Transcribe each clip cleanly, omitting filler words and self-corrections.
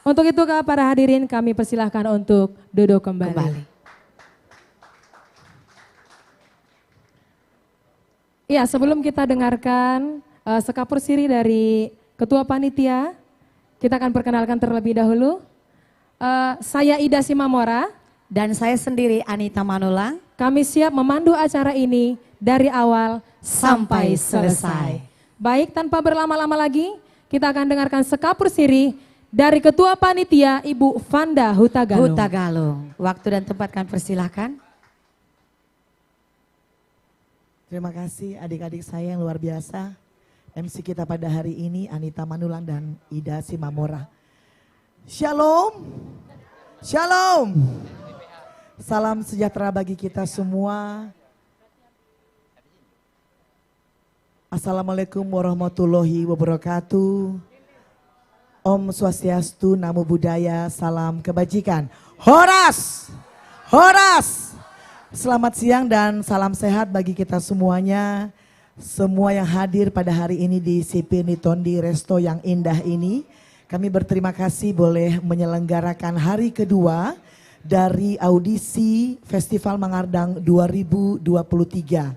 Untuk itu para hadirin kami persilahkan untuk duduk kembali. Iya, sebelum kita dengarkan sekapur siri dari Ketua Panitia, kita akan perkenalkan terlebih dahulu. Saya Ida Simamora. Dan saya sendiri Anita Manulang. Kami siap memandu acara ini dari awal sampai selesai. Baik, tanpa berlama-lama lagi, kita akan dengarkan sekapur siri dari Ketua Panitia Ibu Vanda Hutagalung. Hutagalung. Waktu dan tempat kami persilahkan. Terima kasih adik-adik saya yang luar biasa. MC kita pada hari ini Anita Manulang dan Ida Simamora. Shalom. Shalom. Salam sejahtera bagi kita semua. Assalamualaikum warahmatullahi wabarakatuh. Om Swastiastu, Namo Buddhaya, salam kebajikan. Horas! Horas! Selamat siang dan salam sehat bagi kita semuanya. Semua yang hadir pada hari ini di CP Nitondi Resto yang indah ini. Kami berterima kasih boleh menyelenggarakan hari kedua dari audisi Festival Mangardang 2023.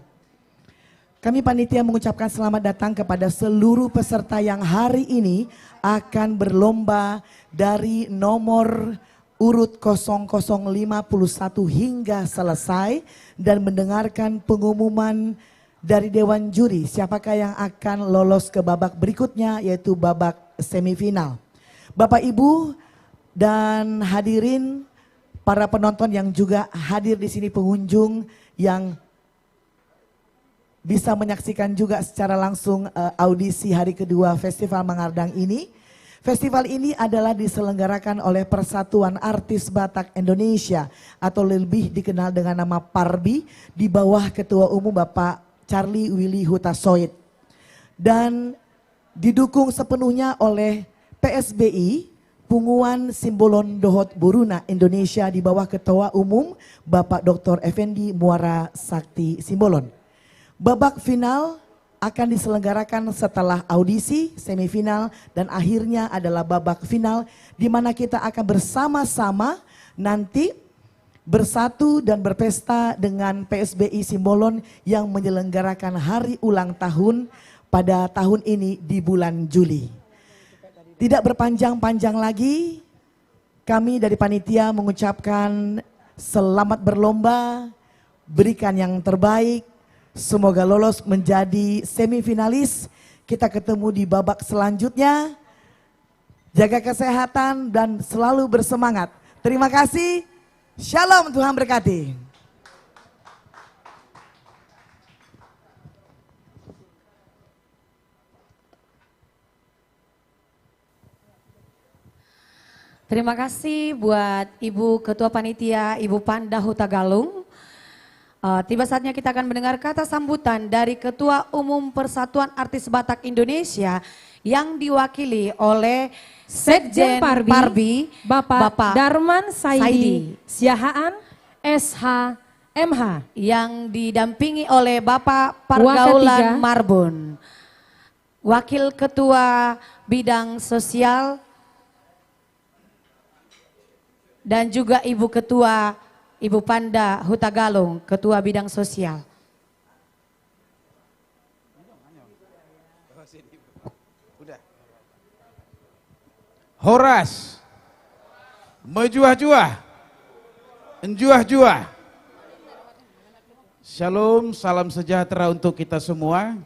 Kami panitia mengucapkan selamat datang kepada seluruh peserta yang hari ini akan berlomba dari nomor urut 0051 hingga selesai dan mendengarkan pengumuman dari Dewan Juri siapakah yang akan lolos ke babak berikutnya yaitu babak semifinal. Bapak Ibu dan hadirin para penonton yang juga hadir di sini, pengunjung yang bisa menyaksikan juga secara langsung audisi hari kedua Festival Mangardang ini. Festival ini adalah diselenggarakan oleh Persatuan Artis Batak Indonesia atau lebih dikenal dengan nama PARBI di bawah Ketua Umum Bapak Charlie Willy Hutasoid. Dan didukung sepenuhnya oleh PSBI, Punguan Simbolon Dohot Buruna Indonesia di bawah Ketua Umum Bapak Dr. Effendi Muara Sakti Simbolon. Babak final akan diselenggarakan setelah audisi, semifinal dan akhirnya adalah babak final di mana kita akan bersama-sama nanti bersatu dan berpesta dengan PSBI Simbolon yang menyelenggarakan hari ulang tahun pada tahun ini di bulan Juli. Tidak berpanjang-panjang lagi, kami dari panitia mengucapkan selamat berlomba, berikan yang terbaik, semoga lolos menjadi semifinalis. Kita ketemu di babak selanjutnya, jaga kesehatan dan selalu bersemangat. Terima kasih, shalom, Tuhan berkati. Terima kasih buat Ibu Ketua Panitia, Ibu Panda Hutagalung. Tiba saatnya kita akan mendengar kata sambutan dari Ketua Umum Persatuan Artis Batak Indonesia yang diwakili oleh Sekjen Parbi, Bapak Darman Saidi Siahaan SH MH, yang didampingi oleh Bapak Pargaulan Marbun, Wakil Ketua Bidang Sosial, dan juga Ibu Ketua Ibu Panda Hutagalung, Ketua Bidang Sosial. Horas, mejuah-juah, enjuah-juah. Shalom, salam sejahtera untuk kita semua.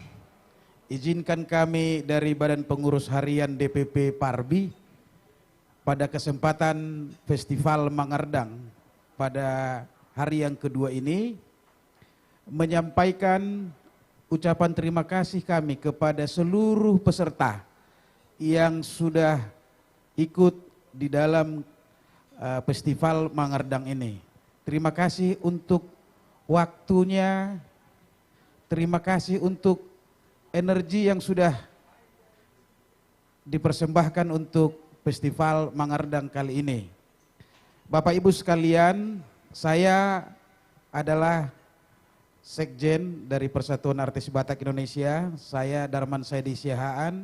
Izinkan kami dari Badan Pengurus Harian DPP Parbi pada kesempatan Festival Mangardang pada hari yang kedua ini menyampaikan ucapan terima kasih kami kepada seluruh peserta yang sudah ikut di dalam Festival Mangardang ini. Terima kasih untuk waktunya, terima kasih untuk energi yang sudah dipersembahkan untuk Festival Mangardang kali ini. Bapak Ibu sekalian, saya adalah Sekjen dari Persatuan Artis Batak Indonesia. Saya Darman Saidi Siahaan,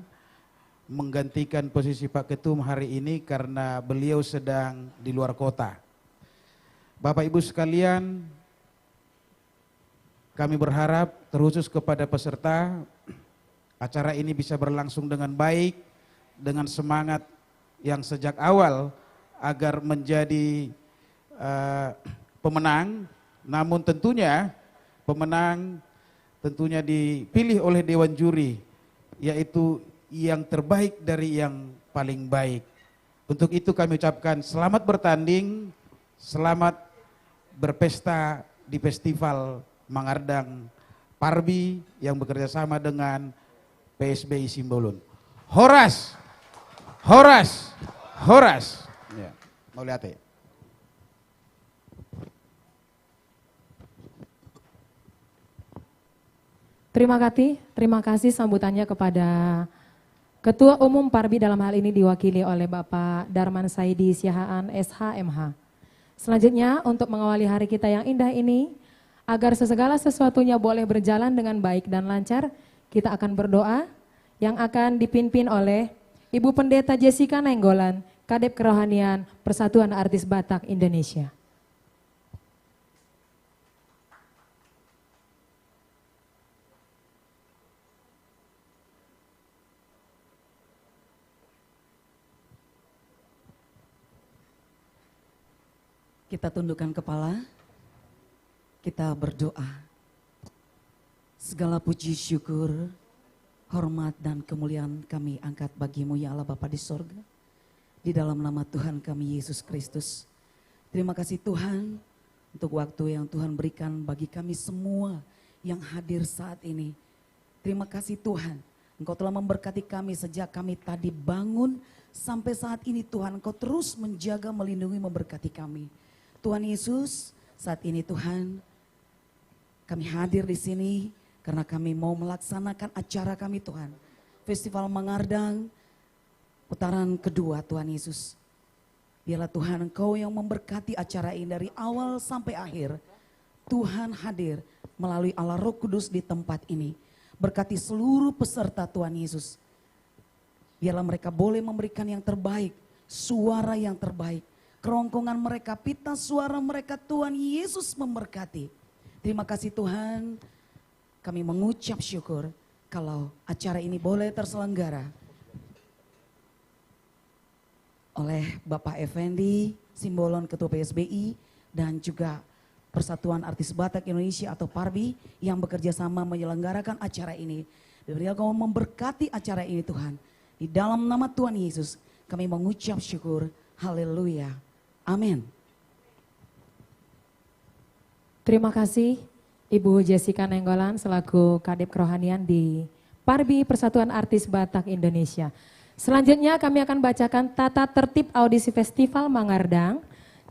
menggantikan posisi Pak Ketum hari ini karena beliau sedang di luar kota. Bapak Ibu sekalian, kami berharap terkhusus kepada peserta, acara ini bisa berlangsung dengan baik, dengan semangat yang sejak awal agar menjadi pemenang. Namun tentunya pemenang tentunya dipilih oleh Dewan Juri, yaitu yang terbaik dari yang paling baik. Untuk itu kami ucapkan selamat bertanding, selamat berpesta di Festival Mangardang Parbi yang bekerja sama dengan PSBI Simbolon. Horas, horas, horas. Ya, mau lihat ya. Terima kasih sambutannya kepada Ketua Umum Parbi, dalam hal ini diwakili oleh Bapak Darman Saidi Siahaan SHMH. Selanjutnya untuk mengawali hari kita yang indah ini, agar segala sesuatunya boleh berjalan dengan baik dan lancar, kita akan berdoa yang akan dipimpin oleh Ibu Pendeta Jessica Nainggolan, Kadep Kerohanian Persatuan Artis Batak Indonesia. Kita tundukkan kepala, kita berdoa. Segala puji syukur, hormat dan kemuliaan kami angkat bagimu ya Allah Bapa di sorga. Di dalam nama Tuhan kami Yesus Kristus. Terima kasih Tuhan untuk waktu yang Tuhan berikan bagi kami semua yang hadir saat ini. Terima kasih Tuhan, Engkau telah memberkati kami sejak kami tadi bangun sampai saat ini Tuhan. Engkau terus menjaga, melindungi, memberkati kami. Tuhan Yesus, saat ini Tuhan, kami hadir di sini karena kami mau melaksanakan acara kami Tuhan. Festival Mangardang putaran kedua Tuhan Yesus. Biarlah Tuhan Engkau yang memberkati acara ini dari awal sampai akhir. Tuhan hadir melalui Allah Roh Kudus di tempat ini. Berkati seluruh peserta Tuhan Yesus. Biarlah mereka boleh memberikan yang terbaik, suara yang terbaik. Kerongkongan mereka, pita suara mereka, Tuhan Yesus memberkati. Terima kasih Tuhan, kami mengucap syukur kalau acara ini boleh terselenggara oleh Bapak Effendi Simbolon, Ketua PSBI, dan juga Persatuan Artis Batak Indonesia atau Parbi yang bekerja sama menyelenggarakan acara ini. Biarlah Kau memberkati acara ini Tuhan. Di dalam nama Tuhan Yesus kami mengucap syukur. Haleluya. Amin. Terima kasih Ibu Jessica Nainggolan selaku Kadep Kerohanian di Parbi Persatuan Artis Batak Indonesia. Selanjutnya kami akan bacakan tata tertib audisi Festival Mangardang.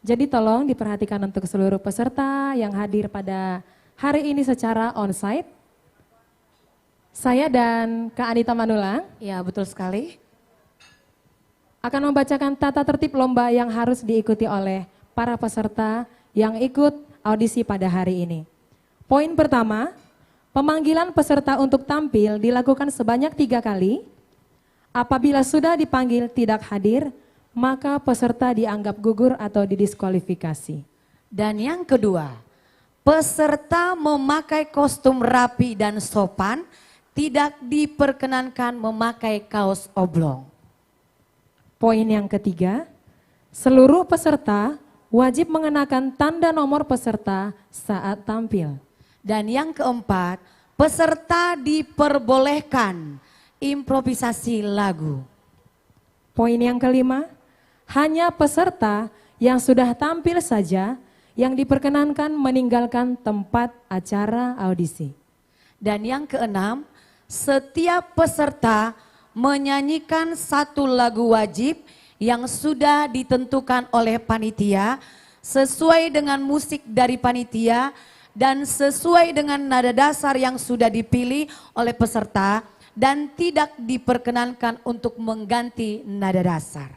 Jadi tolong diperhatikan untuk seluruh peserta yang hadir pada hari ini secara onsite. Saya dan Kak Anita Manulang, Ya, betul sekali. akan membacakan tata tertib lomba yang harus diikuti oleh para peserta yang ikut audisi pada hari ini. Poin pertama, pemanggilan peserta untuk tampil dilakukan sebanyak 3 kali. Apabila sudah dipanggil tidak hadir, maka peserta dianggap gugur atau didiskualifikasi. Dan yang kedua, peserta memakai kostum rapi dan sopan, tidak diperkenankan memakai kaos oblong. Poin yang ketiga, seluruh peserta wajib mengenakan tanda nomor peserta saat tampil. Dan yang keempat, peserta diperbolehkan improvisasi lagu. Poin yang kelima, hanya peserta yang sudah tampil saja yang diperkenankan meninggalkan tempat acara audisi. Dan yang keenam, setiap peserta menyanyikan 1 lagu wajib yang sudah ditentukan oleh panitia sesuai dengan musik dari panitia dan sesuai dengan nada dasar yang sudah dipilih oleh peserta dan tidak diperkenankan untuk mengganti nada dasar.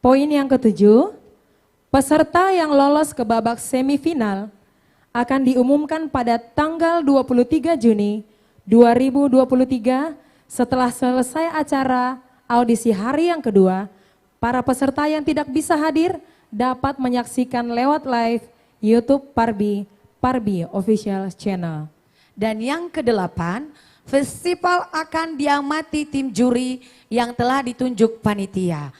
Poin yang ketujuh, peserta yang lolos ke babak semifinal akan diumumkan pada tanggal 23 Juni 2023 setelah selesai acara audisi hari yang kedua, para peserta yang tidak bisa hadir dapat menyaksikan lewat live YouTube Parbi Official Channel. Dan yang kedelapan, festival akan diamati tim juri yang telah ditunjuk panitia.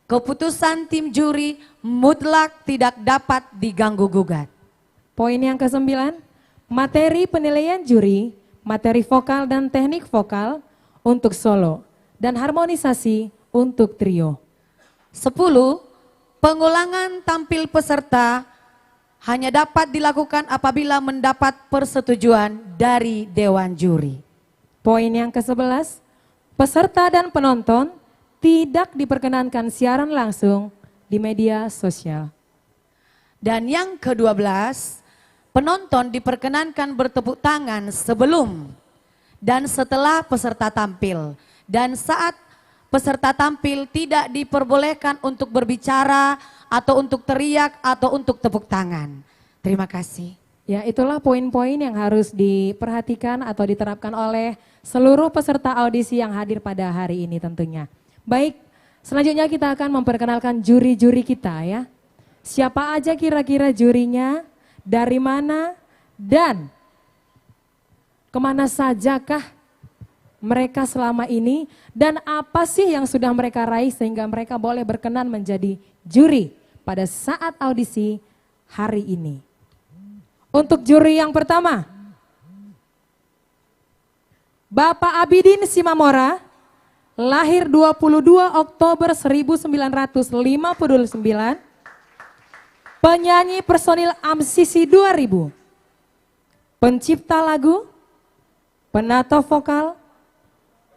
Keputusan tim juri mutlak tidak dapat diganggu-gugat. Poin yang ke-9, materi penilaian juri, materi vokal dan teknik vokal untuk solo dan harmonisasi untuk trio. 10. Pengulangan tampil peserta hanya dapat dilakukan apabila mendapat persetujuan dari Dewan Juri. Poin yang ke-11, peserta dan penonton tidak diperkenankan siaran langsung di media sosial. Dan yang ke-12, penonton diperkenankan bertepuk tangan sebelum dan setelah peserta tampil. Dan saat peserta tampil tidak diperbolehkan untuk berbicara atau untuk teriak atau untuk tepuk tangan. Terima kasih. Ya, itulah poin-poin yang harus diperhatikan atau diterapkan oleh seluruh peserta audisi yang hadir pada hari ini tentunya. Baik, selanjutnya kita akan memperkenalkan juri-juri kita ya. Siapa aja kira-kira jurinya, dari mana, dan kemana sajakah mereka selama ini, dan apa sih yang sudah mereka raih sehingga mereka boleh berkenan menjadi juri pada saat audisi hari ini. Untuk juri yang pertama, Bapak Abidin Simamora, lahir 22 Oktober 1959, penyanyi personil AMSISI 2000, pencipta lagu, penata vokal,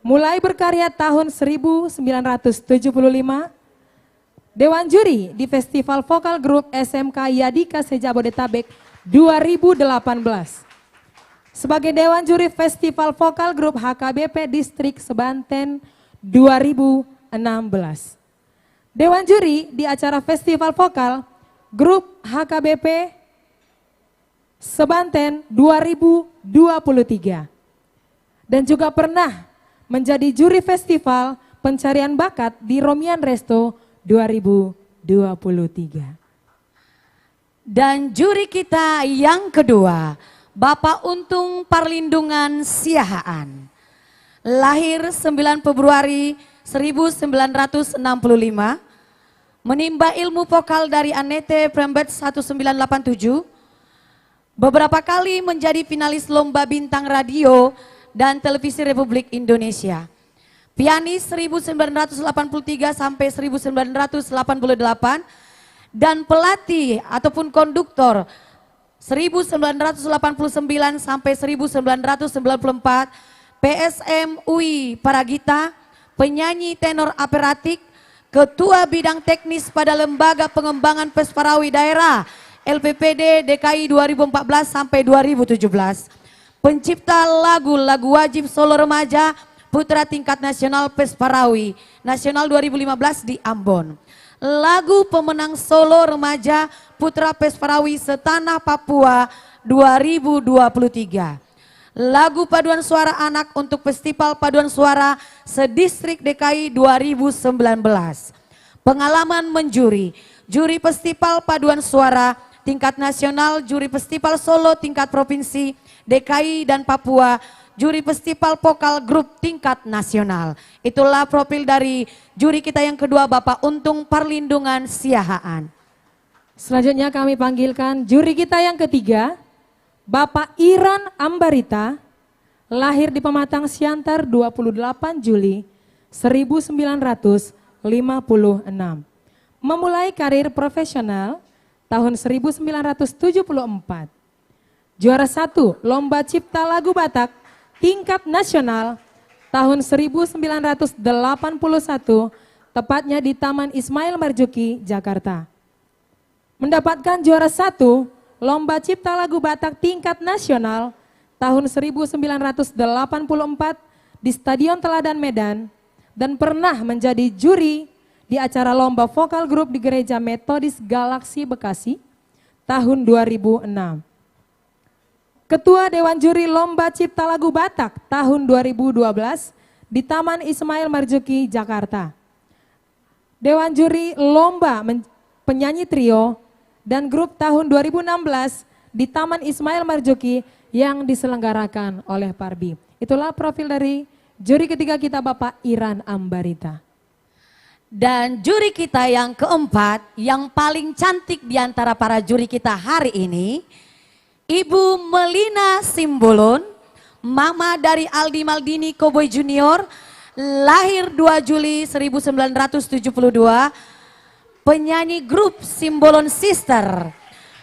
mulai berkarya tahun 1975, Dewan Juri di Festival Vokal Grup SMK Yadika Sejabodetabek 2018. Sebagai Dewan Juri Festival Vokal Grup HKBP Distrik Sebanten 2016. Dewan Juri di acara Festival Vokal Grup HKBP Sebanten 2023. Dan juga pernah menjadi juri Festival Pencarian Bakat di Romian Resto 2023. Dan juri kita yang kedua, Bapak Untung Parlindungan Siahaan. Lahir 9 Februari 1965, menimba ilmu vokal dari Anete Prembet 1987, beberapa kali menjadi finalis Lomba Bintang Radio dan Televisi Republik Indonesia. Pianis 1983 sampai 1988 dan pelatih ataupun konduktor 1989 sampai 1994, PSM UI Paragita, penyanyi tenor operatik, ketua bidang teknis pada Lembaga Pengembangan Pesparawi Daerah LPPD DKI 2014 sampai 2017. Pencipta lagu-lagu wajib solo remaja putra tingkat nasional Pesparawi Nasional 2015 di Ambon. Lagu pemenang solo remaja putra Pesparawi Setanah Papua 2023. Lagu paduan suara anak untuk Festival Paduan Suara Sedistrik DKI 2019. Pengalaman menjuri, juri Festival Paduan Suara tingkat nasional, juri Festival Solo tingkat provinsi, DKI dan Papua, juri Festival Vokal Grup tingkat nasional. Itulah profil dari juri kita yang kedua, Bapak Untung Parlindungan Siahaan. Selanjutnya kami panggilkan juri kita yang ketiga, Bapak Iran Ambarita, lahir di Pematang Siantar 28 Juli 1956. Memulai karir profesional tahun 1974. Juara 1 Lomba Cipta Lagu Batak tingkat nasional tahun 1981, tepatnya di Taman Ismail Marzuki, Jakarta. Mendapatkan juara 1 Lomba Cipta Lagu Batak tingkat nasional tahun 1984 di Stadion Teladan Medan dan pernah menjadi juri di acara Lomba Vokal Grup di Gereja Metodis Galaksi Bekasi tahun 2006. Ketua Dewan Juri Lomba Cipta Lagu Batak tahun 2012 di Taman Ismail Marzuki, Jakarta. Dewan Juri Lomba Penyanyi Trio dan Grup tahun 2016 di Taman Ismail Marzuki yang diselenggarakan oleh Parbi. Itulah profil dari juri ketiga kita, Bapak Iran Ambarita. Dan juri kita yang keempat, yang paling cantik di antara para juri kita hari ini, Ibu Melina Simbolon, mama dari Aldi Maldini Cowboy Junior, lahir 2 Juli 1972, penyanyi grup Simbolon Sister,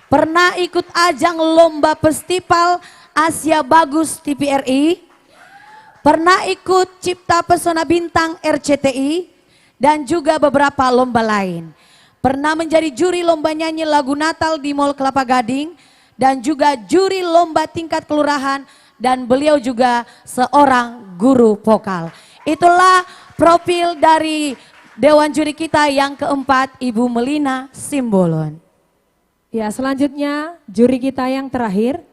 pernah ikut ajang lomba festival Asia Bagus TVRI, pernah ikut Cipta Pesona Bintang RCTI, dan juga beberapa lomba lain. Pernah menjadi juri lomba nyanyi lagu Natal di Mall Kelapa Gading, dan juga juri lomba tingkat kelurahan, dan beliau juga seorang guru vokal. Itulah profil dari Dewan Juri kita yang keempat, Ibu Melina Simbolon. Ya, selanjutnya juri kita yang terakhir,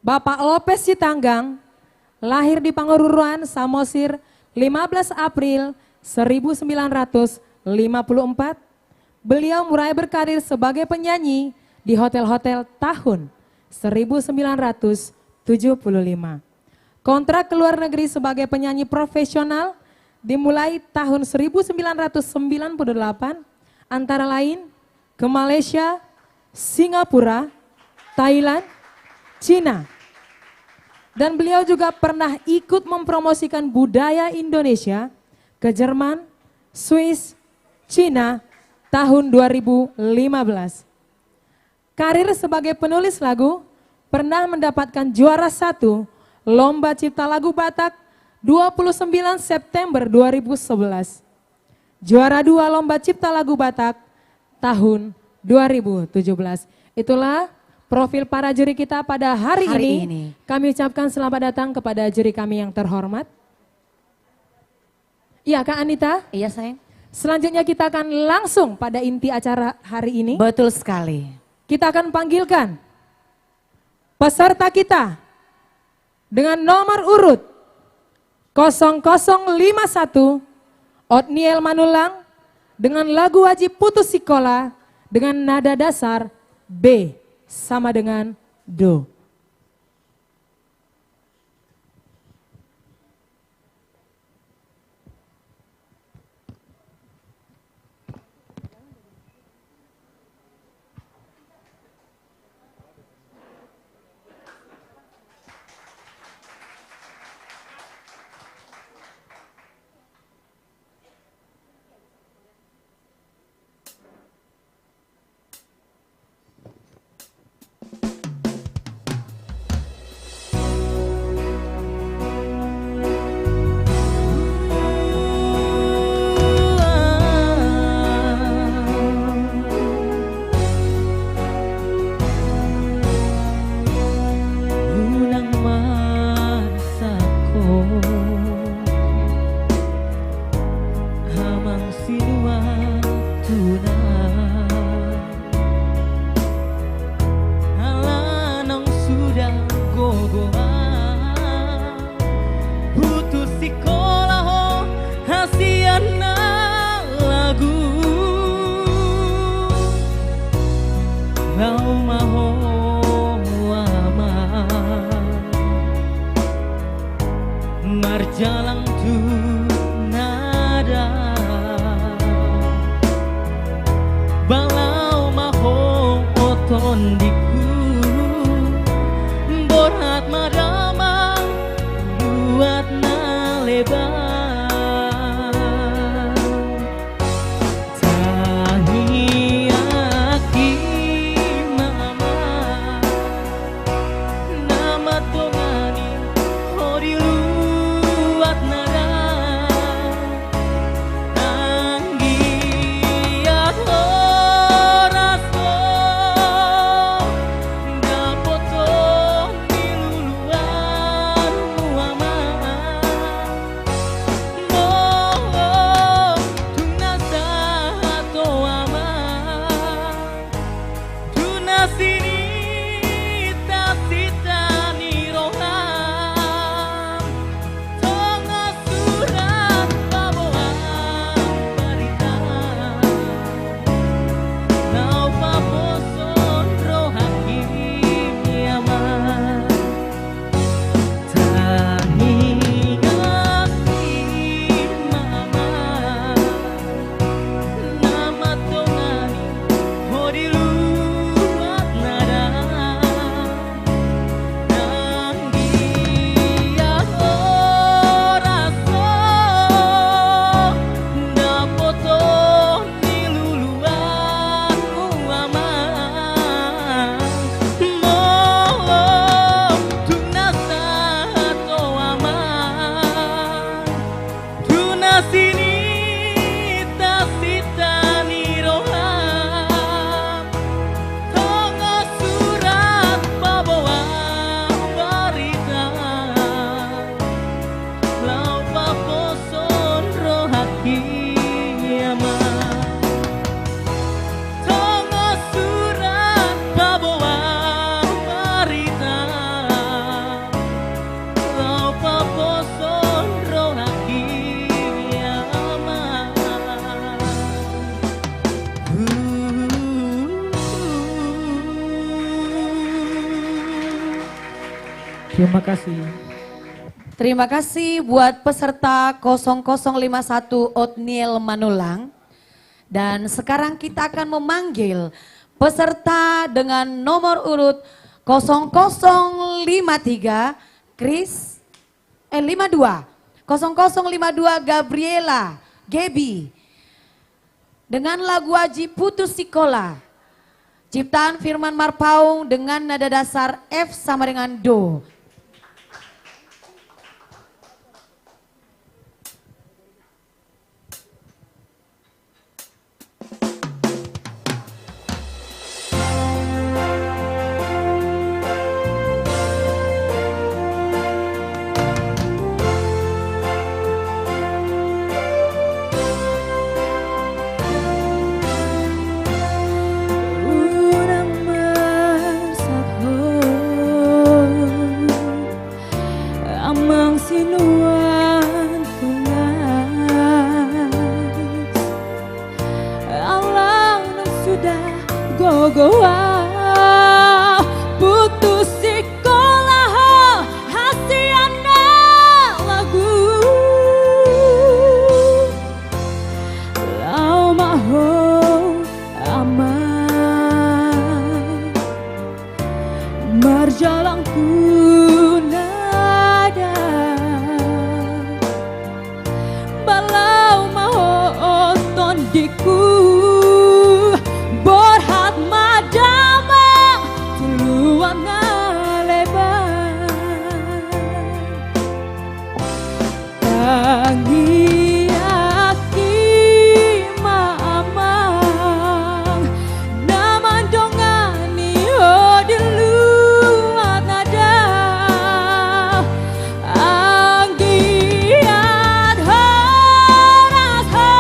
Bapak Lopez Sitanggang, lahir di Pangururan, Samosir, 15 April 1954. Beliau mulai berkarir sebagai penyanyi di hotel-hotel tahun 1975. Kontrak ke luar negeri sebagai penyanyi profesional dimulai tahun 1998, antara lain ke Malaysia, Singapura, Thailand, Cina. Dan beliau juga pernah ikut mempromosikan budaya Indonesia ke Jerman, Swiss, Cina tahun 2015. Karir sebagai penulis lagu pernah mendapatkan juara 1 Lomba Cipta Lagu Batak 29 September 2011. Juara 2 Lomba Cipta Lagu Batak tahun 2017. Itulah profil para juri kita pada hari ini. Kami ucapkan selamat datang kepada juri kami yang terhormat. Iya Kak Anita? Iya sayang. Selanjutnya kita akan langsung pada inti acara hari ini. Betul sekali. Kita akan panggilkan peserta kita dengan nomor urut 0051 Otniel Manulang dengan lagu Wajib Putus Sikola dengan nada dasar B sama dengan Do. Marjalang tu nada balau maho oton diku borat madama buat na lebar tahiyaki mama nama tongani horilu nada Terima kasih. Terima kasih buat peserta 0051 Otniel Manulang. Dan sekarang kita akan memanggil peserta dengan nomor urut 0053 0052 Gabriela Gebi dengan lagu Aji Putus Sikola. Ciptaan Firman Marpaung dengan nada dasar F sama dengan Do. Amang sinuan tunas alang nang sudah gogoa putus sekolah hasiana lagu lau maho aman marjalangku diku borhat madama tuluan ngaleban tangi aki maamang naman dongani ho diluat nada anggiat horas ho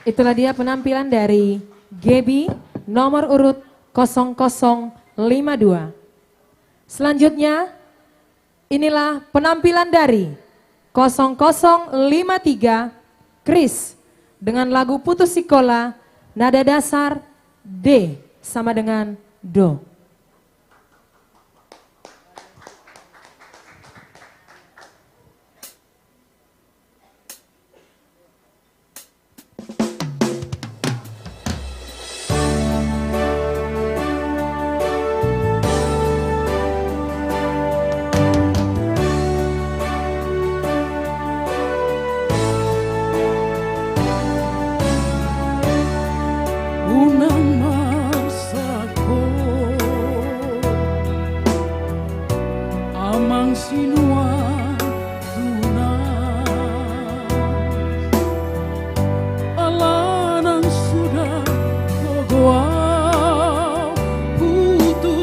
Itulah dia penampilan dari Gebi nomor urut 0052. Selanjutnya inilah penampilan dari 0053 Kris dengan lagu Putus Sikola nada dasar D sama dengan Do. Putus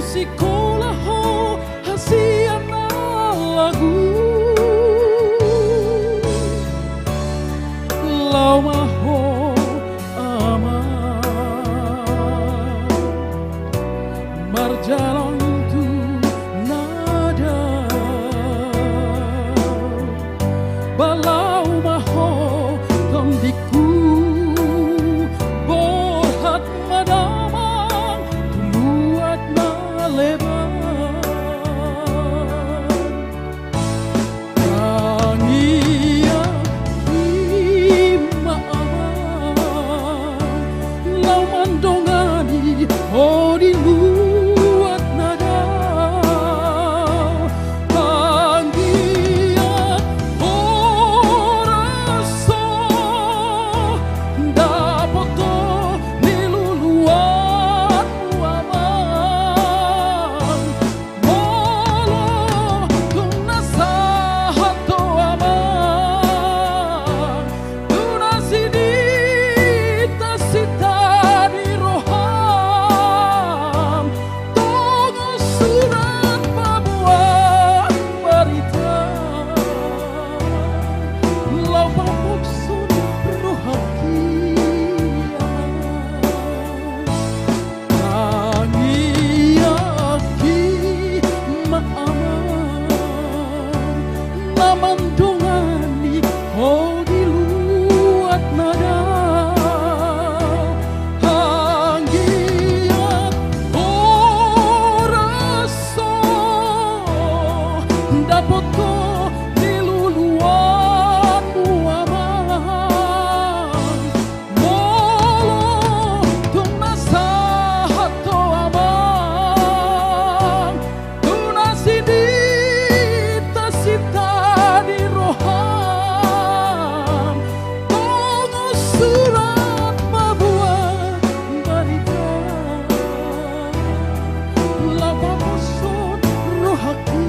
mandongani oh di luat nada hanggiat oraso dapat ko diluluan buaman molo tumasahat to aman tunasidita sita di roham tunggu surat mabuat barita lapapasot rohaki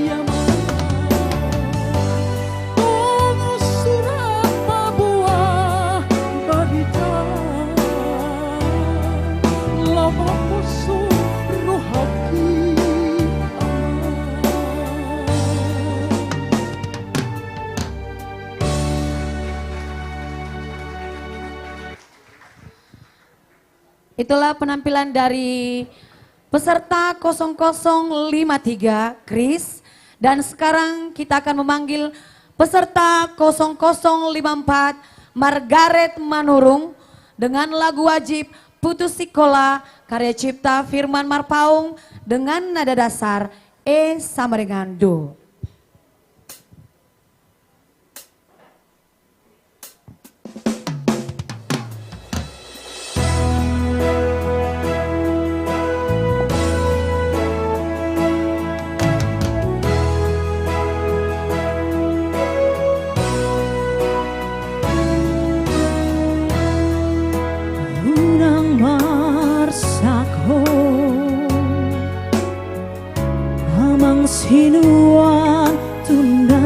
yaman tunggu surat mabuat barita lapapasot rohaki Itulah penampilan dari peserta 0053 Kris. Dan sekarang kita akan memanggil peserta 0054 Margaret Manurung dengan lagu wajib Putus Sikola karya cipta Firman Marpaung dengan nada dasar E sama dengan Do. unang marsako amang sinuan tunas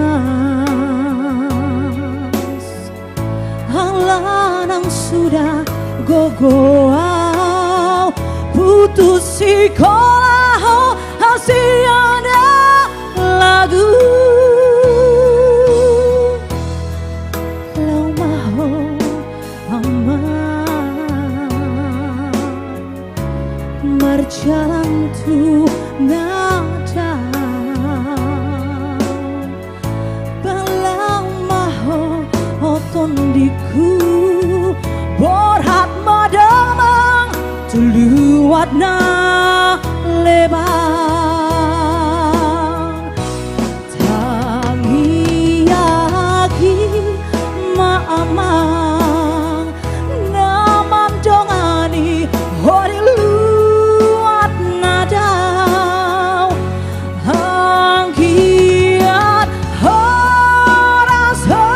halanang sudah gogoau putus sekolah hasiada lagu lau maho berjalan tu nada belang maho oton diku borhat madamang tuluat na lebang tangi yaki maamang naman dongani hori luat nadau hanggiat horas ho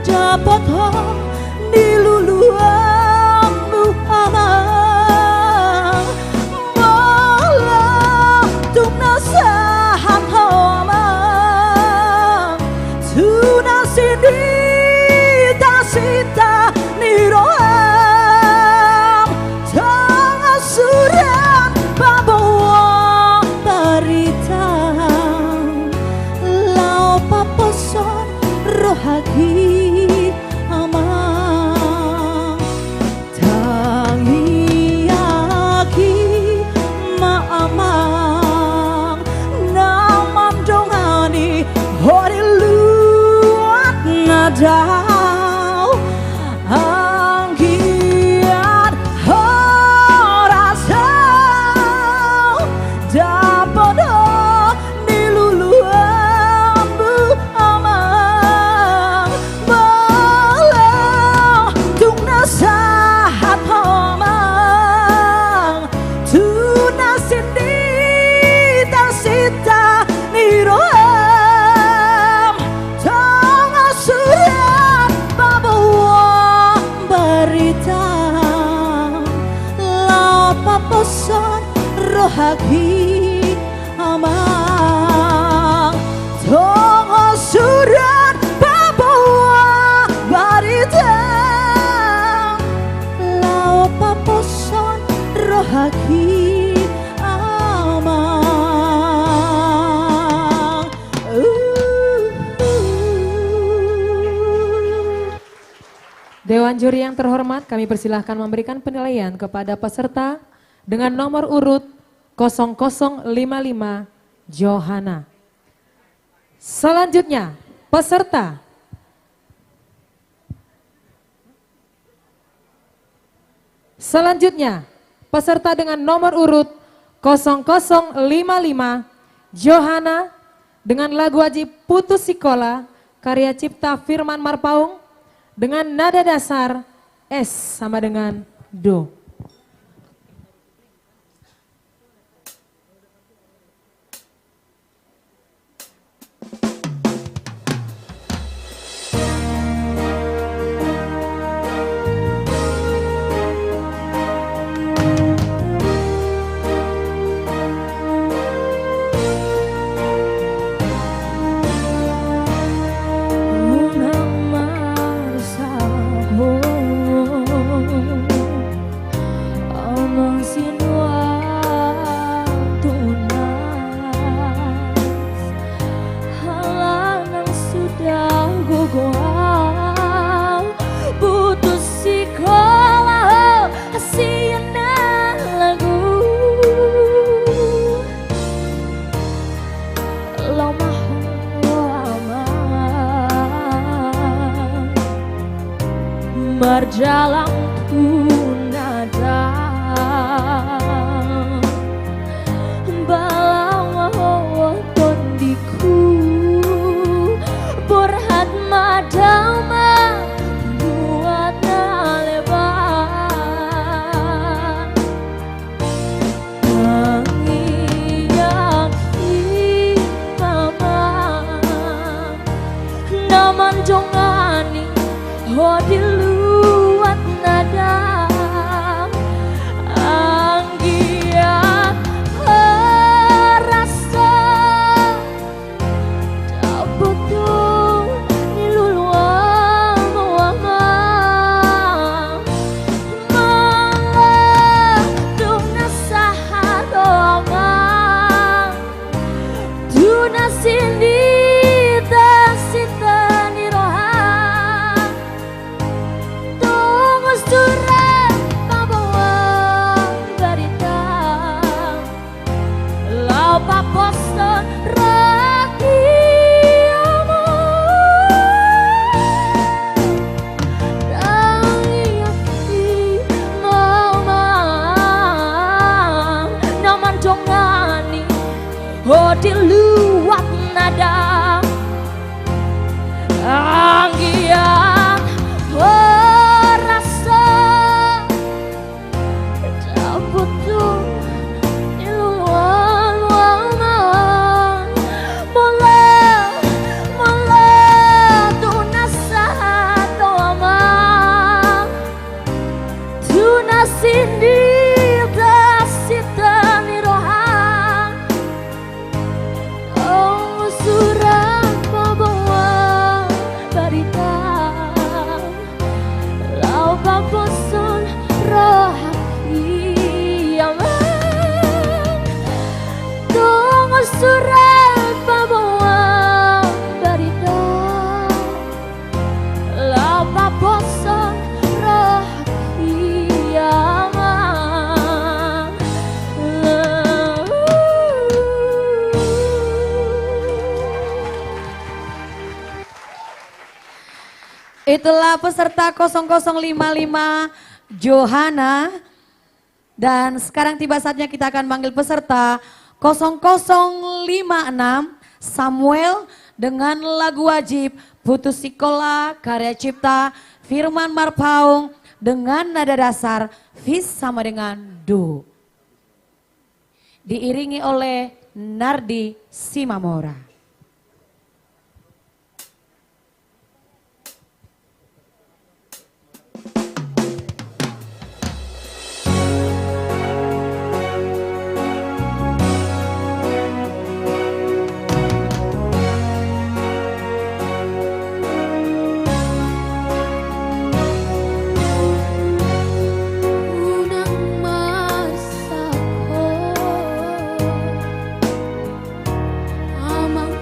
dapat ho diluluan buhamang malah tung nasahan homang tuna sindita sita niroam tanga surat babawa barita lau papason rohagi amang tangi yaki maamang namam dongani hori luat nadau anggiat horasau dapat diluluan buamang malah tung nasahat homang tuna sindita sita niroam tanga surat babawa barita lau papasan rohagi amang tanga surat babawa barita lau papasan rohagi amang Dewan juri yang terhormat, kami persilahkan memberikan penilaian kepada peserta dengan nomor urut 0055 Johana. Selanjutnya, peserta dengan nomor urut 0055 Johana dengan lagu wajib Putus Sekolah karya cipta Firman Marpaung dengan nada dasar S sama dengan Do. Berjalan punada balawa tondiku berhat madama buat nalebar mengiyak mama naman jongani hodilu nada anggia rasa tak betul niluluan mama malah duna sahadoma duna sindi tasita nirohan surat pembawa berita lau paposan rakyatmu dan yaki mama naman jongani di luar nada anggian surat pembawa berita lapa bosan roh kiamat. Itulah peserta 0055 Johana. Dan sekarang tiba saatnya kita akan panggil peserta 0056 Samuel dengan lagu wajib Putus Sekolah karya cipta Firman Marpaung dengan nada dasar Fis sama dengan Do. Diiringi oleh Nardi Simamora. Amang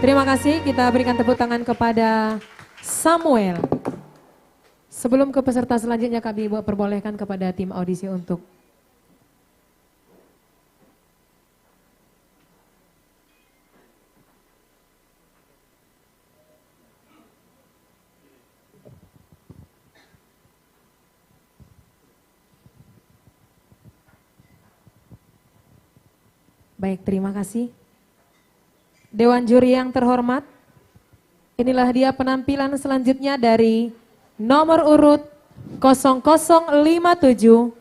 Terima kasih, kita berikan tepuk tangan kepada Samuel. Sebelum ke peserta selanjutnya kami perbolehkan kepada tim audisi untuk baik, terima kasih. Dewan juri yang terhormat, inilah dia penampilan selanjutnya dari nomor urut 0057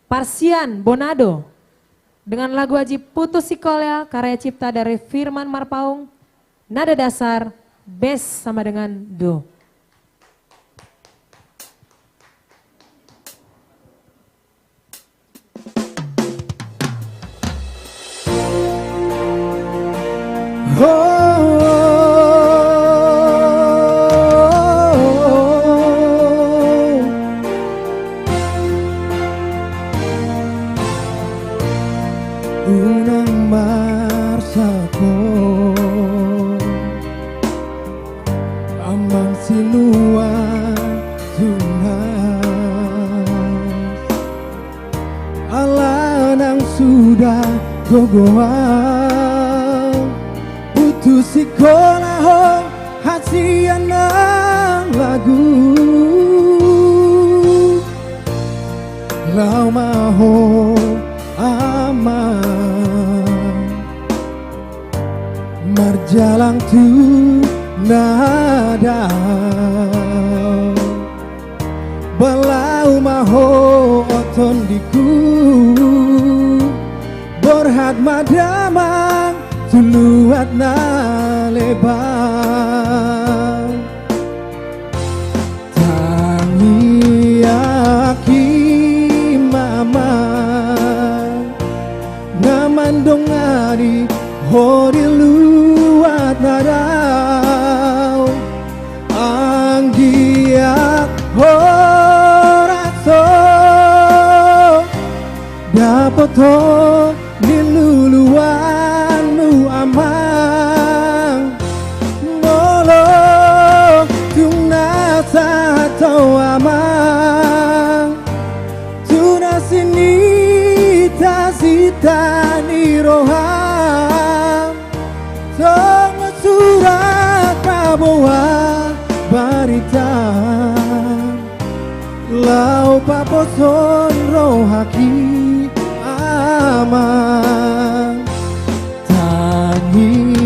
Parsian Bonado dengan lagu wajib Putus Sikola karya cipta dari Firman Marpaung, nada dasar bes sama dengan do. Unang marsa ko amang sinua tunas ala nang sudah gogoan putus sikola ho hasian ng lagu lau maho marjalang tu nada belau maho oton diku borhat madamang tuluat na lebang tangi aki mama namandongari hori luat nadau anggiak horaso dapoto niluluanmu amang molo tunasa atau amang tunasini tasita niroham sama surat paboa barita lau paposon rohaki amang taniyaki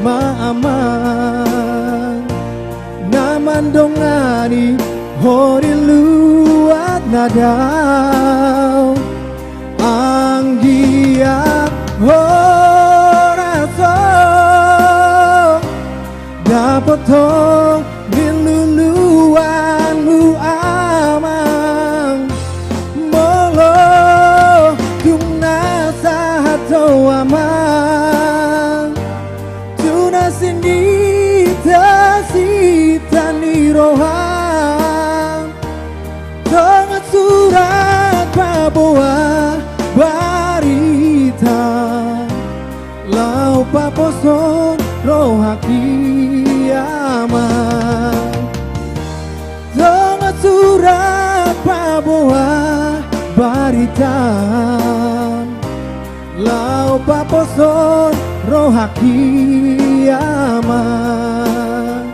maamang namandongani hori luat nadau anggiak horaso dapotong diluluanmu amang molo tunasa hatau amang tunasindita sita nirohang tongat surat paboa barita lau paposon rohaki amang tongat surat paboa barita lau paposon rohaki amang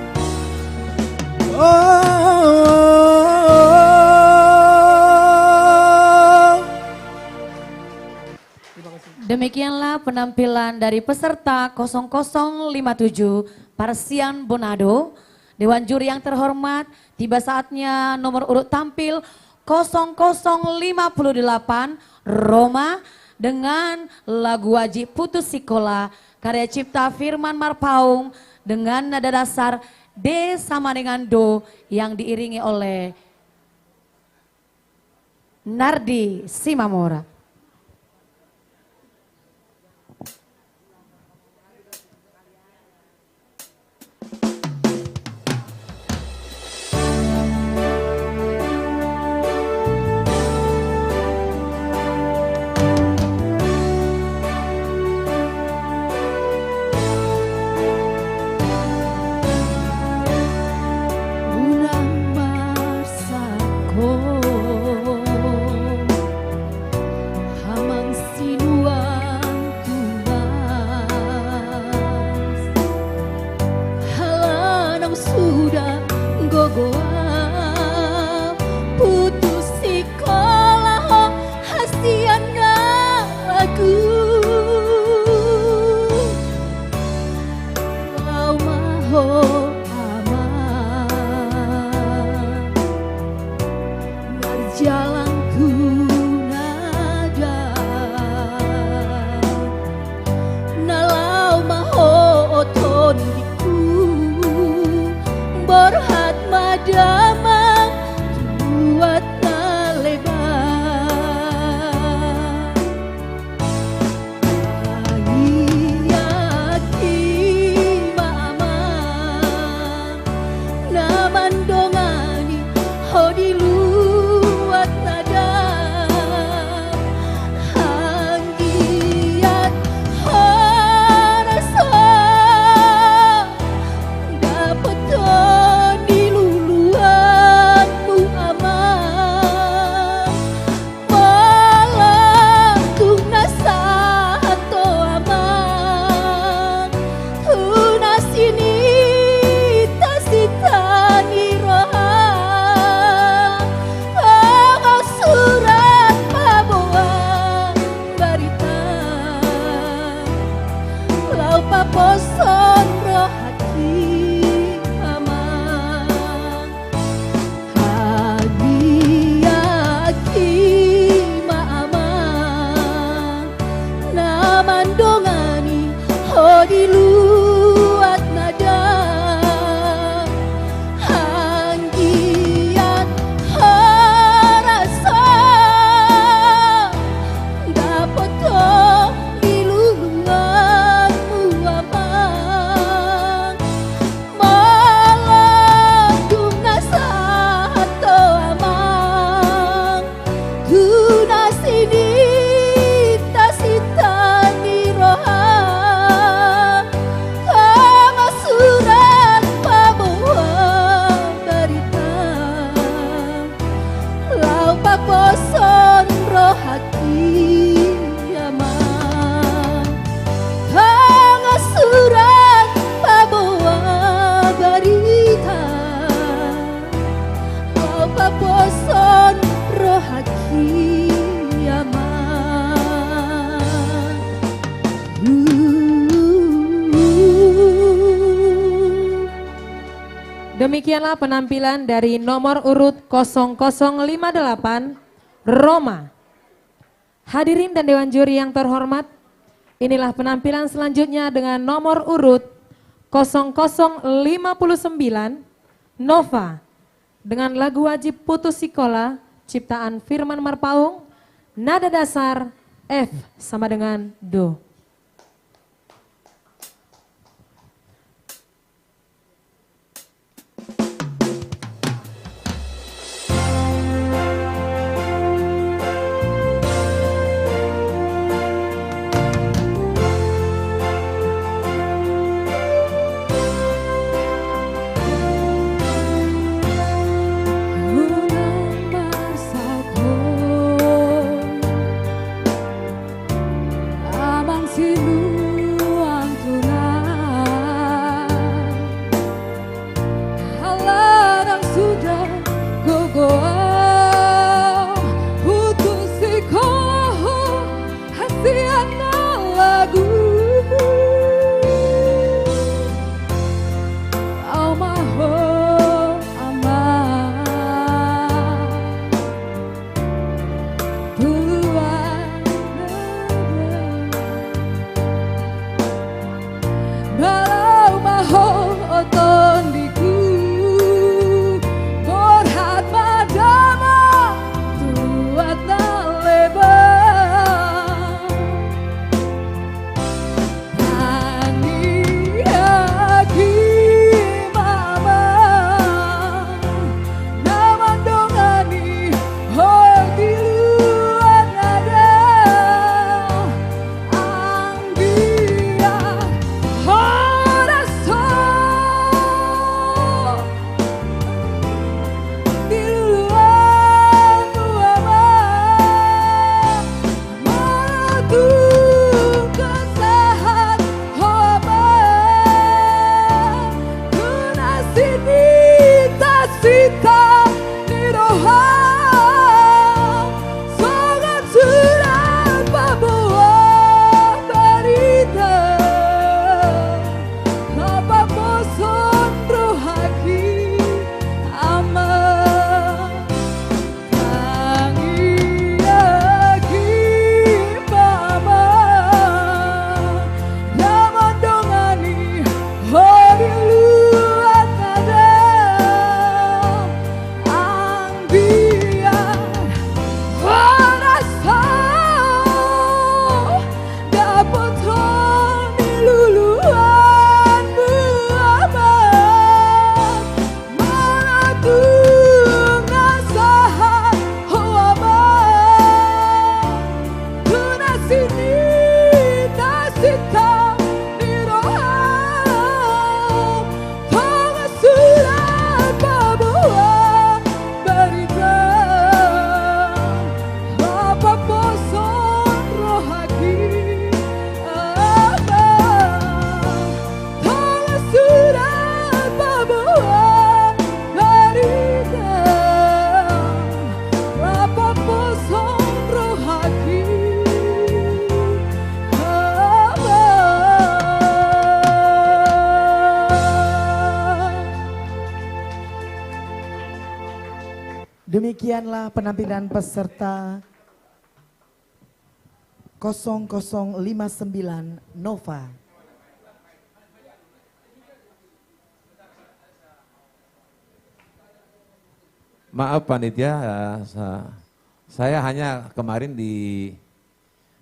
Demikianlah penampilan dari peserta 0057 Parsian Bonado. Dewan juri yang terhormat, tiba saatnya nomor urut tampil 0058 Roma dengan lagu wajib Putus Sikola karya cipta Firman Marpaung dengan nada dasar D sama dengan Do yang diiringi oleh Nardi Simamora. Demikianlah penampilan dari nomor urut 0058 Roma. Hadirin dan Dewan Juri yang terhormat, inilah penampilan selanjutnya dengan nomor urut 0059 Nova dengan lagu wajib Putus Sikola ciptaan Firman Marpaung, nada dasar F sama dengan Do. Demikianlah penampilan peserta 0059 Nova. Maaf panitia, saya hanya kemarin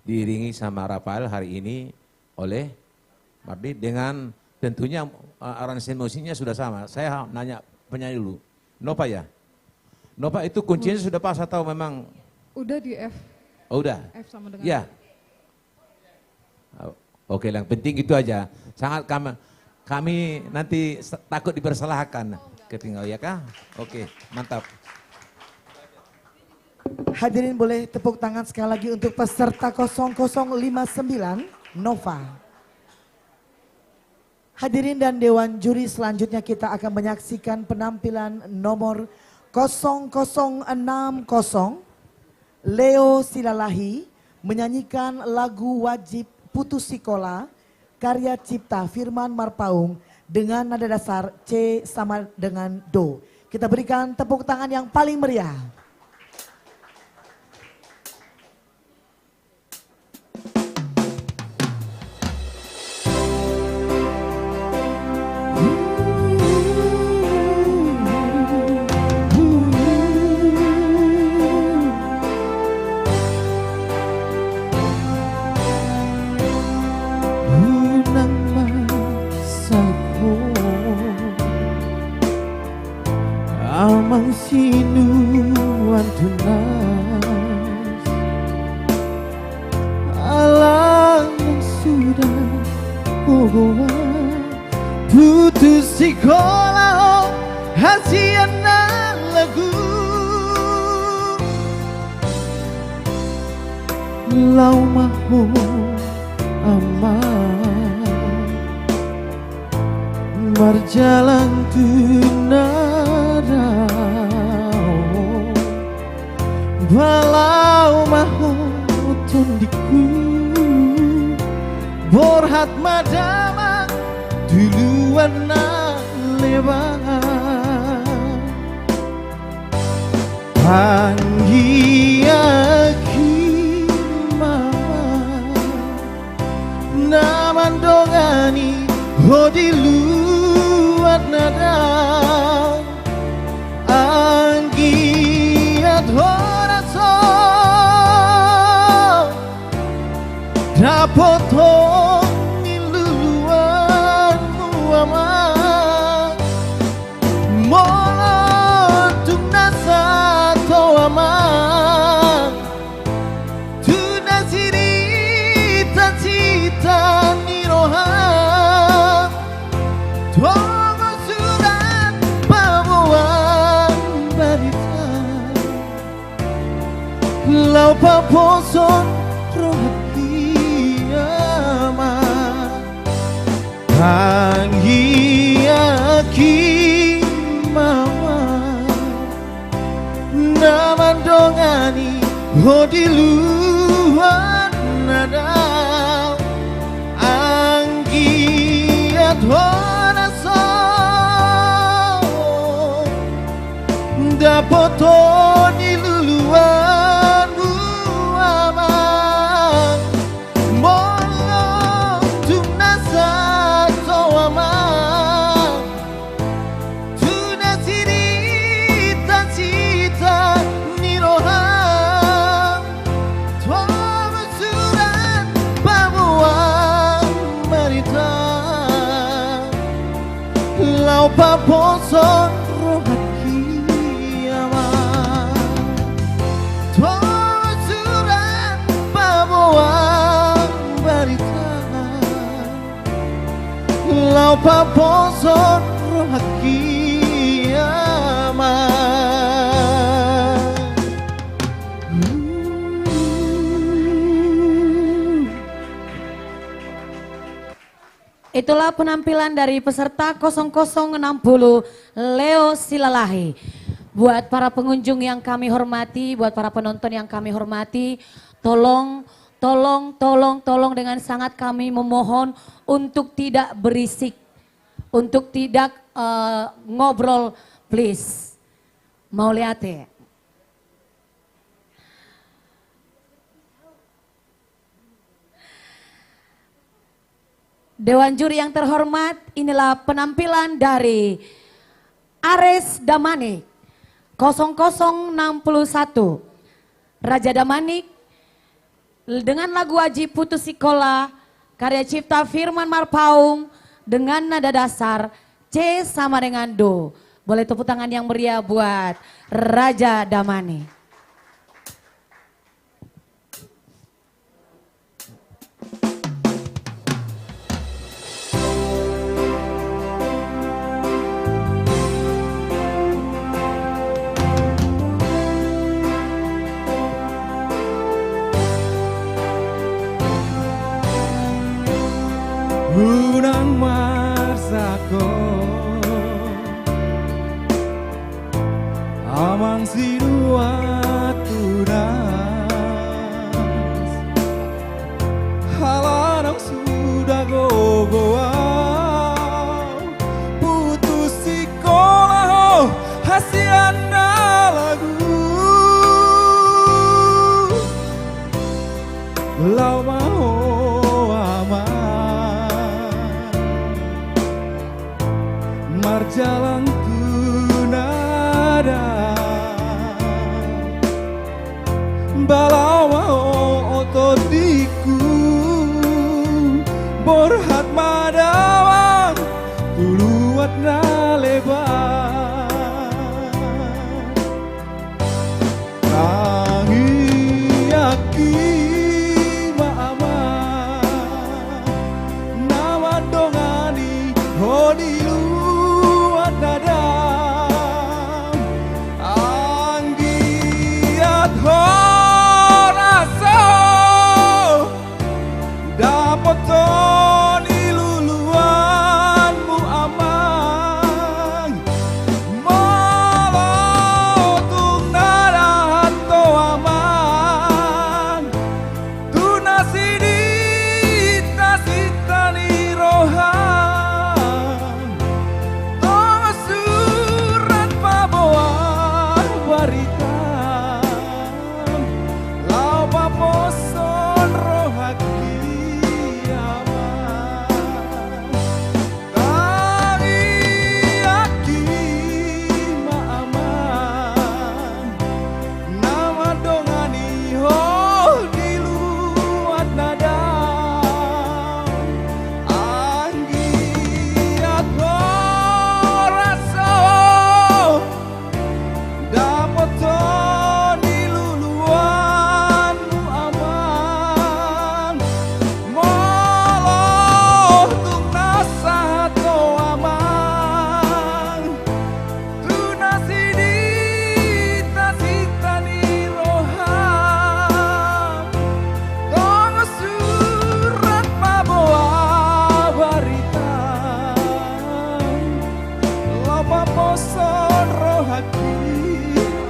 diiringi sama Rafael, hari ini oleh Mardi dengan tentunya aransemen musiknya sudah sama. Saya nanya penyanyi dulu, Nova ya? Nova itu kuncinya sudah pas atau memang? Udah di F. Oh udah? F sama dengan Ya. Oke, yang penting itu aja. Sangat kami nanti takut dipersalahkan. Ketinggal ya kah? Oke, mantap. Hadirin boleh tepuk tangan sekali lagi untuk peserta 0059 Nova. Hadirin dan Dewan Juri, selanjutnya kita akan menyaksikan penampilan nomor 0060 Leo Silalahi menyanyikan lagu wajib Putus Sikola karya cipta Firman Marpaung dengan nada dasar C sama dengan Do. Kita berikan tepuk tangan yang paling meriah. Amang sinuan tunas alang yang sudah kogoa putus sekolah oh hasiana lagu lau maho aman berjalan tunarau balau maho tundiku borhat madama duluan na lewat panggi aki mama naman dongani hodiluat nada anggiat horaso dapoto niluluan muama molotung nasa toama tunasirita cita nirohan Tomo surat pabawang barita Lau paposon rohakiyama Panggiyaki mama Naman dongani hodiluan nadau Anggiat horaso dapoto niluluan buamang molong tunasa soamang tunasirita cita nirohang tuama surat pabuang marita lau paposon rohakiyama tuama surat pabuang barita lau paposon rohakiyama Itulah penampilan dari peserta 0060 Leo Silalahi. Buat para pengunjung yang kami hormati, buat para penonton yang kami hormati, tolong dengan sangat kami memohon untuk tidak berisik, untuk tidak ngobrol, please. Mau lihat ya? Dewan juri yang terhormat, inilah penampilan dari Ares Damanik 0061 Raja Damanik dengan lagu Aji Putus Sikola karya cipta Firman Marpaung dengan nada dasar C sama dengan Do. Boleh tepuk tangan yang meriah buat Raja Damanik. Unang marsako Amang sinuat tunas Halanang sudah gogoa balawa otodiku borhat madawa tuluat na lebar tangiaki maama nama dongani hodi luat nadam anggiat horaso dapat toni luluanmu amang malotung narahan to amang tunasidita sitani rohan tong surat pabawa baritan lau paposon rohaki amang tangiaki maamang nama dongani ho diluat nadam anggiat horaso dapat toni luluanmu amang moloh tung nasa to amang tunasidita sitani roham tong surat pabawa baritan lapa poson rohaki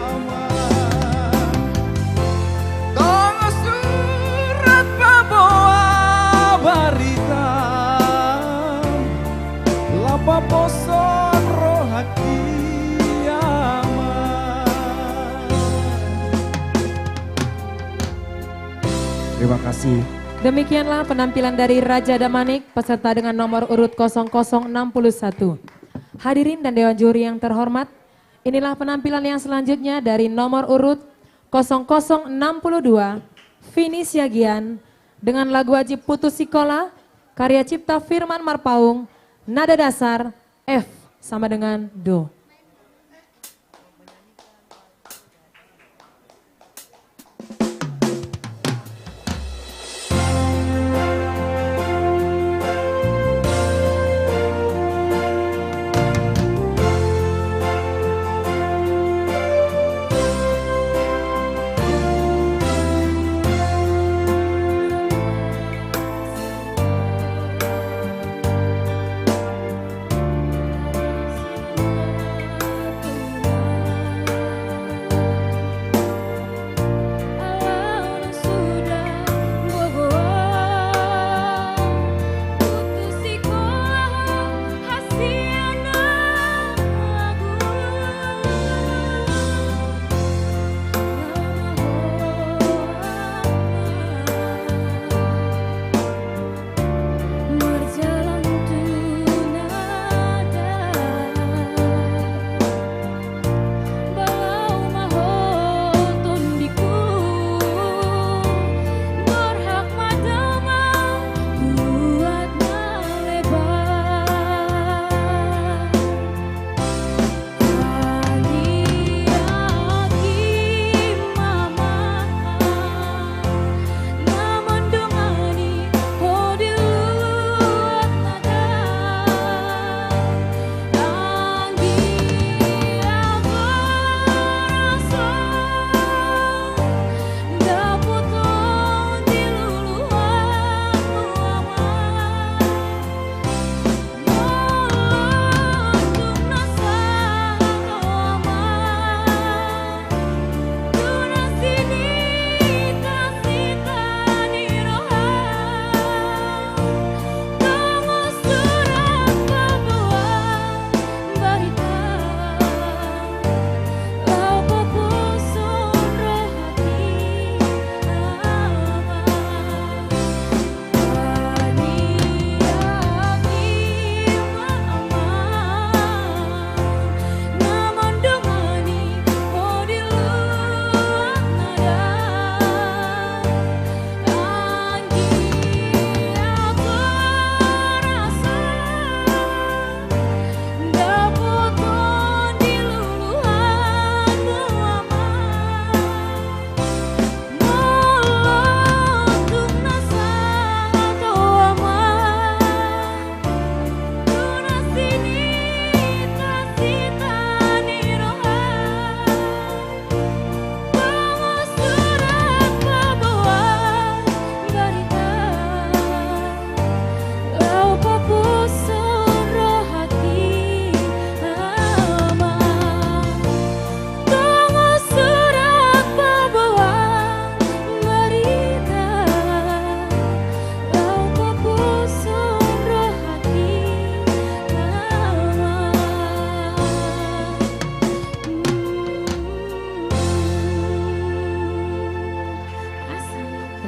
amang tong surat pabawa baritan lapa poson rohaki amang. Terima kasih. Demikianlah penampilan dari Raja Damanik peserta dengan nomor urut 0061. Hadirin dan Dewan Juri yang terhormat, inilah penampilan yang selanjutnya dari nomor urut 0062, Vini Siagian dengan lagu wajib Putus Sikola, karya cipta Firman Marpaung, nada dasar F sama dengan Do.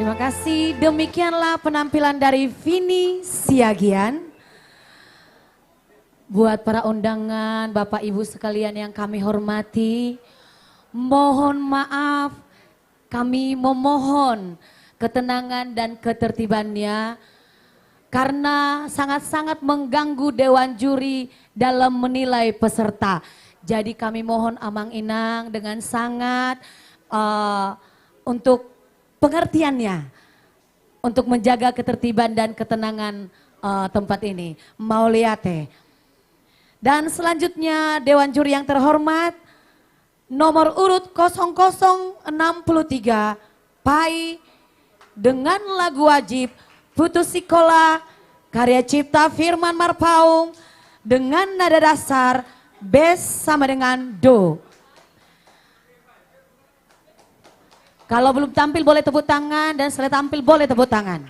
Terima kasih. Demikianlah penampilan dari Vini Siagian. Buat para undangan, Bapak Ibu sekalian yang kami hormati, mohon maaf, kami memohon ketenangan dan ketertibannya karena sangat-sangat mengganggu Dewan Juri dalam menilai peserta. Jadi kami mohon amang inang dengan sangat untuk pengertiannya, untuk menjaga ketertiban dan ketenangan tempat ini. Mau lihat. Dan selanjutnya Dewan Juri yang terhormat, nomor urut 0063, Pai dengan lagu wajib Putus Sikola, karya cipta Firman Marpaung dengan nada dasar bes sama dengan do. Kalau belum tampil boleh tepuk tangan dan setelah tampil boleh tepuk tangan.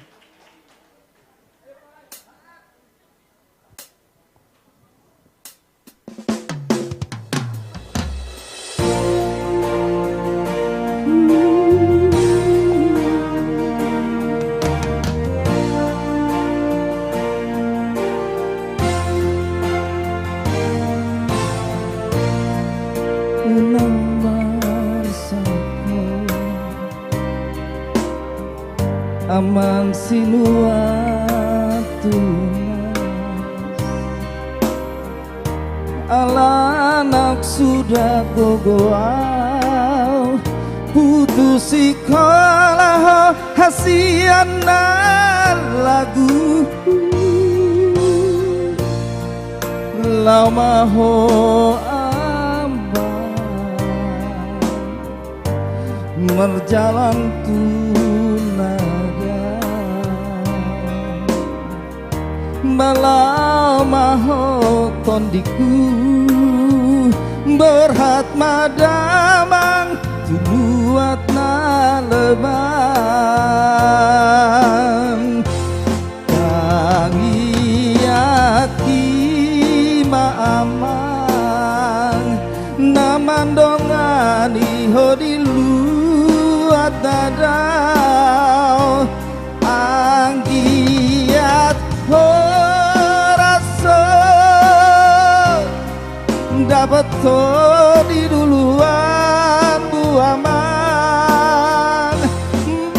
Amang sinua tunas Alanak sudah gogoau Putus sekolah hasiana lagu Lama ho ambang Merjalan Malam maho tondiku berhat madamang tuluat na lebang tangiaki maamang naman dongani hodiluat dadau anggiat dapat to di duluan buaman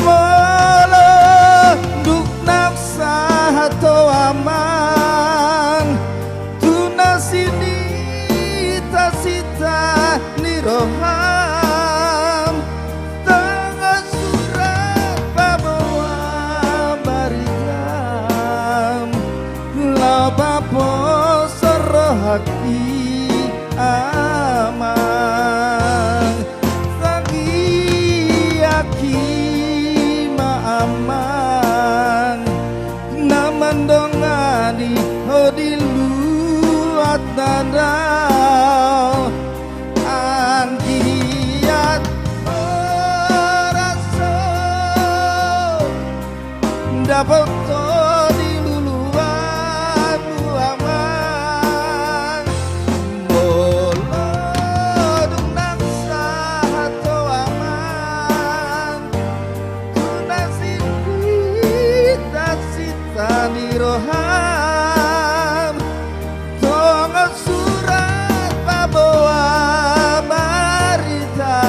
melenduk nafsa atau aman tunasini tasita niroham tengah surat babawa barigam labapo serohaki amang sangiaki maamang naman dongani hodiluat dadau anggiat oraso dapat niroham tonga surat babawa barita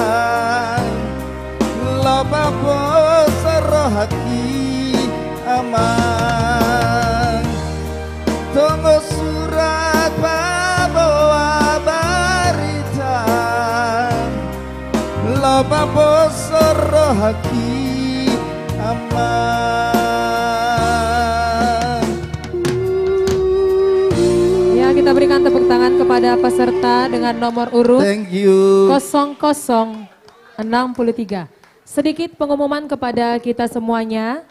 labapo serohaki amang tonga surat babawa barita labapo serohaki amang. Kita berikan tepuk tangan kepada peserta dengan nomor urut Thank you. 0063. Sedikit pengumuman kepada kita semuanya.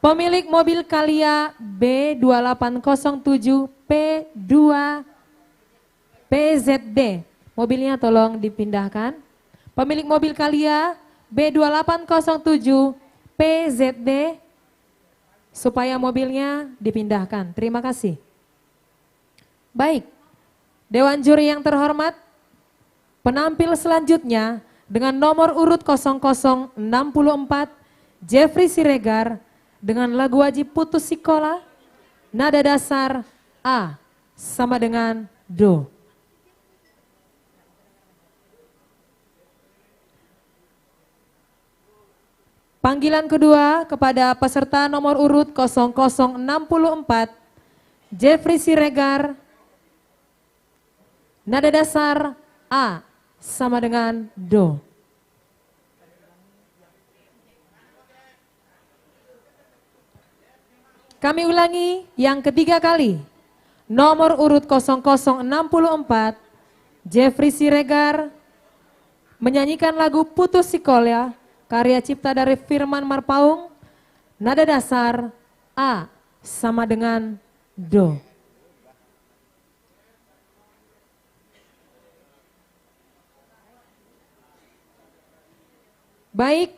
Pemilik mobil Kalia B2807P2 PZD. Mobilnya tolong dipindahkan. Pemilik mobil Kalia B2807 PZD supaya mobilnya dipindahkan. Terima kasih. Baik, Dewan Juri yang terhormat, penampil selanjutnya dengan nomor urut 0064 Jeffrey Siregar dengan lagu wajib putus sekolah, nada dasar A sama dengan Do. Panggilan kedua kepada peserta nomor urut 0064, Jeffrey Siregar, nada dasar A sama dengan Do. Kami ulangi yang ketiga kali. Nomor urut 0064, Jeffrey Siregar menyanyikan lagu Putus Sekolah, karya cipta dari Firman Marpaung, nada dasar A sama dengan Do. Baik,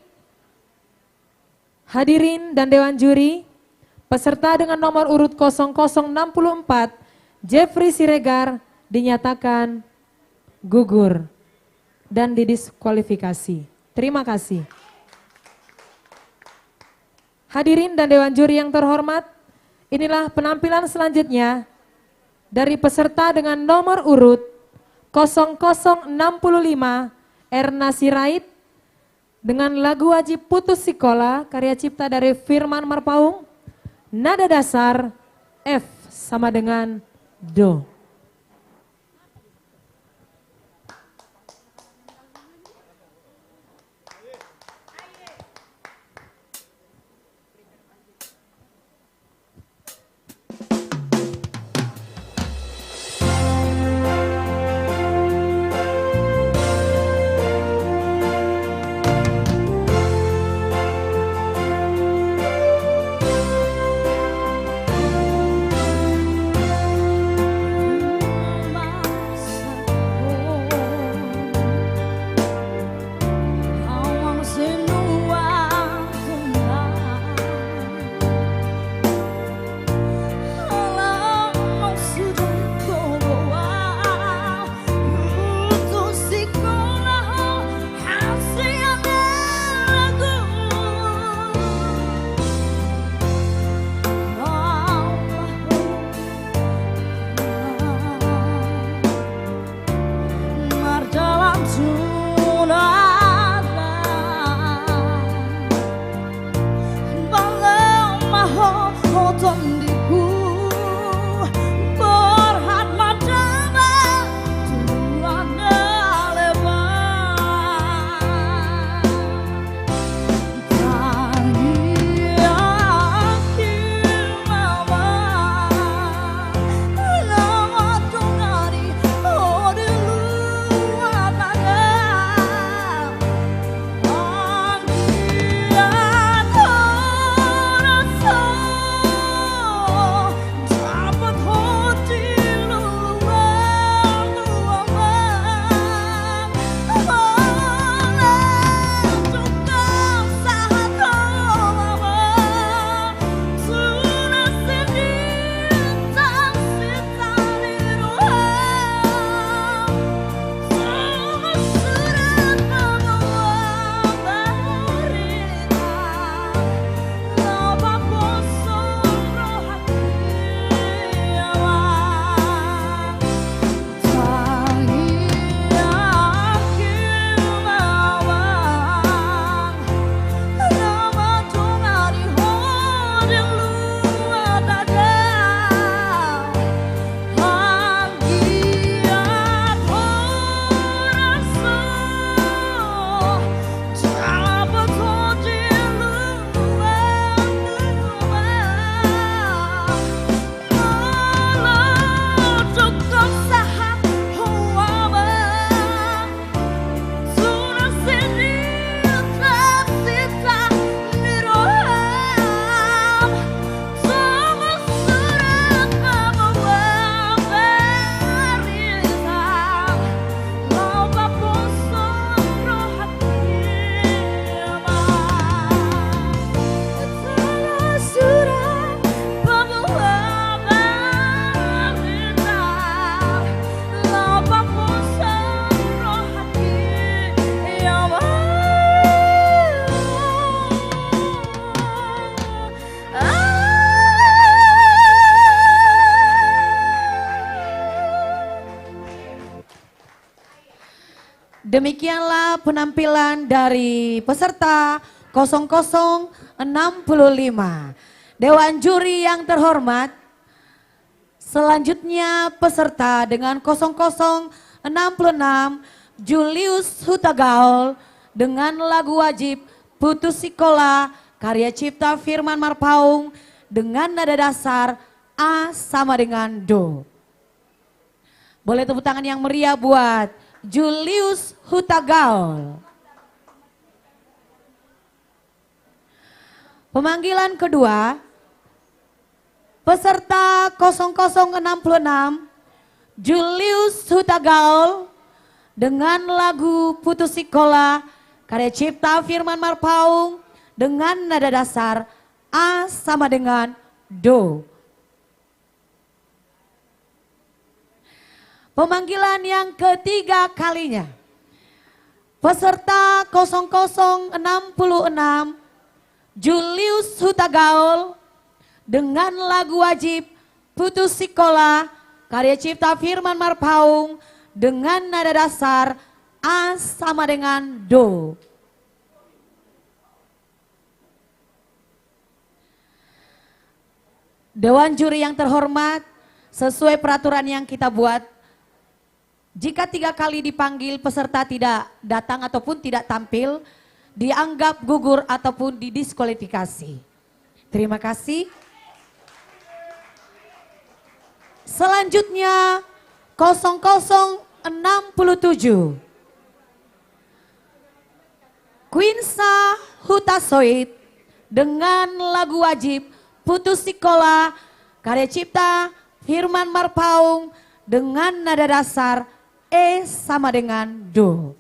hadirin dan Dewan Juri, peserta dengan nomor urut 0064, Jeffrey Siregar dinyatakan gugur dan didiskualifikasi. Terima kasih. Hadirin dan Dewan Juri yang terhormat, inilah penampilan selanjutnya dari peserta dengan nomor urut 0065, Erna Sirait, dengan lagu wajib Putus Sekolah, karya cipta dari Firman Marpaung, nada dasar F sama dengan Do. Demikianlah penampilan dari peserta 0065. Dewan juri yang terhormat, selanjutnya peserta dengan 0066 Julius Hutagaul dengan lagu wajib Putus Sekolah karya cipta Firman Marpaung dengan nada dasar A sama dengan Do. Boleh tepuk tangan yang meriah buat Julius Hutagaul. Pemanggilan kedua, peserta 0066 Julius Hutagaul dengan lagu Putus Sekolah karya cipta Firman Marpaung dengan nada dasar A sama dengan Do. Pemanggilan yang ketiga kalinya, peserta 0066 Julius Hutagaul dengan lagu wajib Putus Sekolah karya cipta Firman Marpaung dengan nada dasar A sama dengan Do. Dewan juri yang terhormat, sesuai peraturan yang kita buat, jika 3 kali dipanggil peserta tidak datang ataupun tidak tampil, dianggap gugur ataupun didiskualifikasi. Terima kasih. Selanjutnya 0067 Quinsa Hutasoid dengan lagu wajib Putus Sekolah karya cipta Firman Marpaung dengan nada dasar E sama dengan Do.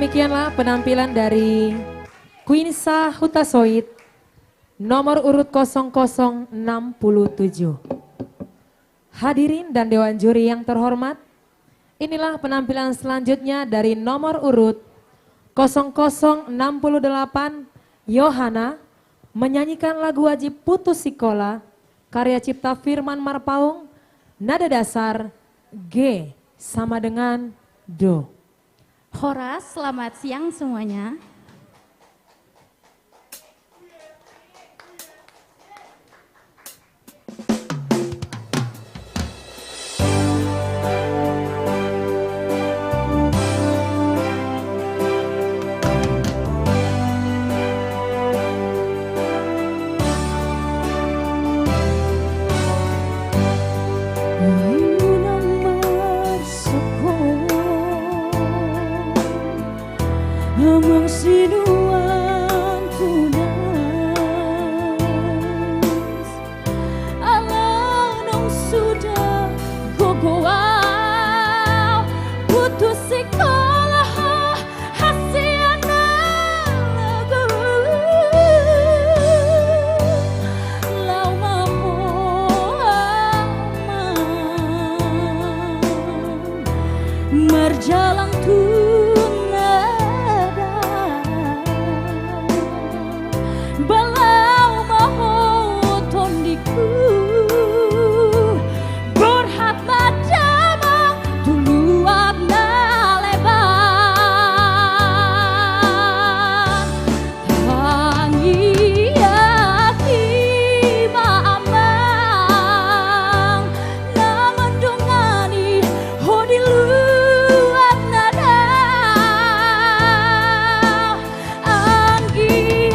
demikianlah penampilan dari Quinsa Hutasoit nomor urut 0067. Hadirin dan Dewan Juri yang terhormat, inilah penampilan selanjutnya dari nomor urut 0068 Yohana menyanyikan lagu wajib Putus Sikola karya cipta Firman Marpaung, nada dasar G sama dengan Do. Horas, selamat siang semuanya. Amang sinuan tunas alang nang sudah gogoaw putus sekolah hasiana lagu lau mamoang marjalang balau maho tondiku berhat macamang tuluap na leban hangi aki maamang na mendungani hodiluap nada anggi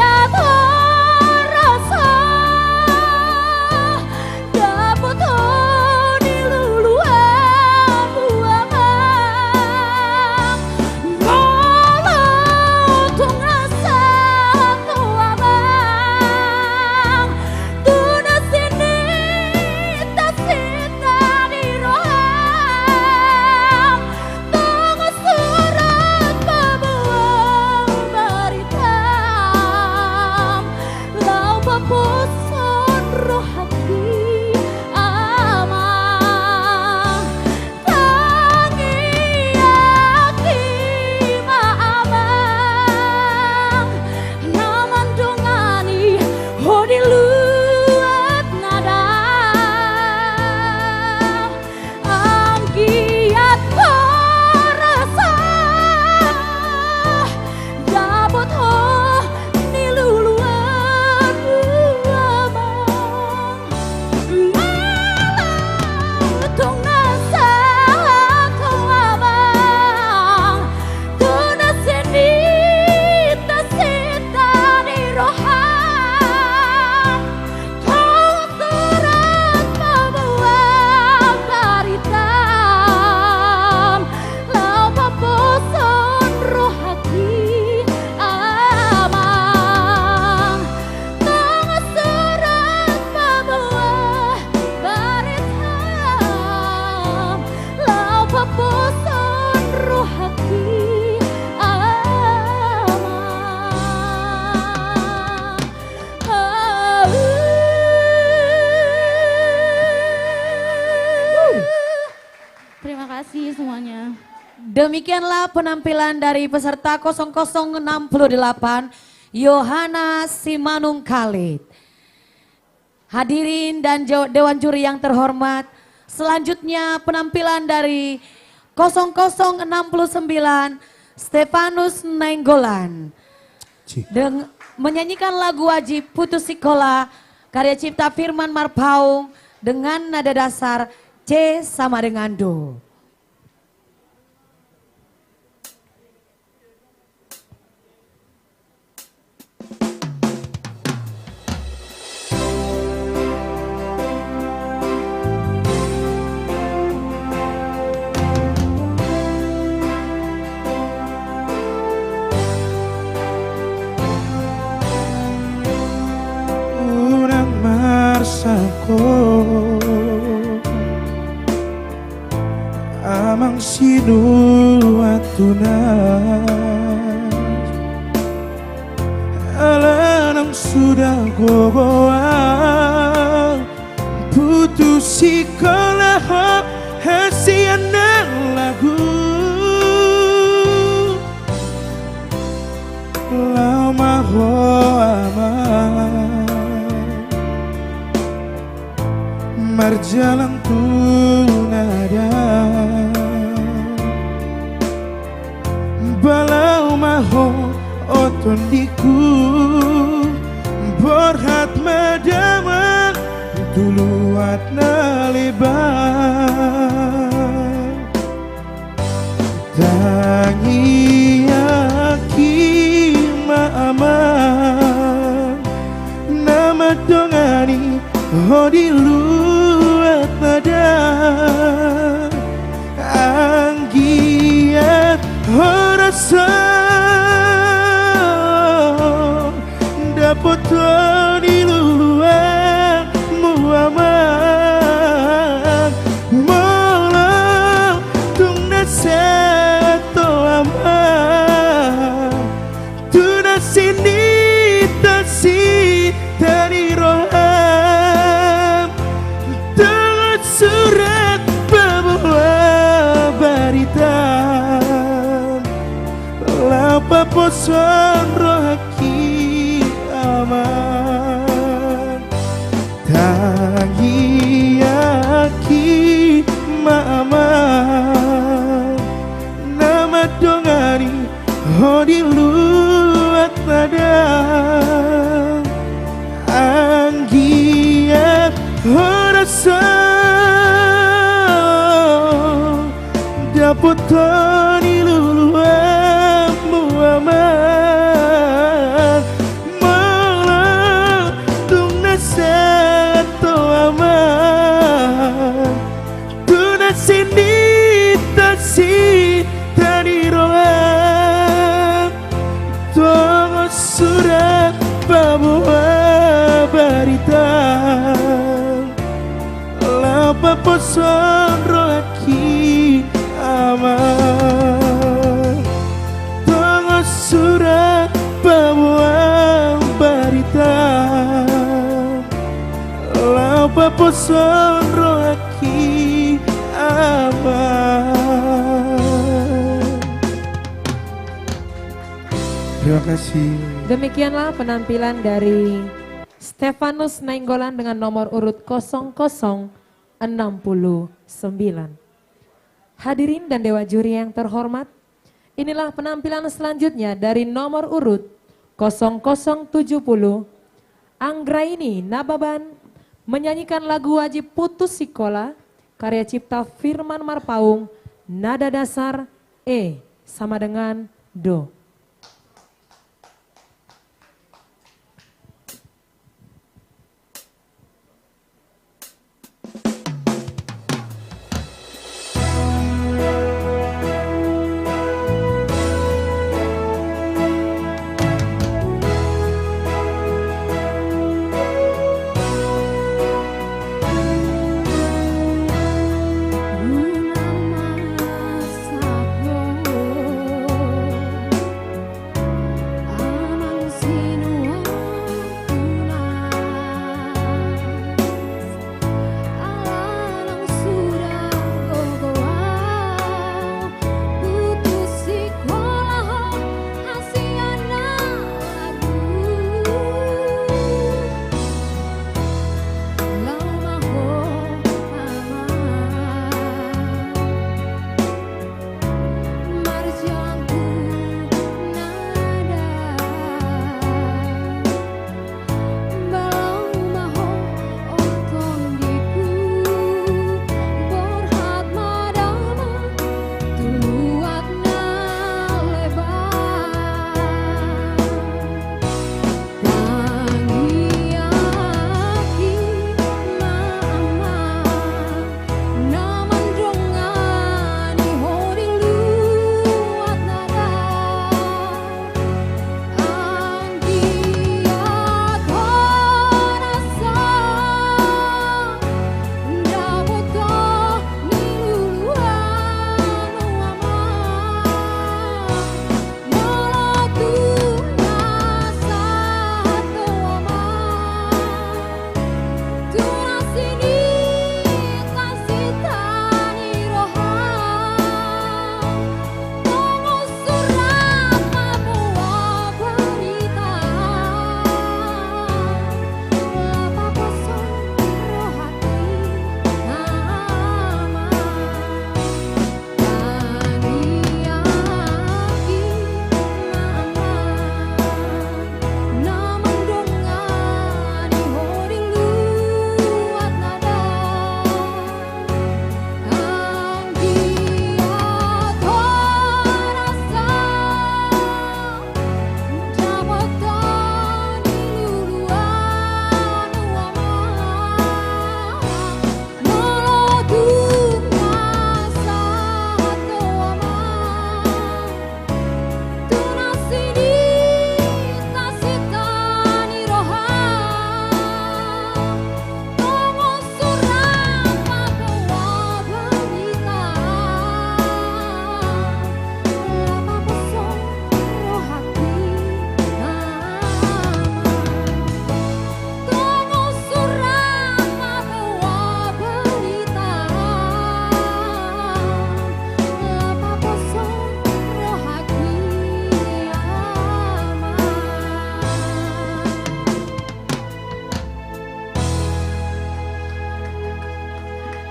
semuanya. Demikianlah penampilan dari peserta 0068 Yohana Simanung Khalid. Hadirin dan Dewan Juri yang terhormat, selanjutnya penampilan dari 0069 Stefanus Nainggolan menyanyikan lagu wajib Putus Sikola karya cipta Firman Marpaung dengan nada dasar C sama dengan Do. Amang sinu atuna Marjalang sudah gogoang putus sekolah hasiana lagu lama hoama marjalang tunada balau maho otondiku borhat madama tuluat naliban tangi aki maaman nama dongani hodi luat nada anggiat horasa dapat di luar muaman malam tung naseto aman tu nasini tasi dari roham dengan surat bawa berita lapa poson rohaki aman tangi aki maaman nama dongani hodi luat nada anggiat horasa dapat tani luluan muaman malah tung naseto aman tu nasini tasi tani roa tong surat bawa berita lapa poson roaki aman tong surat bawa berita lapa poson roaki aman. Terima kasih. Demikianlah penampilan dari Stefanus Nainggolan dengan nomor urut 0069. Hadirin dan Dewa Juri yang terhormat, inilah penampilan selanjutnya dari nomor urut 0070. Anggraini Nababan menyanyikan lagu wajib Putus Sekolah, karya cipta Firman Marpaung, nada dasar E sama dengan Do.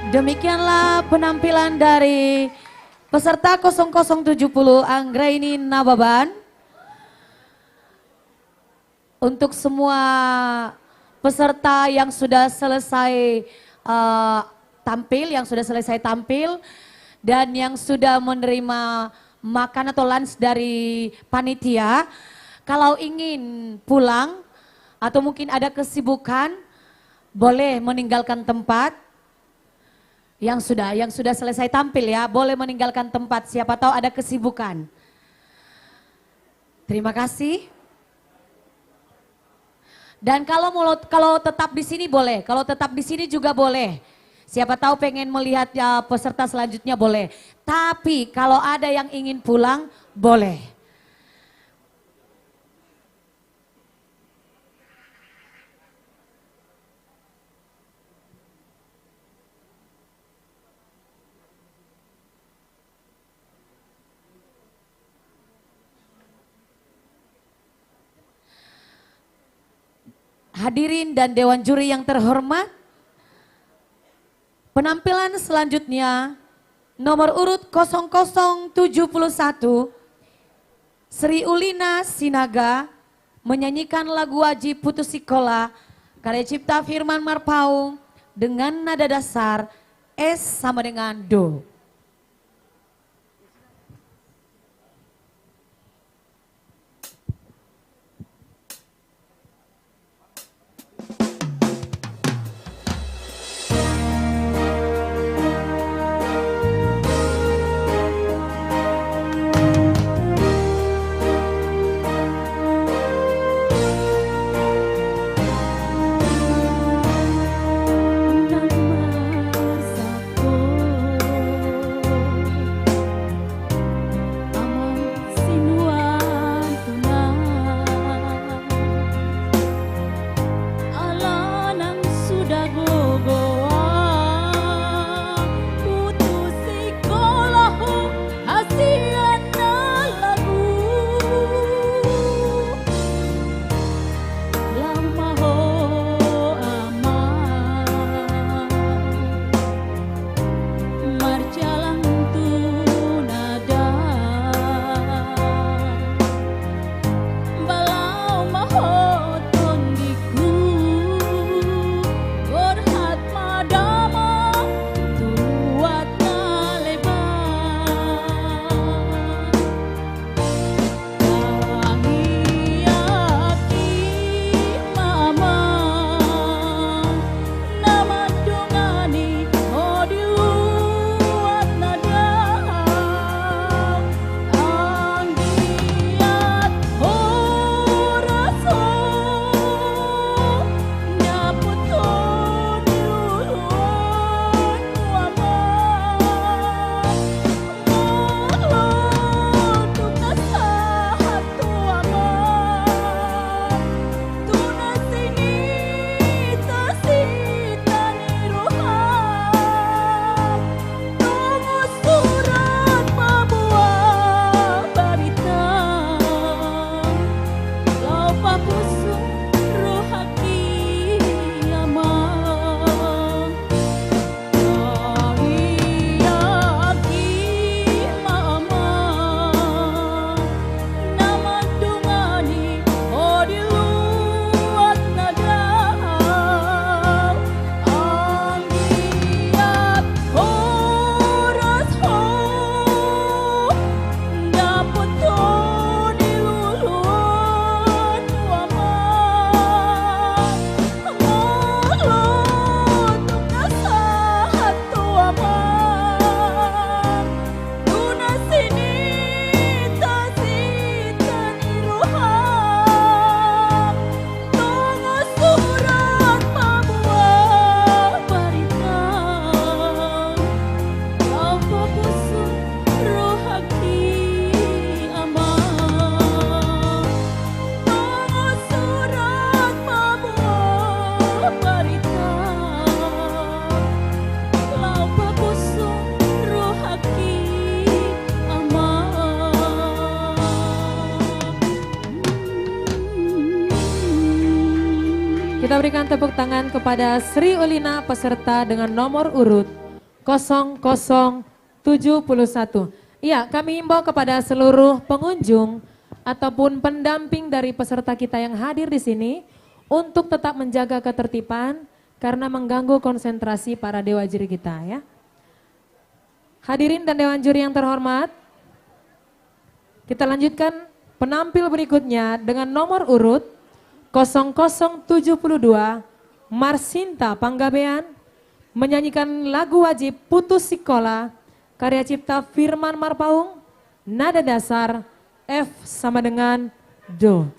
Demikianlah penampilan dari peserta 0070 Anggraini Nababan. Untuk semua peserta yang sudah selesai tampil dan yang sudah menerima makan atau lunch dari panitia, kalau ingin pulang atau mungkin ada kesibukan, boleh meninggalkan tempat. Yang sudah selesai tampil ya, boleh meninggalkan tempat, siapa tahu ada kesibukan. Terima kasih. Dan kalau tetap di sini boleh, kalau tetap di sini juga boleh. Siapa tahu pengen melihat ya, peserta selanjutnya boleh. Tapi kalau ada yang ingin pulang, boleh. Hadirin dan Dewan Juri yang terhormat, penampilan selanjutnya nomor urut 0071 Sri Ulina Sinaga menyanyikan lagu wajib Putus Sikola karya cipta Firman Marpaung dengan nada dasar S sama dengan Do. Kita berikan tepuk tangan kepada Sri Ulina peserta dengan nomor urut 0071. Iya, kami himbau kepada seluruh pengunjung ataupun pendamping dari peserta kita yang hadir di sini untuk tetap menjaga ketertiban karena mengganggu konsentrasi para dewa juri kita ya. Hadirin dan dewan juri yang terhormat, kita lanjutkan penampil berikutnya dengan nomor urut 0072 Marsinta Panggabean menyanyikan lagu wajib Putus Sekolah karya cipta Firman Marpaung, nada dasar F sama dengan Do.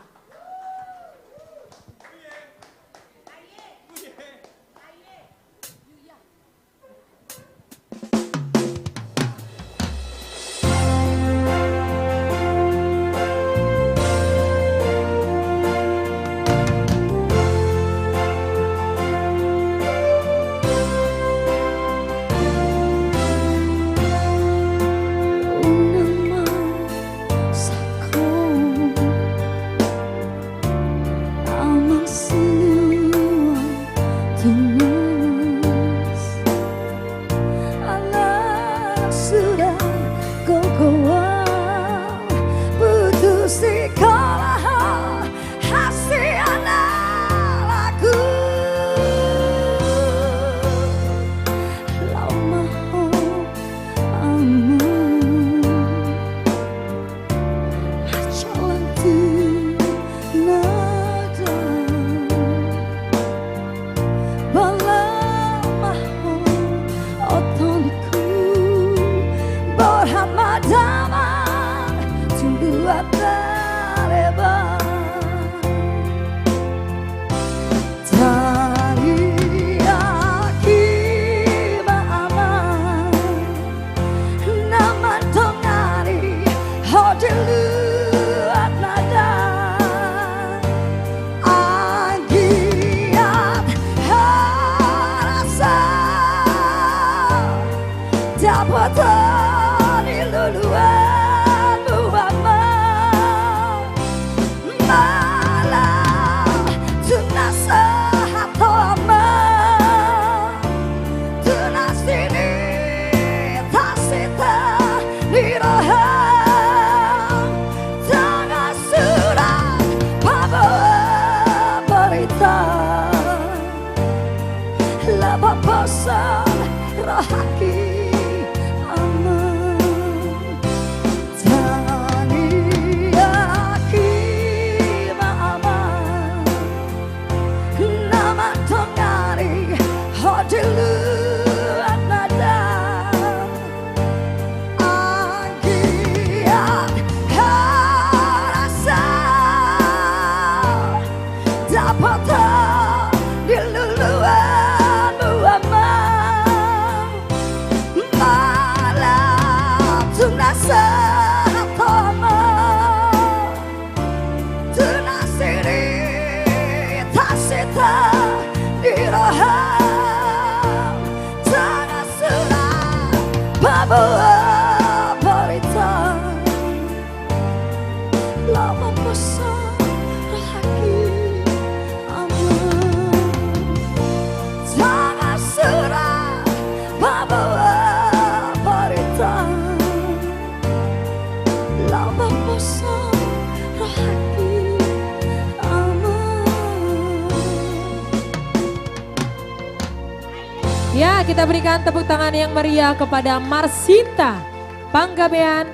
Ya, kita berikan tepuk tangan yang meriah kepada Marsinta Panggabean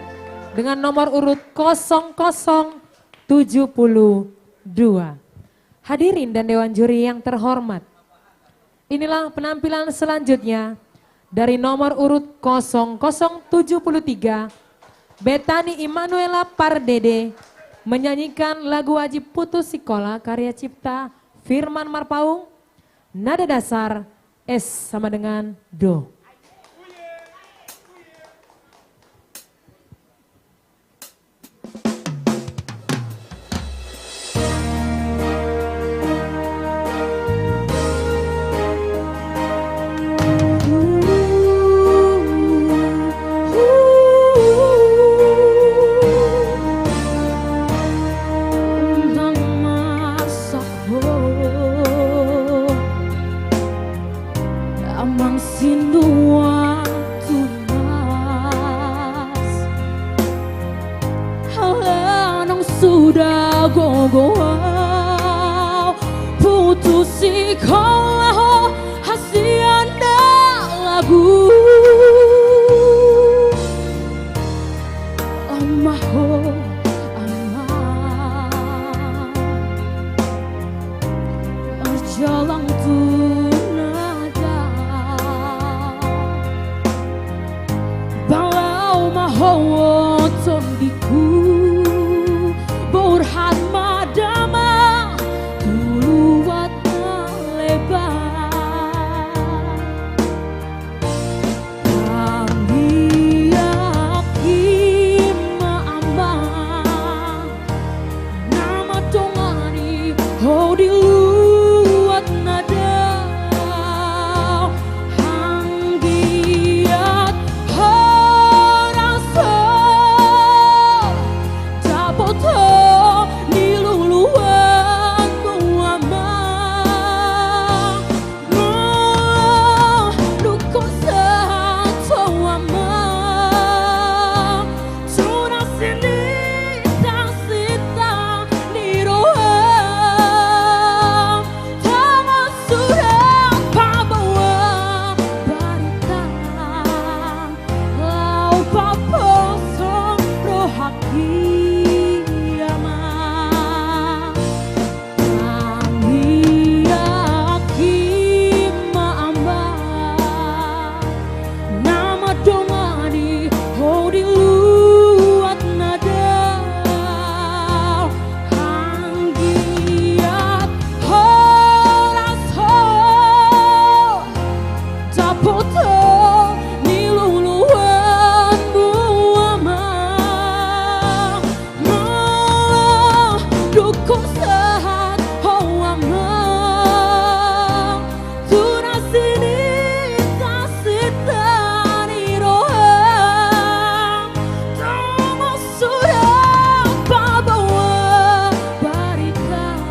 dengan nomor urut 0072. Hadirin dan dewan juri yang terhormat, inilah penampilan selanjutnya dari nomor urut 0073 Betani Immanuela Pardede menyanyikan lagu wajib Putus Sekolah karya cipta Firman Marpaung, nada dasar S sama dengan Do. Amang sindu Nikola hasiana lagu Amaho Berjalan tunada Balau maho tondiku Burhan madama Tuluat lebar Kami yakin maambang Nama tongani hodiluat nada Hanggiat harasa Dapoto niluluan muama Dukung satu ama Sudah sini tak sita niroam Tangan sudah pabawa baritan Lau paposong rohaki ama Kami yakin maambang Nama dongani hodiluat nada Hanggiat horaso Dapoto niluluan buama Dukung sehat hoama Tuna sini kasih niroham Tama sudah pabawa barikan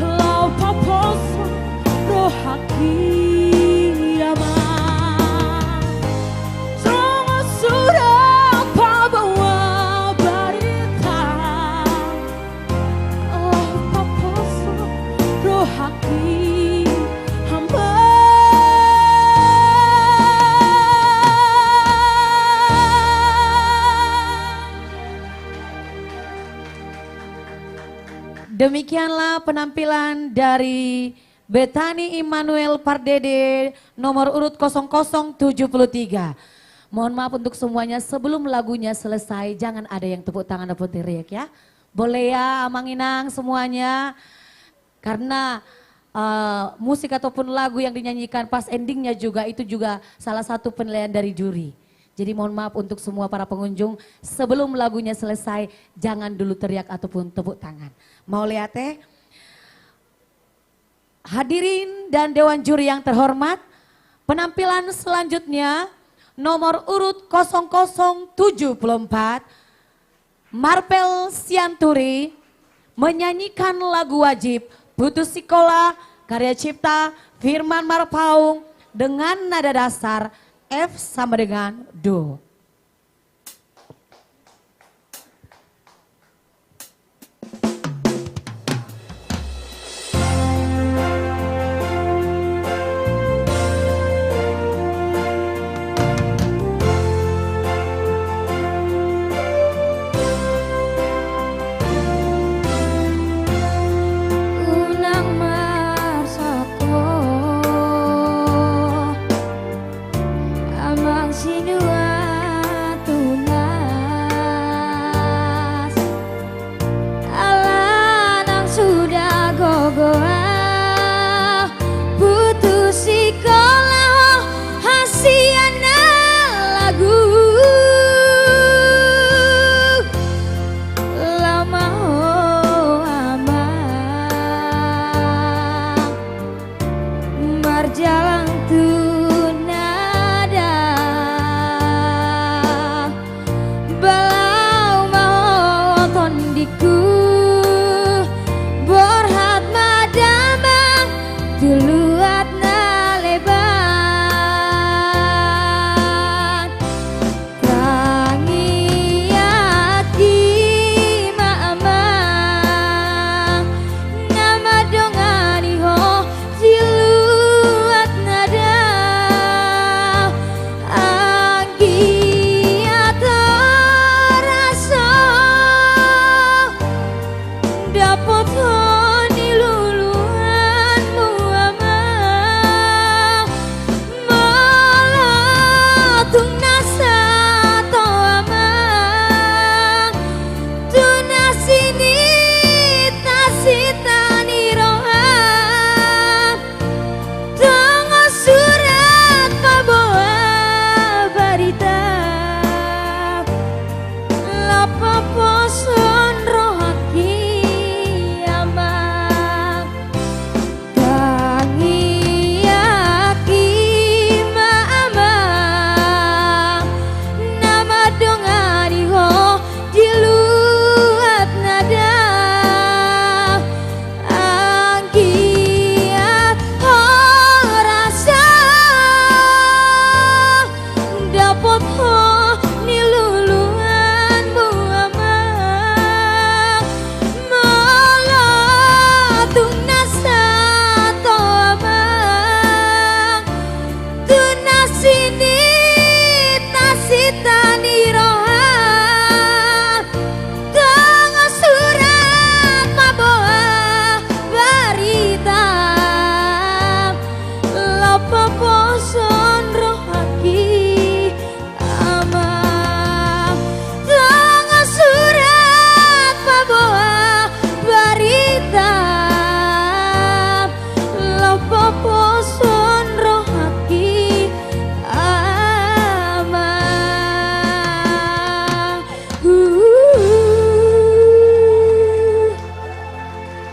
Lau paposo rohaki ama Tama sudah pabawa barikan Lau paposo rohaki hamba Demikianlah penampilan dari Betani Immanuel Pardede nomor urut 0073. Mohon maaf untuk semuanya, sebelum lagunya selesai jangan ada yang tepuk tangan ataupun teriak ya. Boleh ya Amang Inang semuanya. Karena musik ataupun lagu yang dinyanyikan pas endingnya juga itu juga salah satu penilaian dari juri. Jadi mohon maaf untuk semua para pengunjung, sebelum lagunya selesai jangan dulu teriak ataupun tepuk tangan. Mau lihat teh? Hadirin dan Dewan Juri yang terhormat, penampilan selanjutnya nomor urut 0074 Marpel Sianturi menyanyikan lagu wajib Putus Sekolah karya cipta Firman Marpaung dengan nada dasar F sama dengan Do. Unang marsako Amang sinua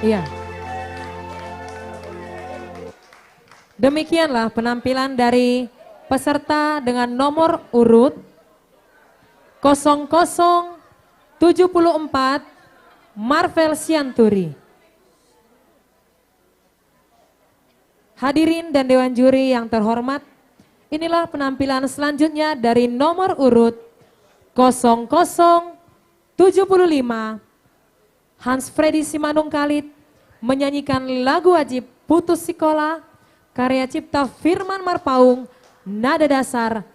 Iya. Demikianlah penampilan dari peserta dengan nomor urut 0074 Marvel Sianturi. Hadirin dan Dewan Juri yang terhormat, inilah penampilan selanjutnya dari nomor urut 0075 Hans Freddy Simanung Kalit menyanyikan lagu wajib Putus Sekolah karya cipta Firman Marpaung, nada dasar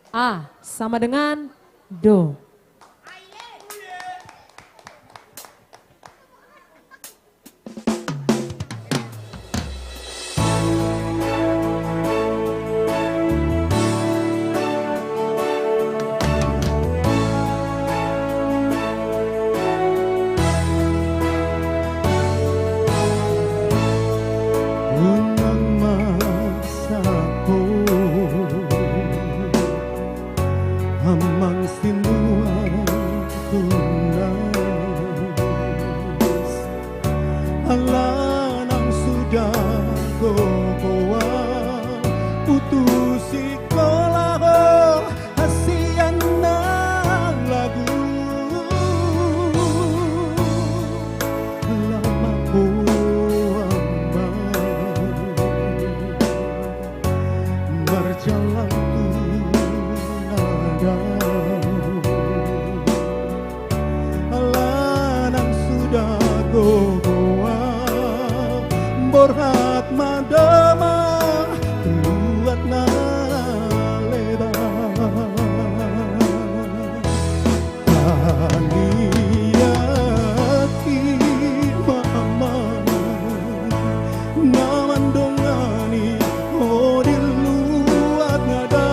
A sama dengan Do. Amang sinuan tunas Alanang sudah gogoa Putus sekolah hasian na lagu Lama ko berjalan Alanang sudah gogoa borhat madama keluat na leda Kaliaki mama naman dongani oh diluat ngada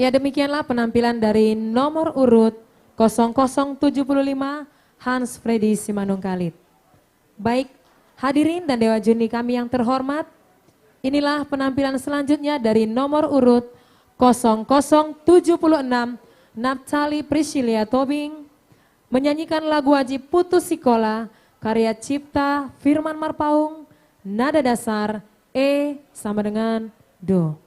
Ya, demikianlah penampilan dari nomor urut 0075 Hans Freddy Simanung Kalit. Baik, hadirin dan Dewa Juni kami yang terhormat, inilah penampilan selanjutnya dari nomor urut 0076 Naphtali Priscilia Tobing menyanyikan lagu wajib Putus Sekolah karya cipta Firman Marpaung, nada dasar E sama dengan Do.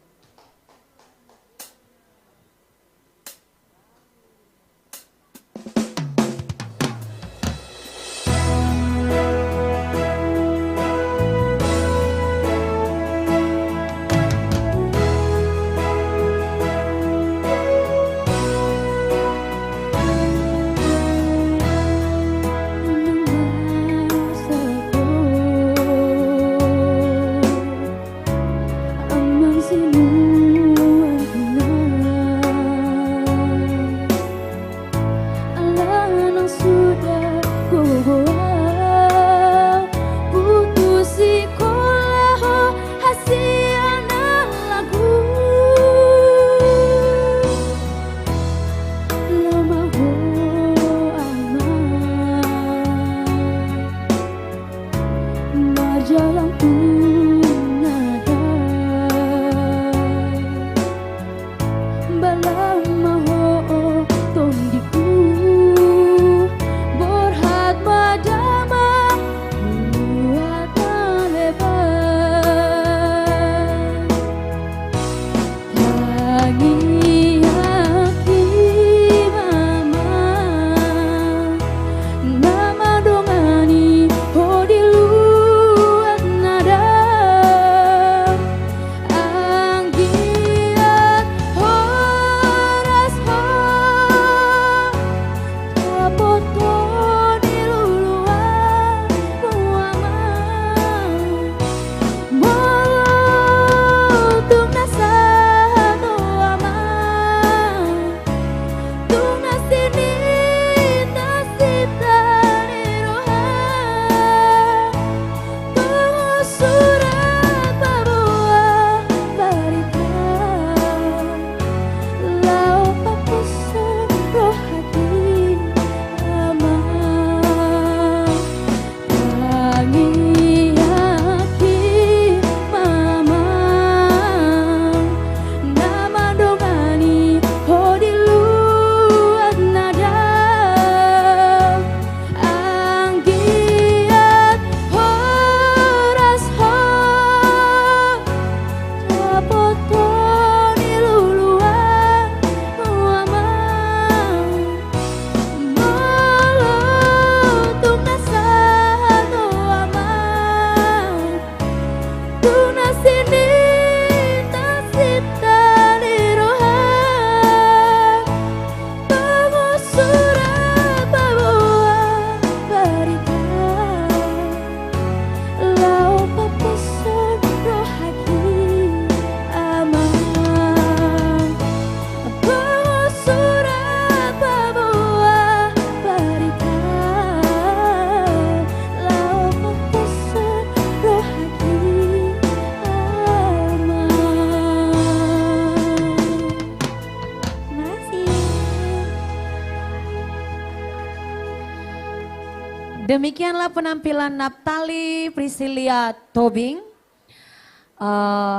Demikianlah penampilan Naphtali Priscilia Tobing.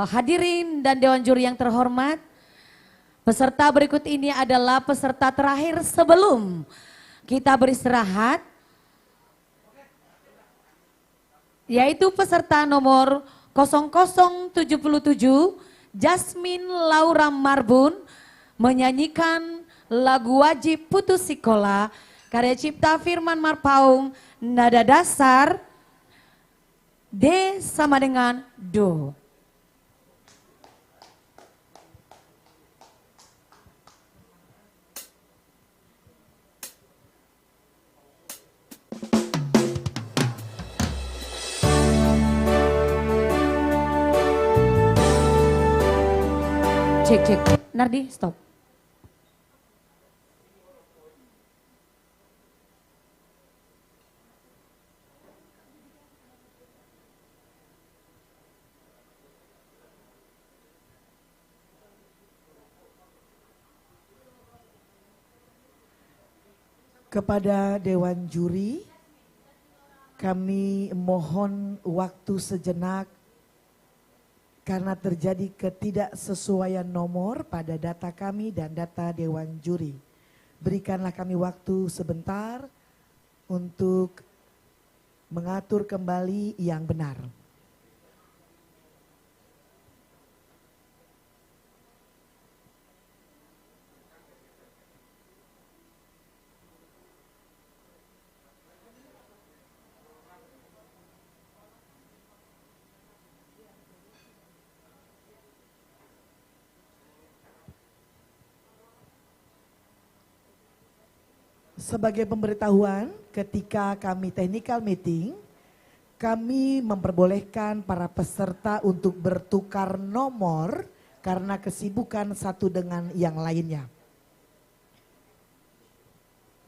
Hadirin dan Dewan Juri yang terhormat, peserta berikut ini adalah peserta terakhir sebelum kita beristirahat, yaitu peserta nomor 0077 Jasmine Laura Marbun menyanyikan lagu wajib putus sekolah karya cipta Firman Marpaung, nada dasar D sama dengan Do. Cek, cek. Nardi, stop. Kepada Dewan Juri, kami mohon waktu sejenak karena terjadi ketidaksesuaian nomor pada data kami dan data Dewan Juri. Berikanlah kami waktu sebentar untuk mengatur kembali yang benar. Sebagai pemberitahuan, ketika kami technical meeting, kami memperbolehkan para peserta untuk bertukar nomor karena kesibukan satu dengan yang lainnya.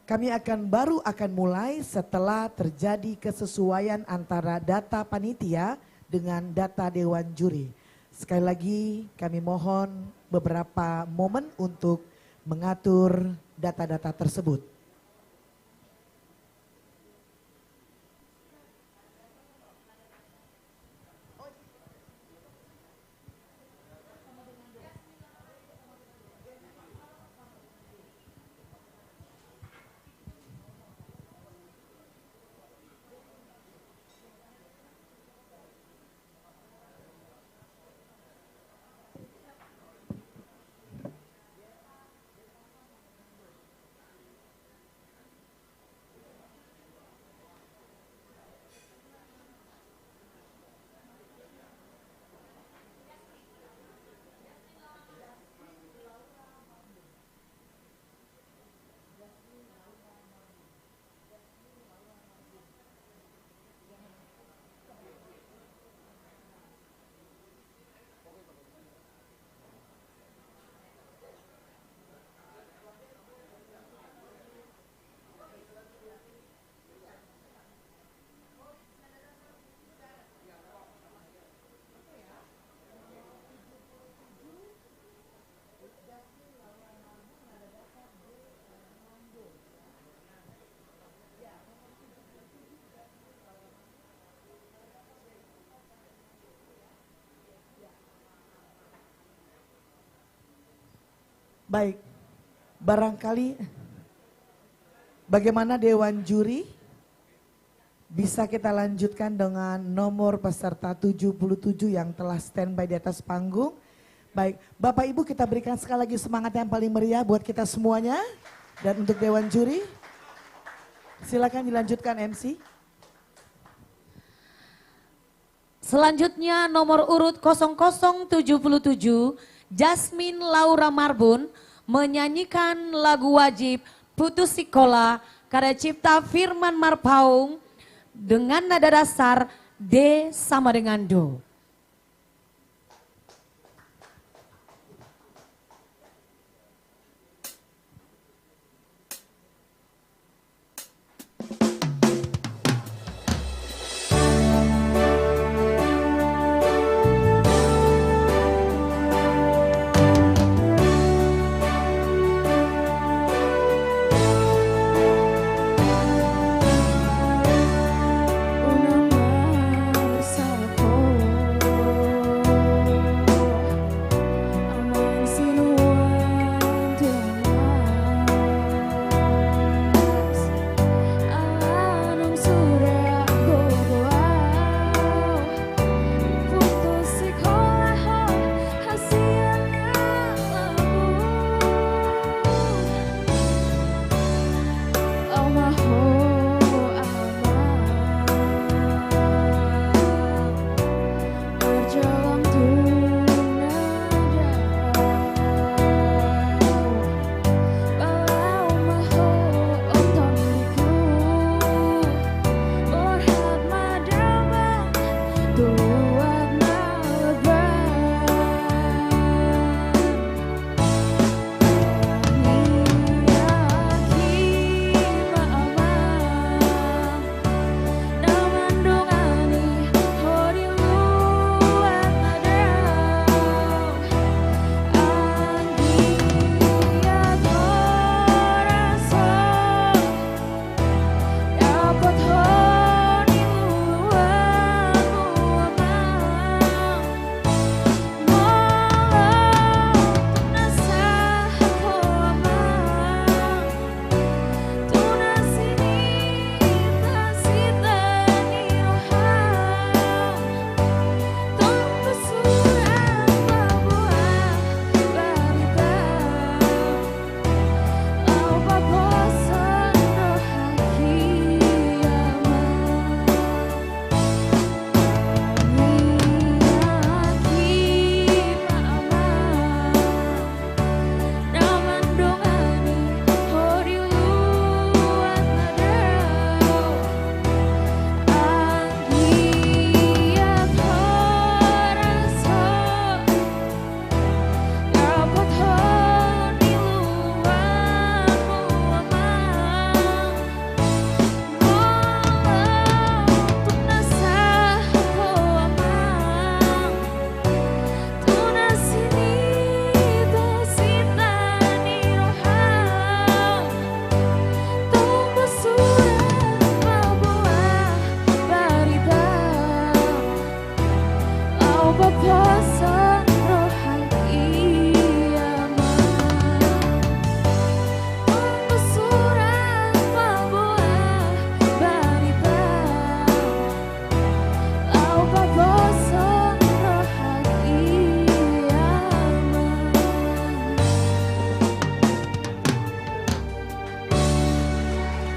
Kami baru akan mulai setelah terjadi kesesuaian antara data panitia dengan data Dewan Juri. Sekali lagi kami mohon beberapa momen untuk mengatur data-data tersebut. Baik, barangkali bagaimana Dewan Juri bisa kita lanjutkan dengan nomor peserta 77 yang telah standby di atas panggung. Baik, Bapak Ibu kita berikan sekali lagi semangat yang paling meriah buat kita semuanya. Dan untuk Dewan Juri, silakan dilanjutkan MC. Selanjutnya nomor urut 0077 Jasmine Laura Marbun menyanyikan lagu wajib Putus Sekolah karya cipta Firman Marpaung dengan nada dasar D sama dengan Do.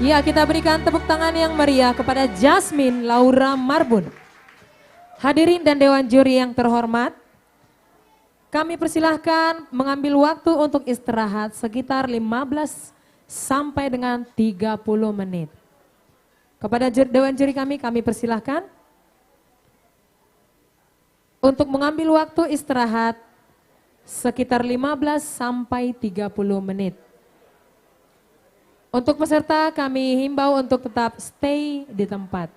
Ya, kita berikan tepuk tangan yang meriah kepada Jasmine Laura Marbun. Hadirin dan Dewan Juri yang terhormat, kami persilahkan mengambil waktu untuk istirahat sekitar 15 sampai dengan 30 menit. Kepada Dewan Juri kami persilahkan untuk mengambil waktu istirahat sekitar 15 sampai 30 menit. Untuk peserta kami himbau untuk tetap stay di tempat.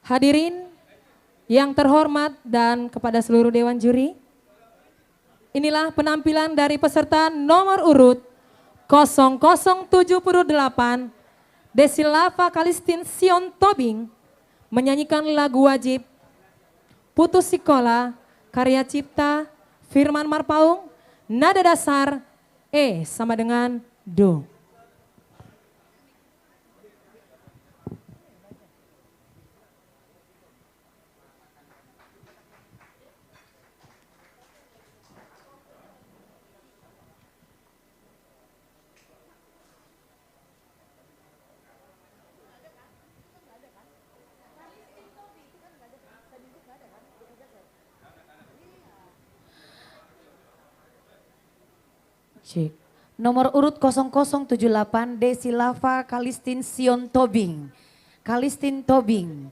Hadirin yang terhormat dan kepada seluruh Dewan Juri, inilah penampilan dari peserta nomor urut 0078 Desilava Kalistin Sion Tobing menyanyikan lagu wajib Putus Sekolah karya cipta Firman Marpaung, nada dasar E sama dengan Do. Cek. Nomor urut 0078 Desilava Kalistin Sion Tobing. Kalistin Tobing.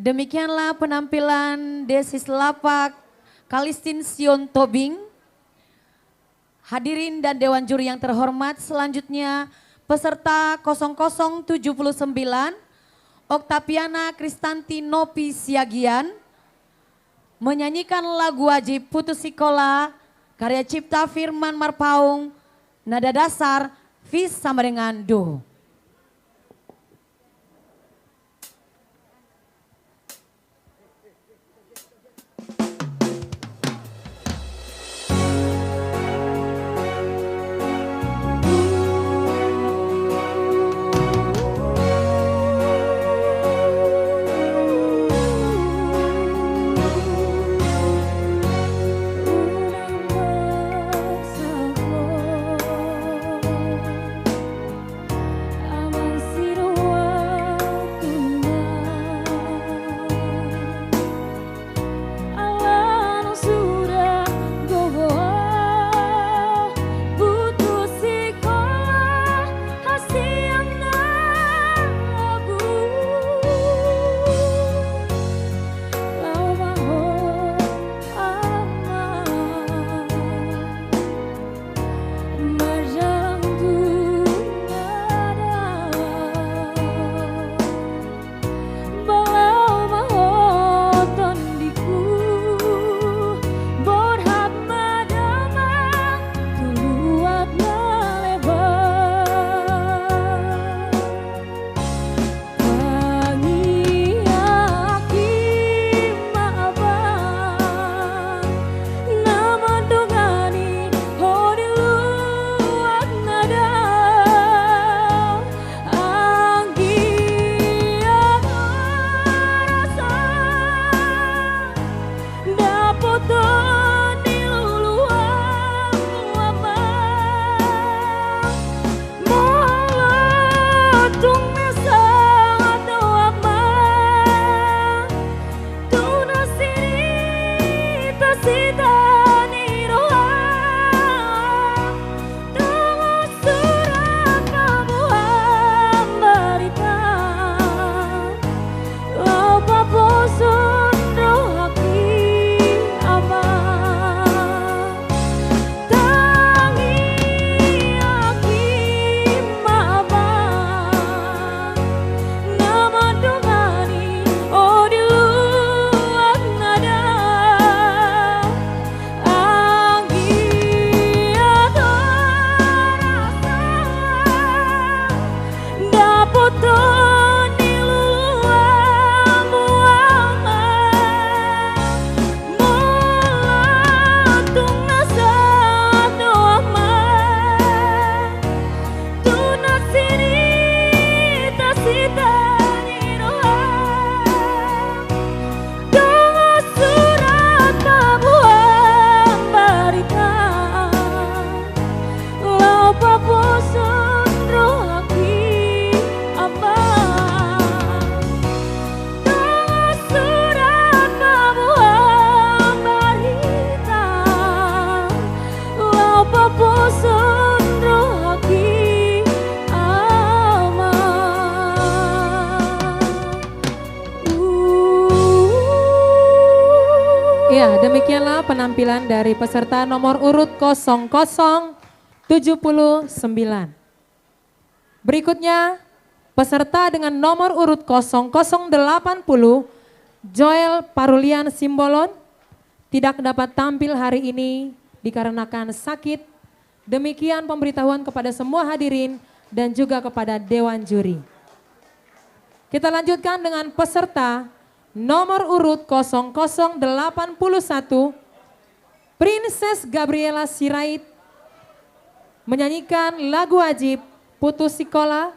Demikianlah penampilan Desilava Kalistin Sion Tobing. Hadirin dan Dewan Juri yang terhormat, selanjutnya peserta 0079 Oktaviana Kristanti Nopi Siagian menyanyikan lagu wajib Putus Sekolah karya cipta Firman Marpaung, nada dasar Vis sama dengan do. Ya, demikianlah penampilan dari peserta nomor urut 0079. Berikutnya, peserta dengan nomor urut 0080, Joel Parulian Simbolon, tidak dapat tampil hari ini dikarenakan sakit. Demikian pemberitahuan kepada semua hadirin dan juga kepada Dewan Juri. Kita lanjutkan dengan peserta nomor urut 0081, Princess Gabriela Sirait, menyanyikan lagu wajib Putus Sekolah,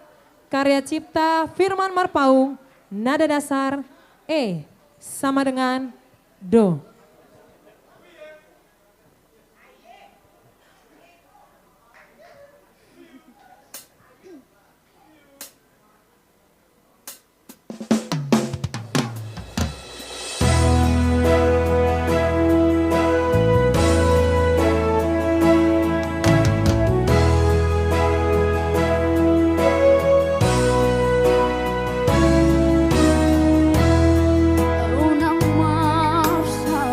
karya cipta Firman Marpaung, nada dasar E sama dengan Do. Una marcha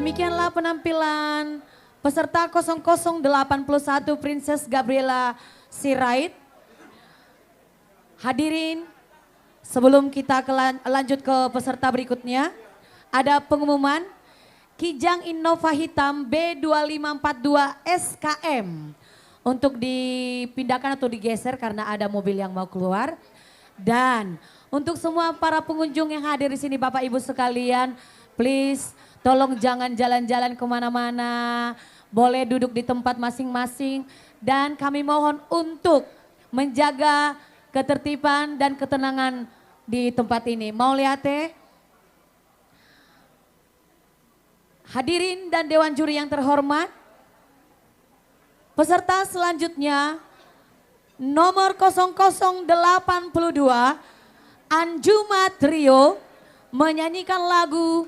Demikianlah penampilan peserta 0081 Princess Gabriela Sirait. Hadirin, sebelum kita lanjut ke peserta berikutnya, ada pengumuman Kijang Innova Hitam B2542 SKM untuk dipindahkan atau digeser karena ada mobil yang mau keluar. Dan untuk semua para pengunjung yang hadir di sini Bapak Ibu sekalian, please tolong jangan jalan-jalan kemana-mana, boleh duduk di tempat masing-masing. Dan kami mohon untuk menjaga ketertiban dan ketenangan di tempat ini. Mau lihat teh? Hadirin dan Dewan Juri yang terhormat, peserta selanjutnya nomor 0082 Anjuma Trio menyanyikan lagu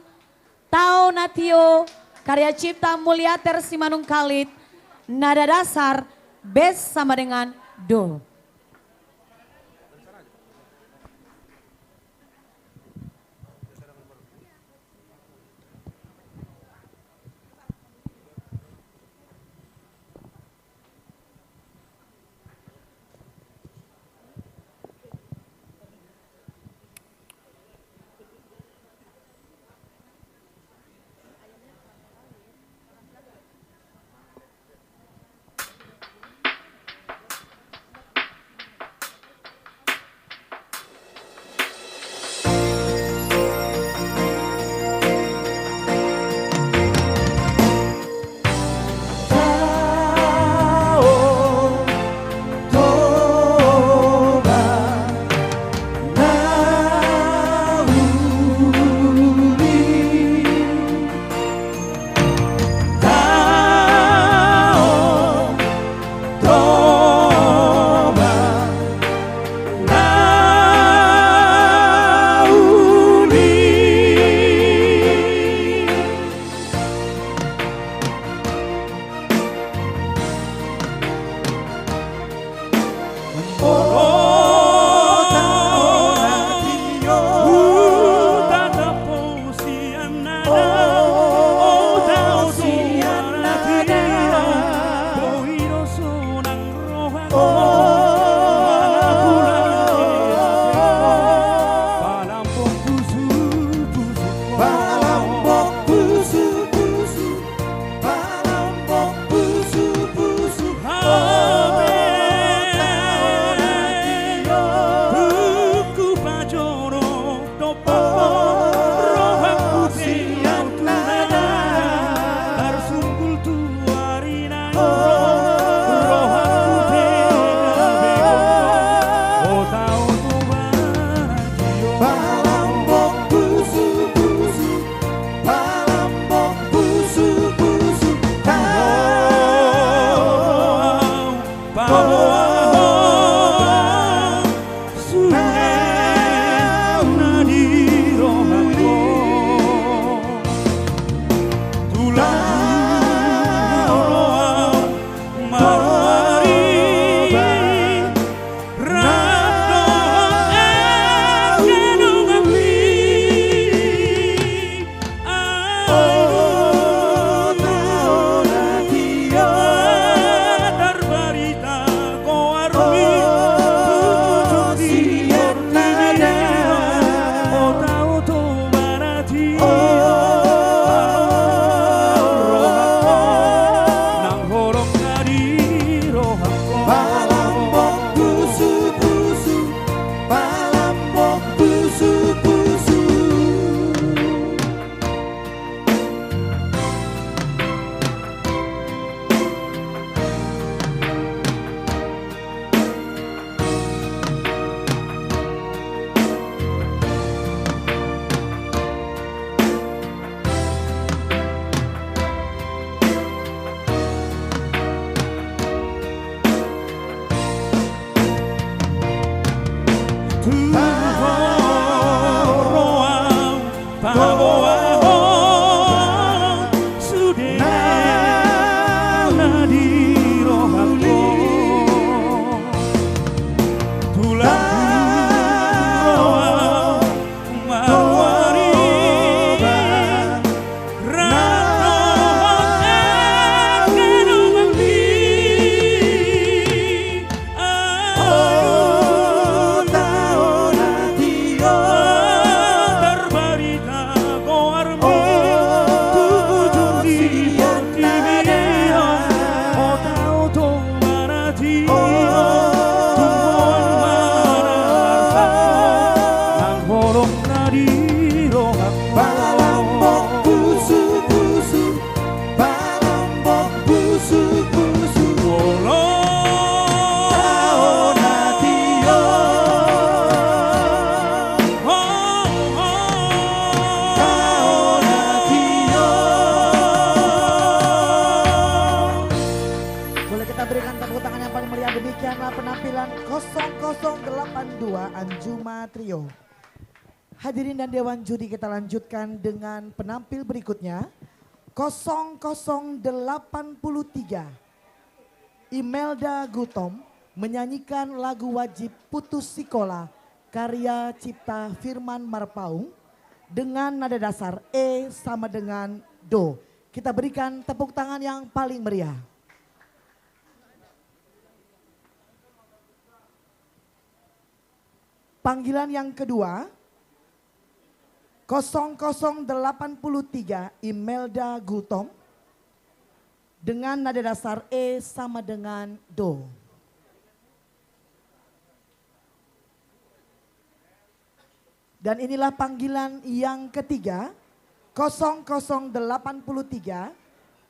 Tao Natio karya cipta Mulyater Simanung Khalid, nada dasar bes sama dengan do. 2 Anjuma Trio. Hadirin dan Dewan Juri, kita lanjutkan dengan penampil berikutnya. 0083 Imelda Gutom menyanyikan lagu wajib Putus Sikola karya cipta Firman Marpaung dengan nada dasar E sama dengan Do. Kita berikan tepuk tangan yang paling meriah. Panggilan yang kedua 0083 Imelda Gutom dengan nada dasar E sama dengan Do. Dan inilah panggilan yang ketiga 0083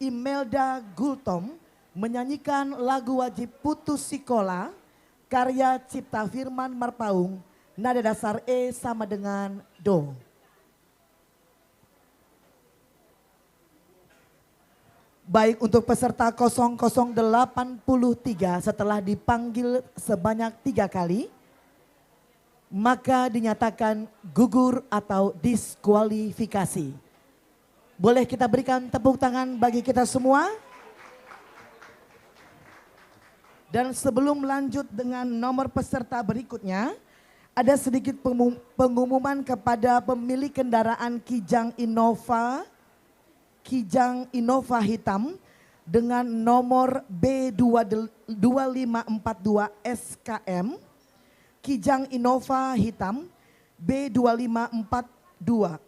Imelda Gutom menyanyikan lagu wajib Putus Sikola karya cipta Firman Marpaung, nada dasar E sama dengan Do. Baik, untuk peserta 0083 setelah dipanggil sebanyak 3 kali, maka dinyatakan gugur atau diskualifikasi. Boleh kita berikan tepuk tangan bagi kita semua? Dan sebelum lanjut dengan nomor peserta berikutnya, ada sedikit pengumuman kepada pemilik kendaraan Kijang Innova hitam dengan nomor B2542 SKM. Kijang Innova hitam B2542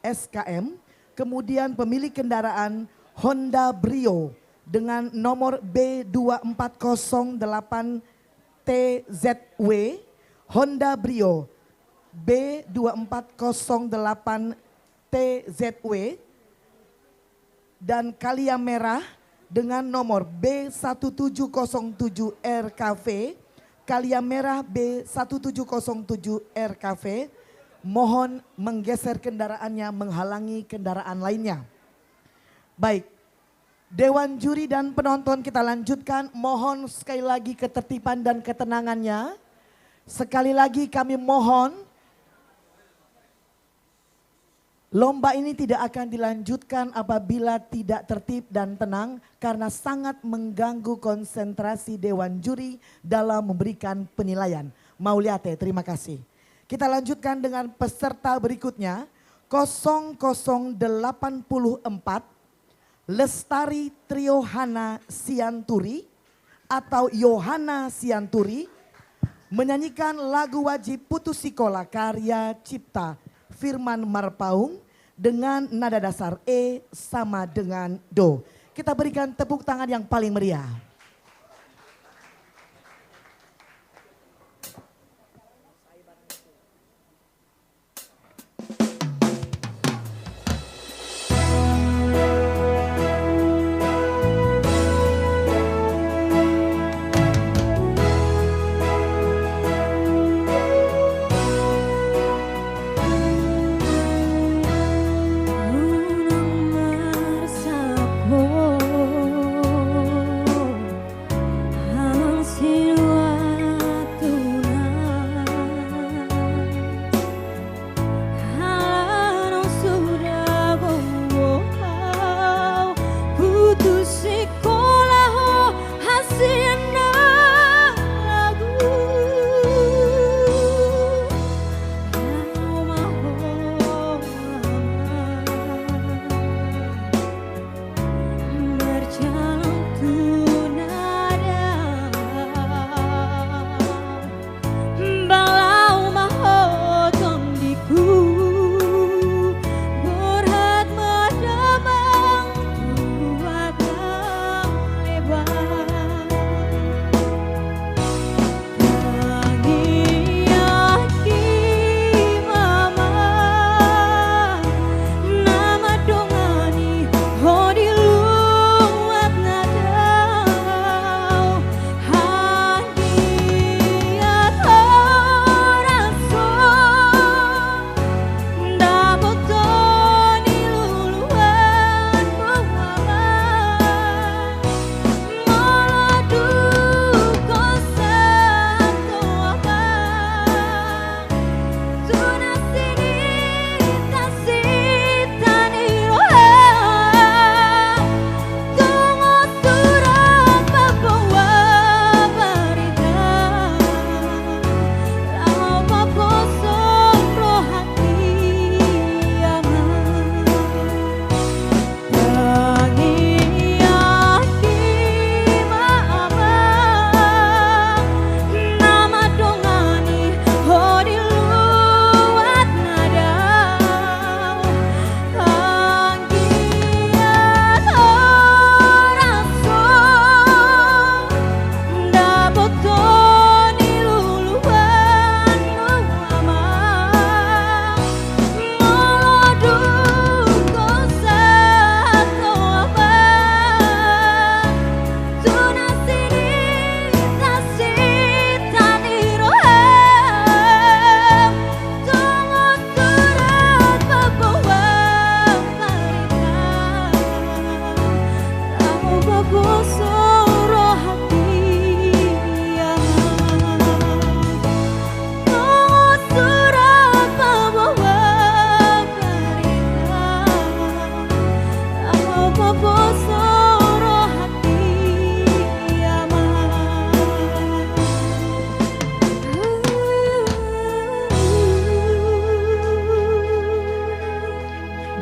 SKM. Kemudian pemilik kendaraan Honda Brio dengan nomor B2408 TZW. Honda Brio B2408 TZW dan Kalia Merah dengan nomor B1707 RKV. Kalia Merah B1707 RKV mohon menggeser kendaraannya menghalangi kendaraan lainnya. Baik, Dewan Juri dan penonton, kita lanjutkan. Mohon sekali lagi ketertiban dan ketenangannya. Sekali lagi kami mohon, lomba ini tidak akan dilanjutkan apabila tidak tertib dan tenang karena sangat mengganggu konsentrasi Dewan Juri dalam memberikan penilaian. Mauliate, terima kasih. Kita lanjutkan dengan peserta berikutnya 0084 Lestari Triohana Sianturi atau Yohana Sianturi menyanyikan lagu wajib Putus Sikola karya cipta Firman Marpaung dengan nada dasar E sama dengan Do. Kita berikan tepuk tangan yang paling meriah. Unang marasako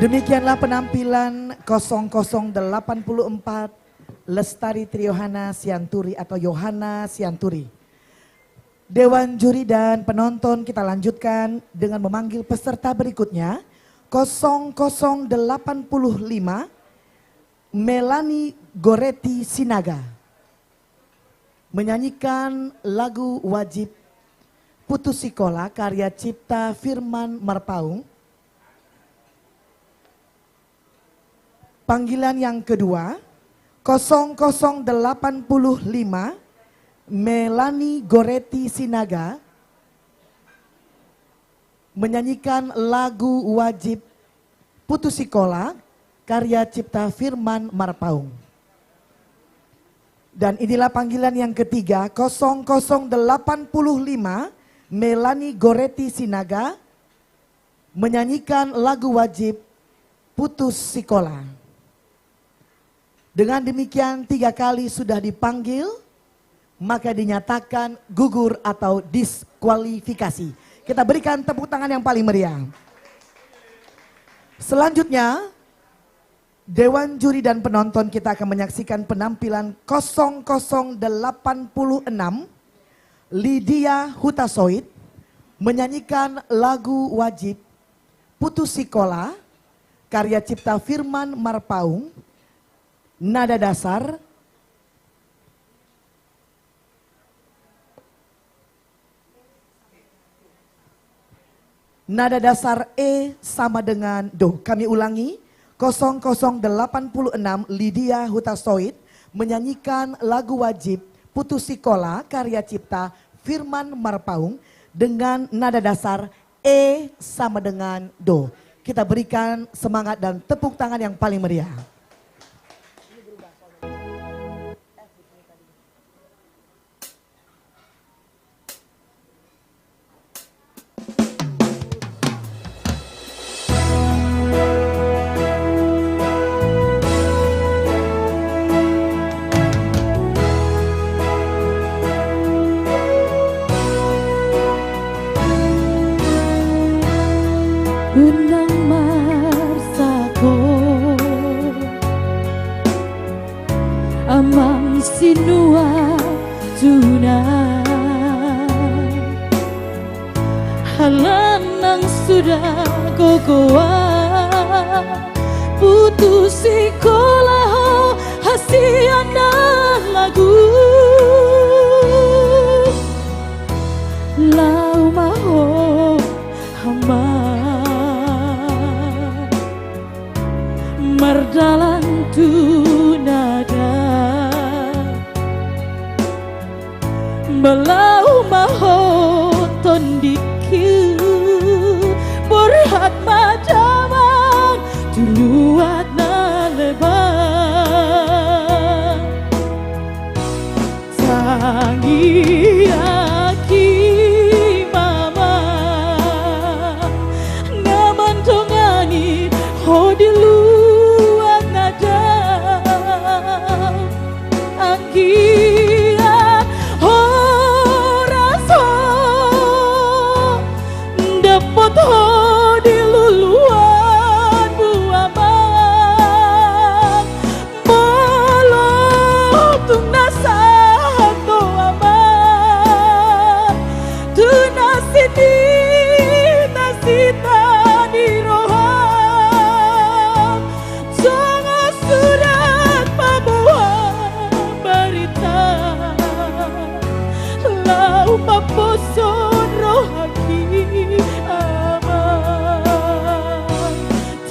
Demikianlah penampilan 0084 Lestari Triohana Sianturi atau Yohana Sianturi. Dewan juri dan penonton kita lanjutkan dengan memanggil peserta berikutnya 0085 Melani Goretti Sinaga menyanyikan lagu wajib Putus Sikola karya cipta Firman Marpaung. Panggilan yang kedua 0085 Melani Goretti Sinaga menyanyikan lagu wajib Putus Sikola karya cipta Firman Marpaung. Dan inilah panggilan yang ketiga 0085 Melani Goretti Sinaga menyanyikan lagu wajib Putus Sikola. Dengan demikian 3 kali sudah dipanggil, maka dinyatakan gugur atau diskualifikasi. Kita berikan tepuk tangan yang paling meriah. Selanjutnya, Dewan juri dan penonton kita akan menyaksikan penampilan 0086 Lydia Hutasoid menyanyikan lagu wajib Putus Sikola karya cipta Firman Marpaung. Nada dasar E sama dengan Do. Kami ulangi 0086 Lydia Hutasoid menyanyikan lagu wajib Putus Sikola karya cipta Firman Marpaung dengan nada dasar E sama dengan Do. Kita berikan semangat dan tepuk tangan yang paling meriah. Unang marsako amang sinua tuna halanang sudah kokoa putus sikola hasiana lagu lau maho hamba merdalan tu nada belau maho tondiku berhat madaman tuluat na lebar tangi aki mama ngamantongani hodilu angkia horaso dapet ho di luluan buaman belum tung nasa to aman tu nasiti nasita di roham sangat surat pabuhan lau maposon rohaki aman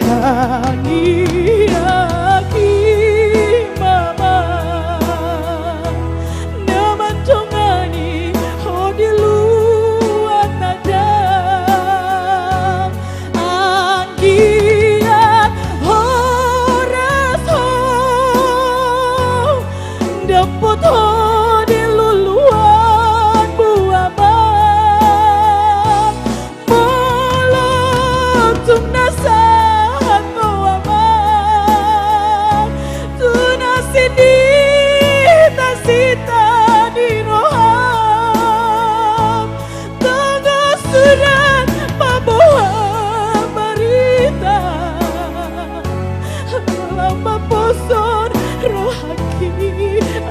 tangi aki mama naman tongani hodiluan nadang anggian horas ho dapot ho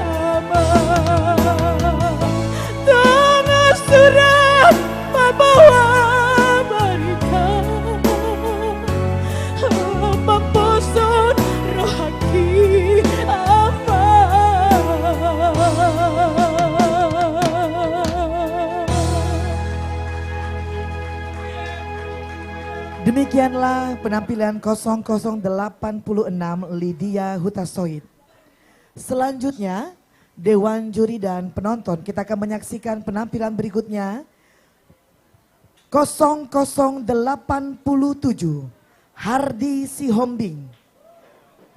aman. Tangan surat membawa berita, membosan roh hati Demikianlah penampilan 0086 Lydia Hutasoid. Selanjutnya, Dewan Juri dan penonton, kita akan menyaksikan penampilan berikutnya. 0087 Hardi Sihombing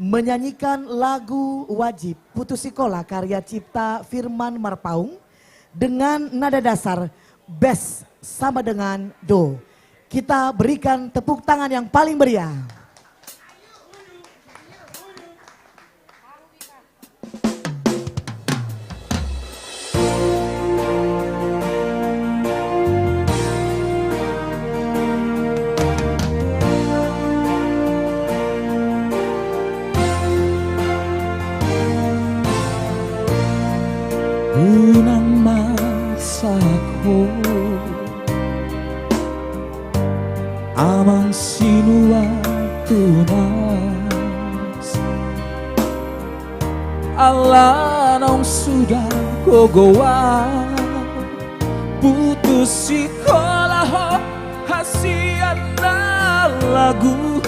menyanyikan lagu Wajib Putus Sekolah karya cipta Firman Marpaung dengan nada dasar bes sama dengan do. Kita berikan tepuk tangan yang paling meriah. Unang masaku amang sinua tunas Allah nong sudah gogoa putus sekolah ho hasian lagu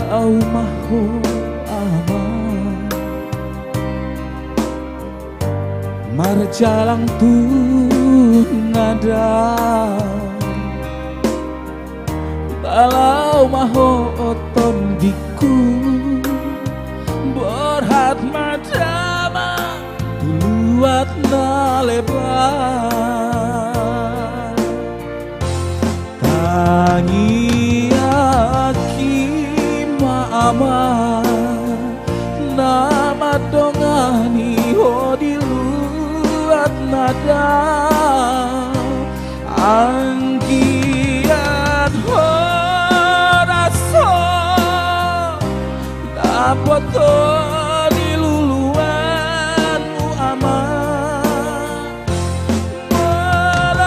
au maho aman marjalang tu nada balau maho oton diku berhat madama luat na lebar tangi aki maama nama dongani ho diluat nada anggiat horaso dapat di luluanmu aman melatuk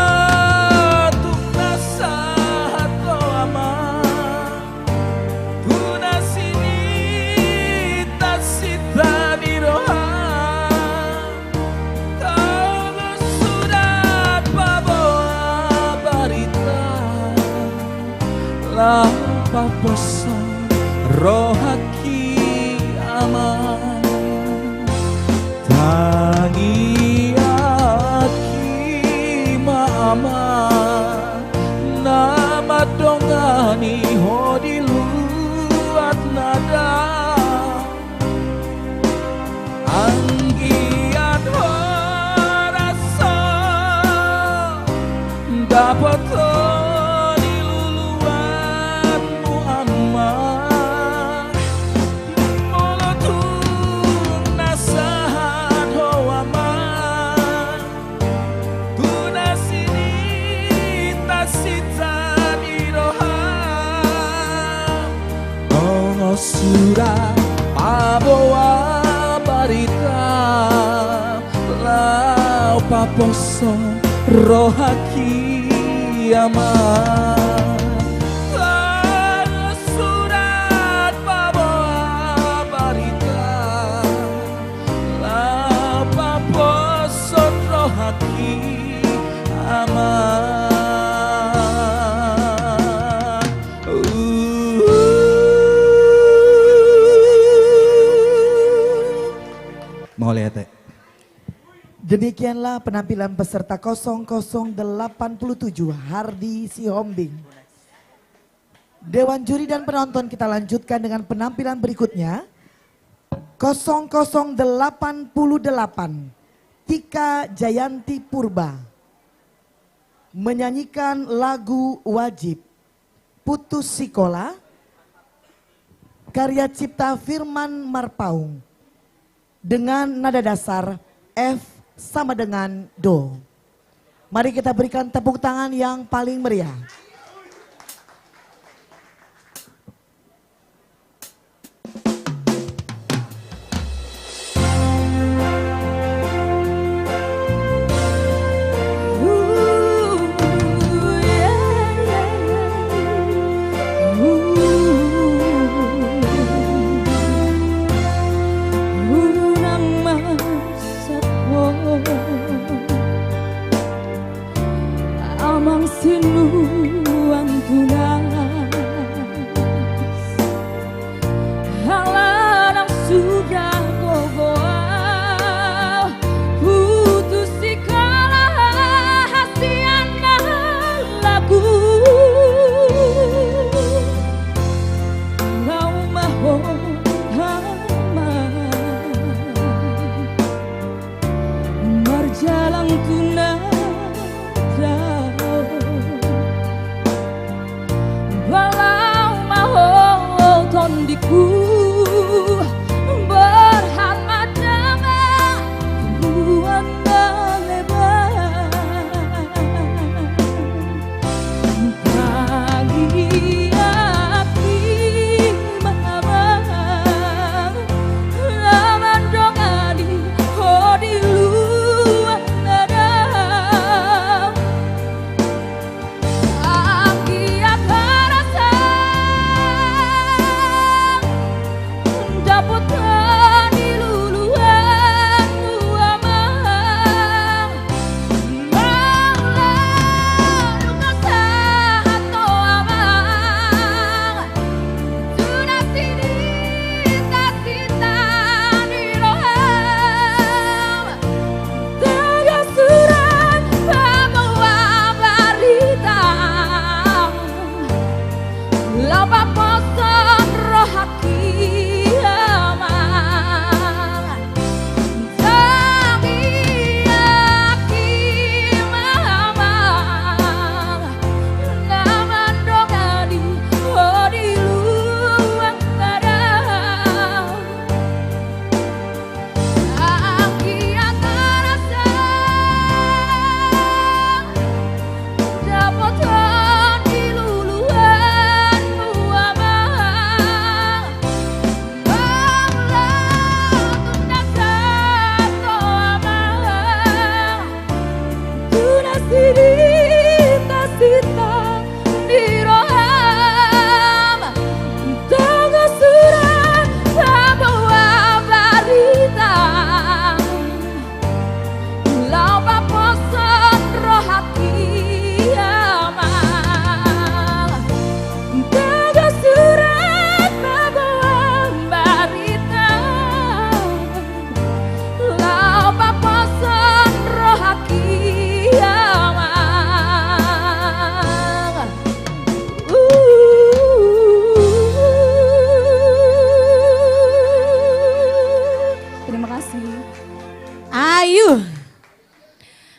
nasahat lo aman guna sini tasita di roha lapa bosan roh haki aman tangi aki mama nama dongani ho diluat nada anggian ho rasa dapat surat pabawa barita lau paposo rohaki aman surat pabawa barita lau paposo rohaki aman. Demikianlah penampilan peserta 0087 Hardi Sihombing. Dewan Juri dan penonton, kita lanjutkan dengan penampilan berikutnya. 0088 Tika Jayanti Purba menyanyikan lagu Wajib Putus Sekolah karya cipta Firman Marpaung dengan nada dasar F sama dengan do. Mari kita berikan tepuk tangan yang paling meriah.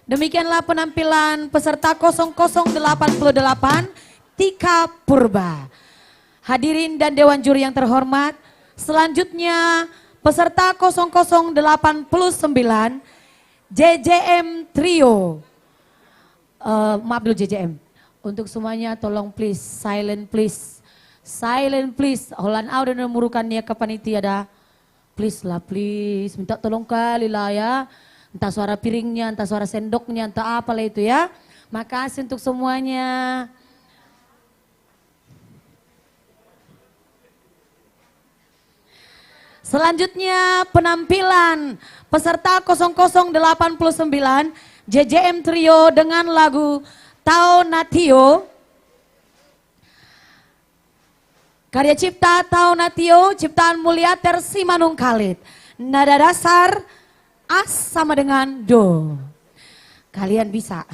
Demikianlah penampilan peserta 0088 Tika Purba. Hadirin dan Dewan Juri yang terhormat, selanjutnya peserta 0089 JJM Trio. Maaf dulu JJM. Untuk semuanya tolong please, silent please. Silent please. Holan au dan memurukannya ke panitia dah. Please lah please. Minta tolong kali lah ya. Entah suara piringnya, entah suara sendoknya, entah apalah itu ya. Makasih untuk semuanya. Selanjutnya penampilan peserta 0089 JJM Trio dengan lagu Tao Natio. Karya cipta Tao Natio, ciptaan Mulyater Simanung Khalid. Nada dasar As sama dengan Do. Kalian bisa.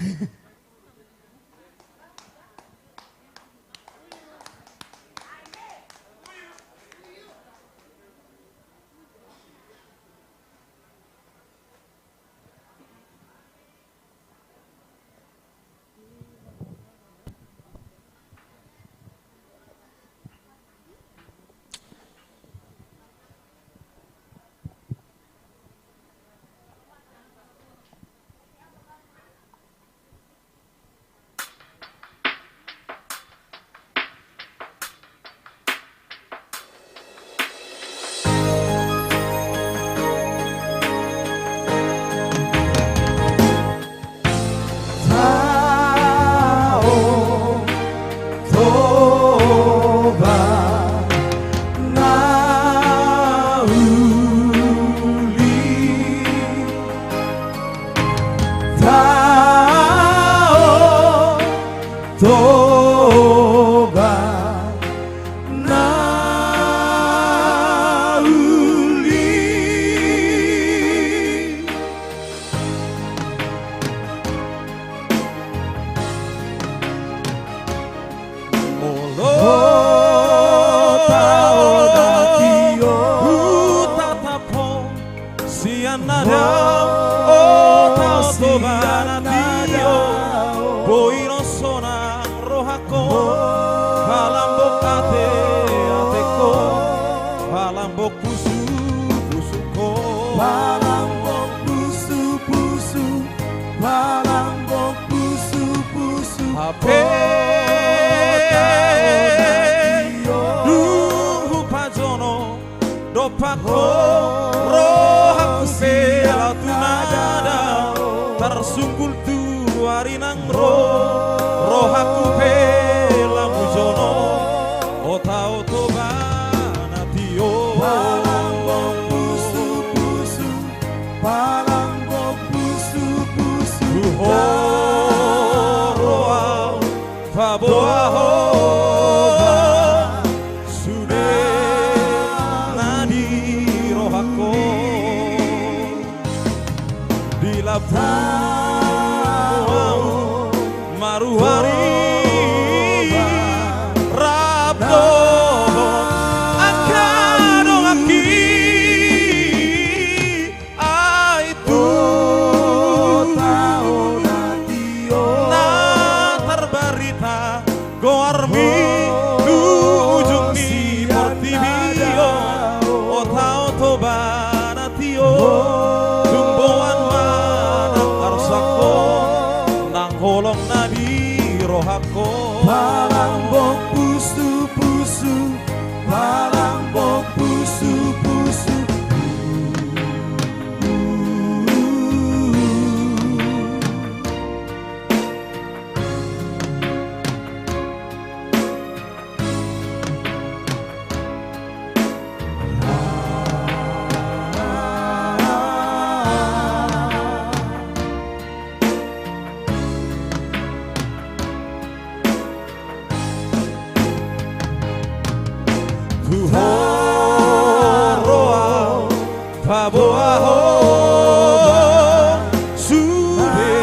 Tersungkul tu warinang rohaku pela mujono otao toba natio pusu pusu palambok pusu pusu roa faboaho sude nadi rohako di labu maruhari rabdo akado aki aitu tao natio na terbarita goarmi du ujung ni portibio otao toba natio tumbuhan manang arsako nang holong nadi rohako palambok pusu pusu palambok pusu pusu roa faboaho sube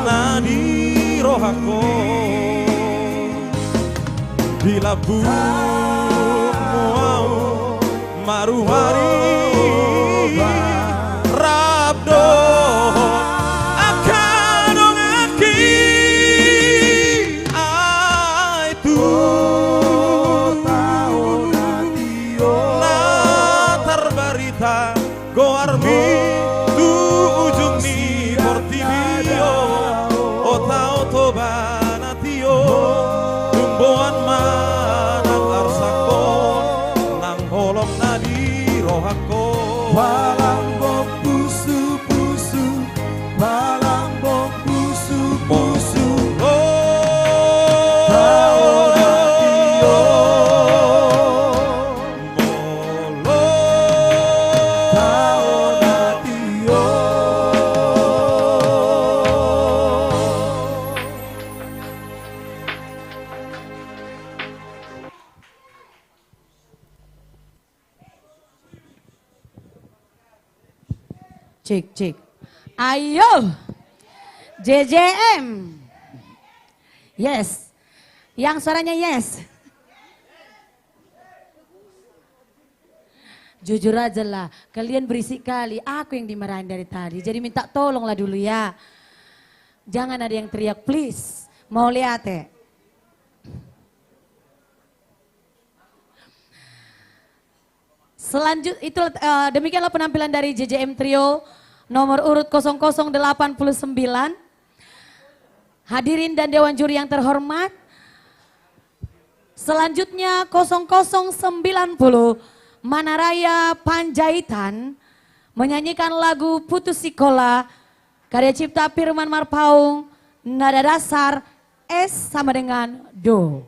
nadi rohako di labu muau maruhari rabdo berbarita goarmi tu ujung ni portibio otao tobanatio tumbuhan manang arsako nang holong nadi rohako Palambok pusu-pusu, palambok pusu-pusu. Cik, cik. Ayo. JJM. Yes. Yang suaranya yes. Jujur aja lah, kalian berisik kali. Aku yang dimarahin dari tadi. Jadi minta tolonglah dulu ya. Jangan ada yang teriak, please. Mau lihat ya. Demikianlah penampilan dari JJM Trio nomor urut 0089. Hadirin dan Dewan Juri yang terhormat. Selanjutnya 0090 Manaraya Panjaitan menyanyikan lagu Putus Sikola karya cipta Firman Marpaung, nada dasar S sama dengan Do.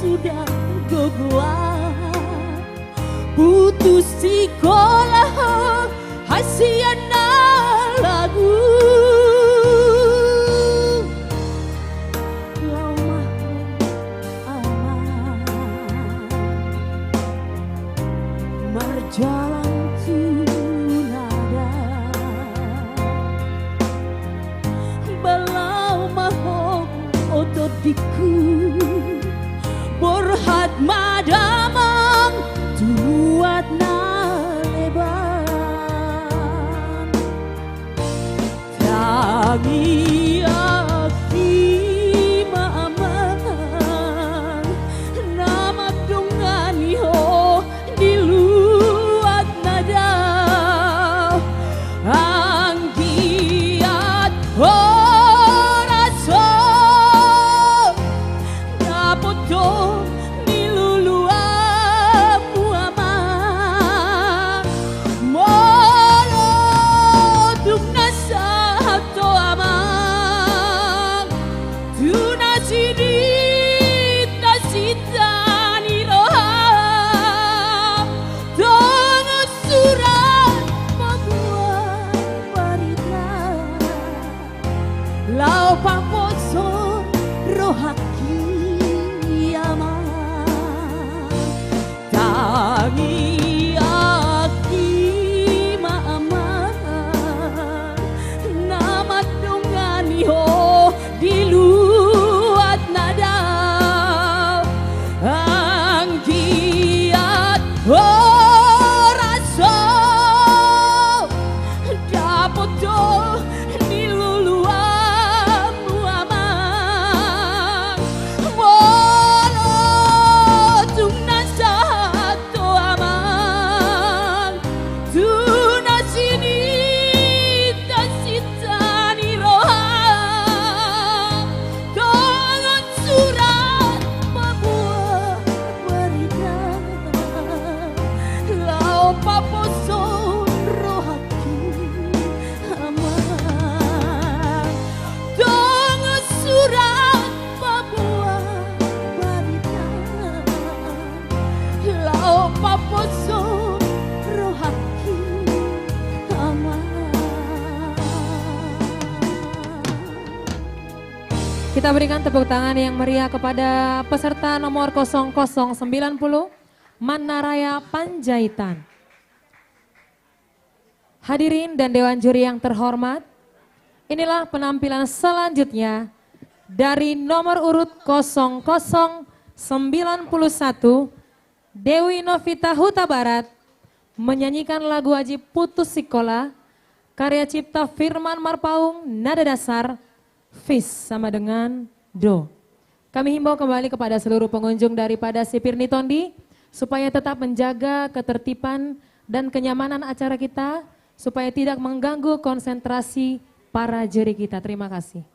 Sudah gogoan putus sekolah hasiana lagu lama aman marjalan tunada balau mahong otot diku Borhat madamang tuat na leban Tangi aki maaman Namak dongani ho diluat nada Ang giat oraso Dapat do Lau paposo rohaki yama Tangi aki maaman Namat dongani ho diluat na Kita berikan tepuk tangan yang meriah kepada peserta nomor 0090 Manaraya Panjaitan. Hadirin dan Dewan Juri yang terhormat, inilah penampilan selanjutnya dari nomor urut 0091 Dewi Novita Huta Barat menyanyikan lagu wajib Putus Sikola karya cipta Firman Marpaung, nada dasar Fis sama dengan Do. Kami himbau kembali kepada seluruh pengunjung daripada Sipirni Tondi supaya tetap menjaga ketertiban dan kenyamanan acara kita supaya tidak mengganggu konsentrasi para juri kita. Terima kasih.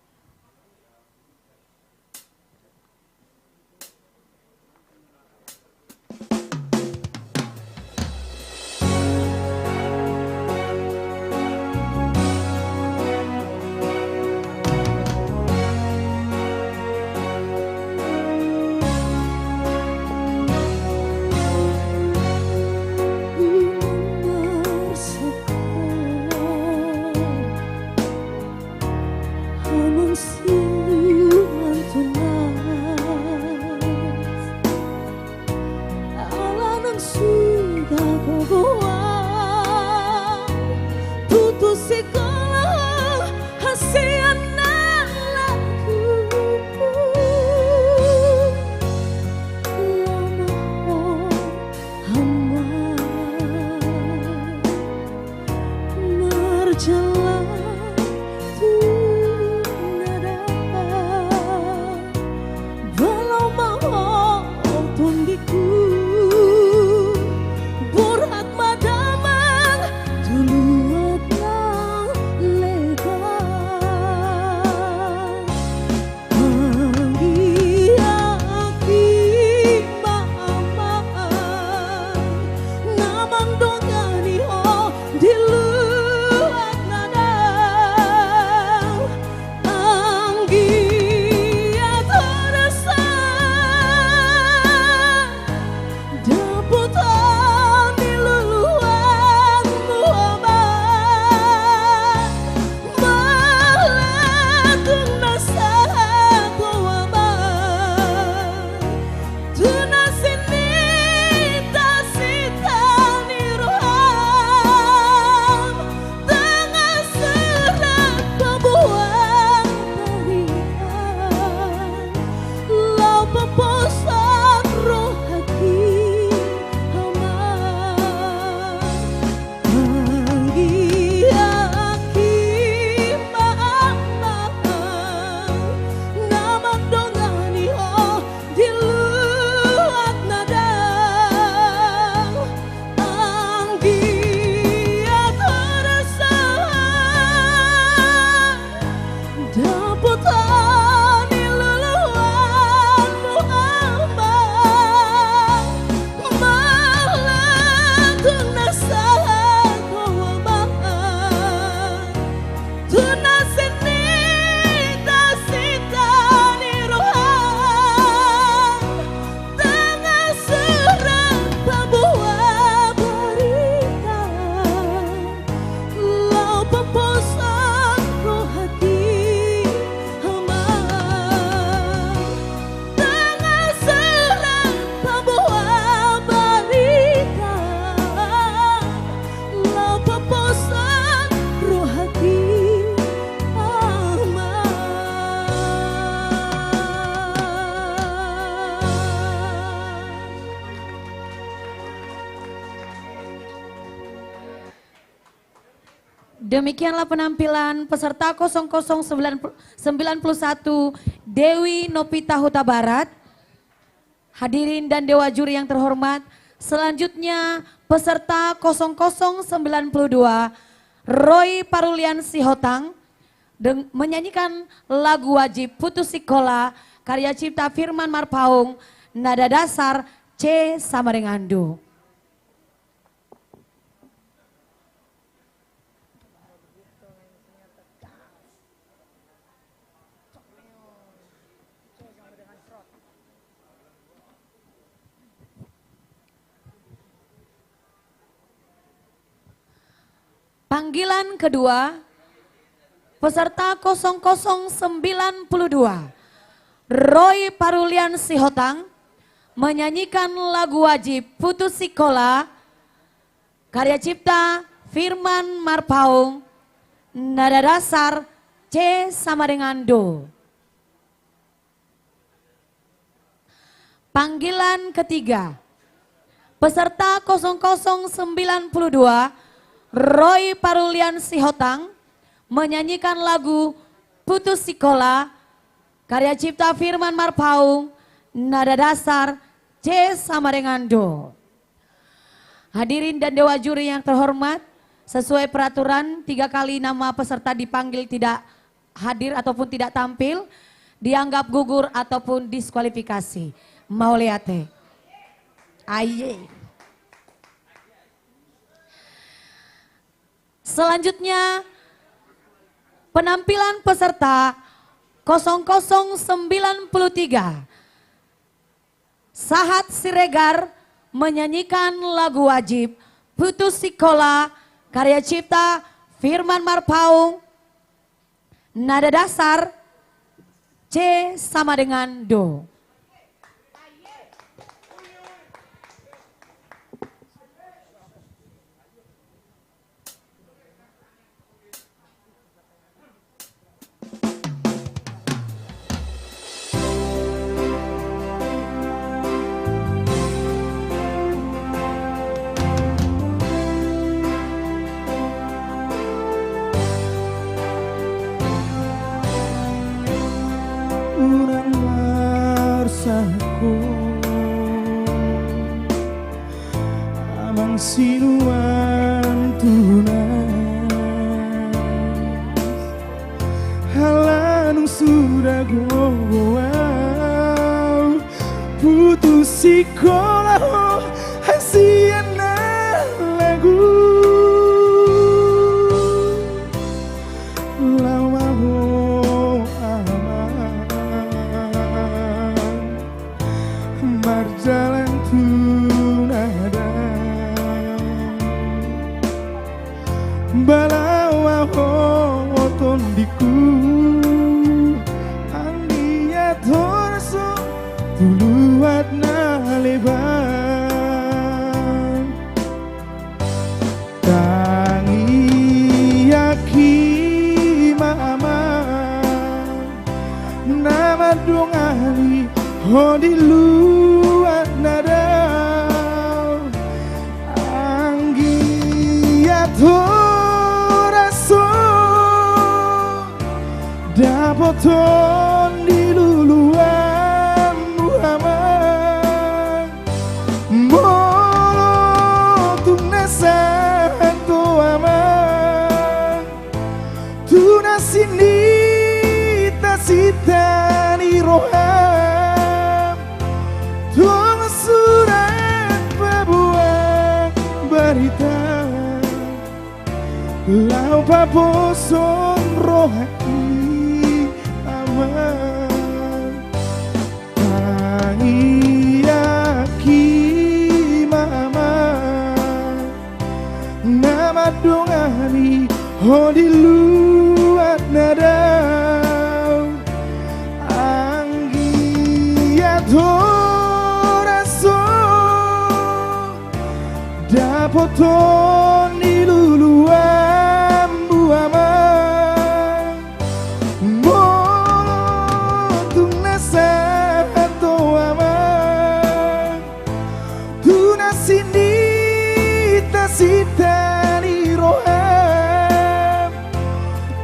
Demikianlah penampilan peserta 0091 Dewi Novita Huta Barat. Hadirin dan dewa juri yang terhormat, selanjutnya peserta 0092 Roy Parulian Sihotang menyanyikan lagu wajib Putus Sikola karya cipta Firman Marpaung, nada dasar C sama dengan Do. Panggilan kedua, peserta 0092 Roy Parulian Sihotang menyanyikan lagu wajib Putus Sikola, karya cipta Firman Marpaung, nada dasar C sama dengan Do. Panggilan ketiga, peserta 0092 Roy Parulian Sihotang menyanyikan lagu Putus Sikola, karya cipta Firman Marpaung, nada dasar C sama dengan Do. Hadirin dan dewa juri yang terhormat, sesuai peraturan 3 kali nama peserta dipanggil tidak hadir ataupun tidak tampil, dianggap gugur ataupun diskualifikasi. Mau lihat teh? Aye. Selanjutnya penampilan peserta 0093 Sahat Siregar menyanyikan lagu wajib Putus Sikola, karya cipta Firman Marpaung, nada dasar C sama dengan Do. Urang marsaku amang sinuan tunas halanung sudah goa putus sikolah hasiana lagu berjalan tunada balawa hoton diku anglia torso tuluat na lebar tangi yaki mama nama dongali hodi luat nada anggia toraso dapoton di luluan Muhammad molo tunasa to aman tunasini tasita ni rohan surat pebuang berita lau paposon rohani aman tangi yaki mama nama dongani hodi luat nada anggi yato dapoton di luluan buama motung nasa atau ama tunasini tasita di roham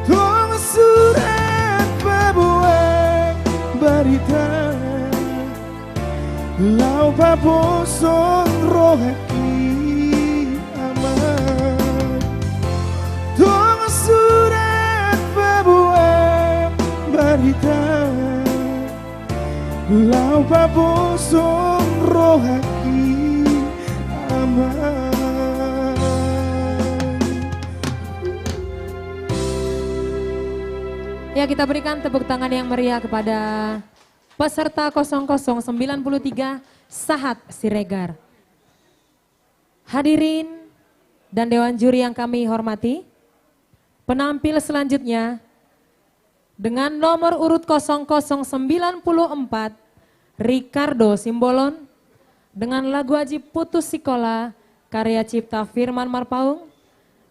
tong surat pabuang barita lau paposon rohaki surat pabuang barita lau paposon rohaki aman. Ya, kita berikan tepuk tangan yang meriah kepada peserta 0093 Sahat Siregar. Hadirin dan dewan juri yang kami hormati, penampil selanjutnya Dengan nomor urut 0094, Ricardo Simbolon. Dengan lagu wajib Putus Sikola, karya cipta Firman Marpaung.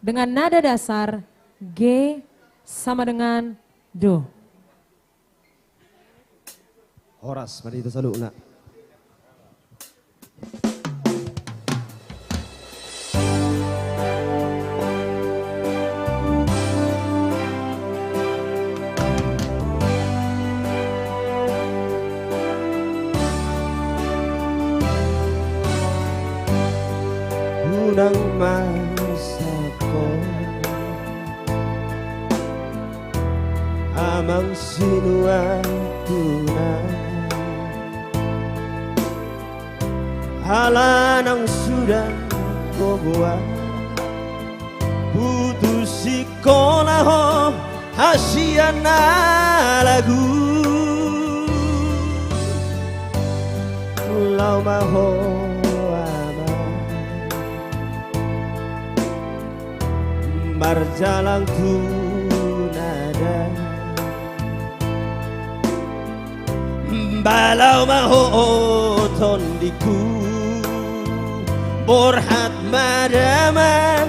Dengan nada dasar G sama dengan Do. Horas, mari kita saluk nak. Unang masako amang sinuan tunay halanang sudah ko buat putusi ko na ho hasian na lagu lau maho berjalan tunada balau maho tondiku borhat madaman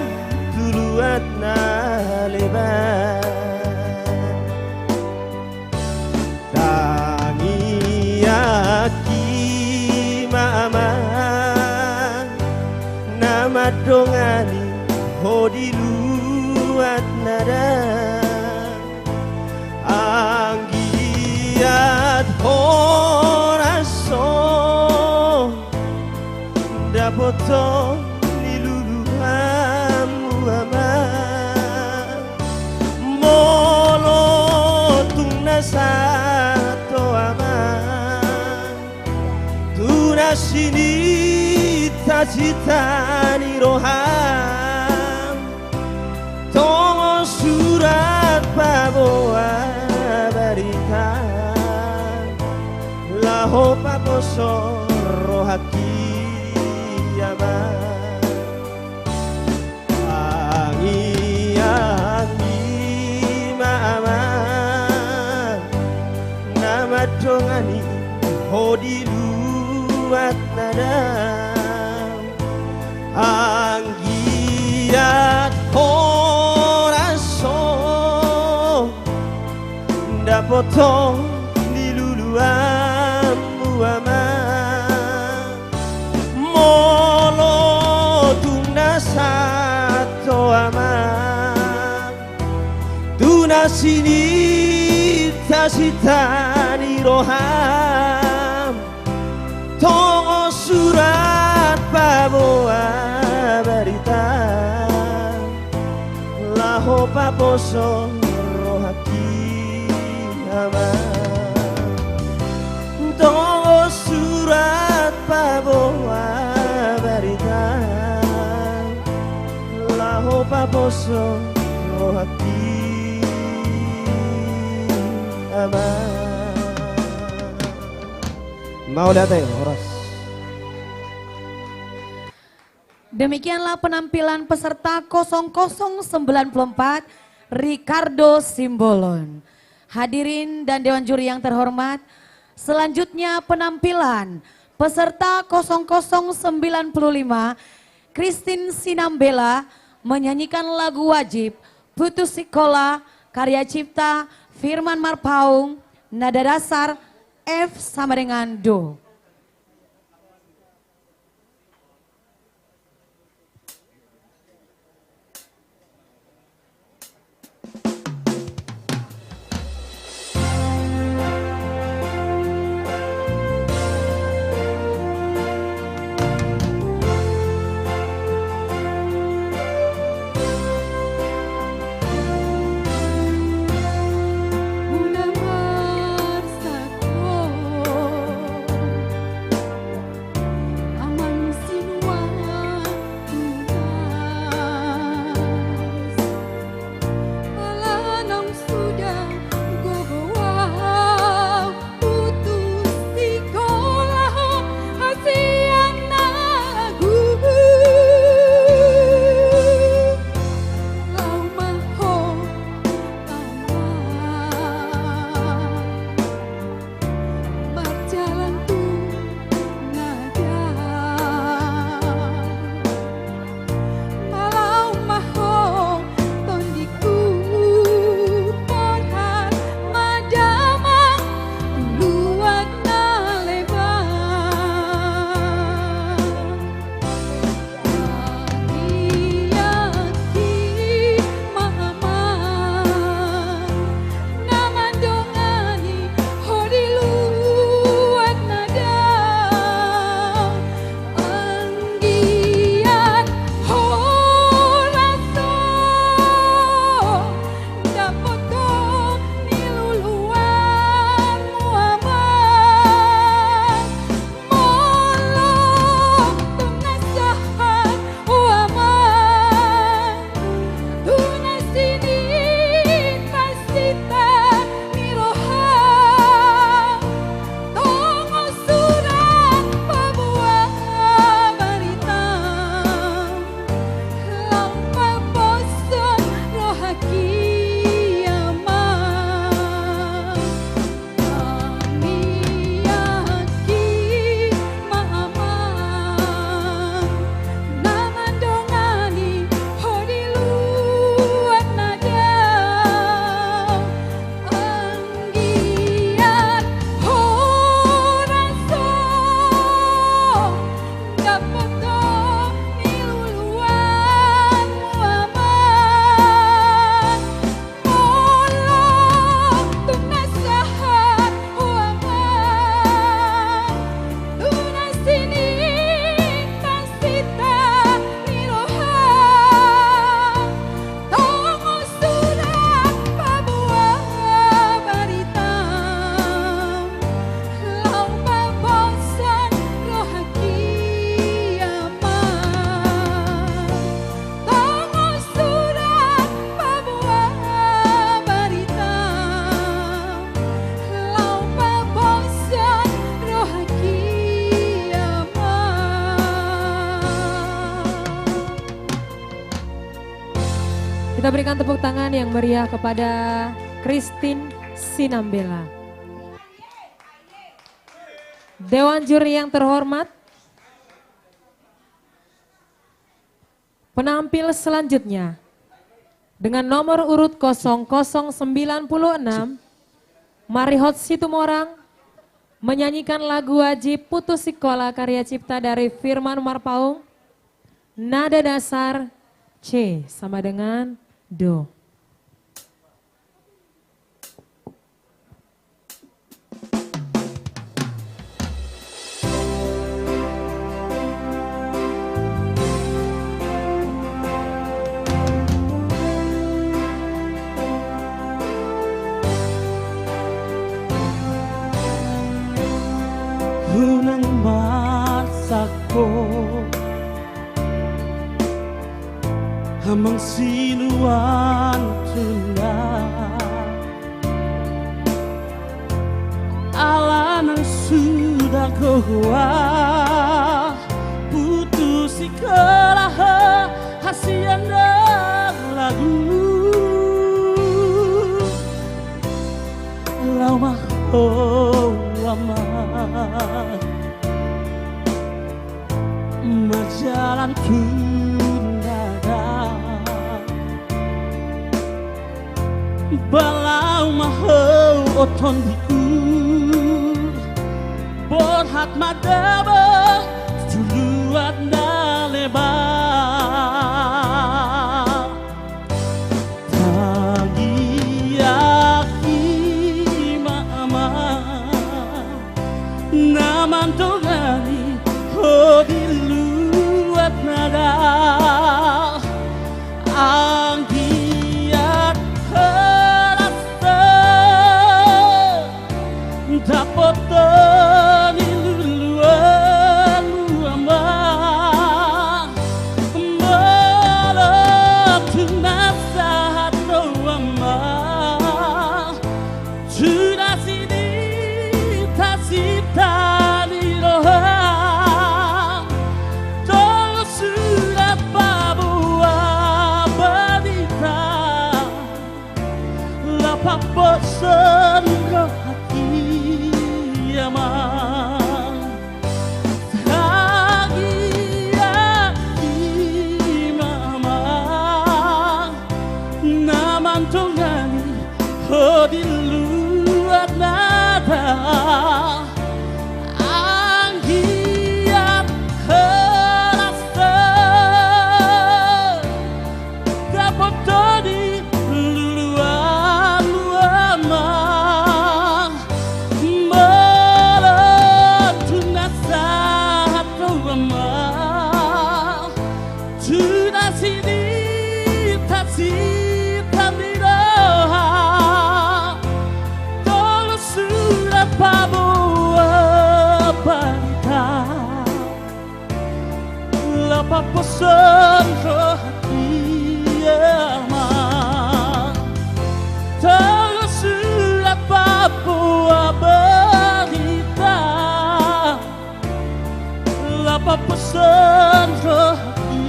tuluat na lebar tangiyaki mama nama dongani hodilu at nada anggiat horaso dapoto niluluhamu ama molo tunasato ama tunasini cita ni roham Tongo surat paboa barita Laho paposo rohaki ama Angi mama Nama dongani hodiluat nada Anggiat potong niluluamu ama molo tunasato ama tunasini tasitani roham tongo surat paboa barita laho paposo rohaki Tongo surat paboa barita Laho paposo rohaki ama Mau lihat ya Horas. Demikianlah penampilan peserta 0094 Ricardo Simbolon. Hadirin dan Dewan Juri yang terhormat, selanjutnya penampilan peserta 0095 Christine Sinambela menyanyikan lagu wajib Putus Sikola karya cipta Firman Marpaung, nada dasar F sama dengan Do. Kita berikan tepuk tangan yang meriah kepada Christine Sinambela. Dewan juri yang terhormat, penampil selanjutnya dengan nomor urut 0096, Marihot Situmorang menyanyikan lagu wajib Putus Sekolah karya cipta dari Firman Marpaung, nada dasar C sama dengan Do. Unang masako Hamang sinuan tunay Ala nang sudah kuha Putus sekolah hasian ng lagu Lama lama Majalan tundada Balau mahau oton diku Borhat madaba Tuluat na lebar Tagiyaki mama Naman tongani oh diluat nada ang giat rasa dapat niluluan luama malam tunasa atau ama sudah sini tak sita bosan hati aman Tagiyaki mama Naman tongani oh diluat nada Ang giat rasa Dapat tadi Paposan hati aman Tersurat Papua berita Lapa pesan hati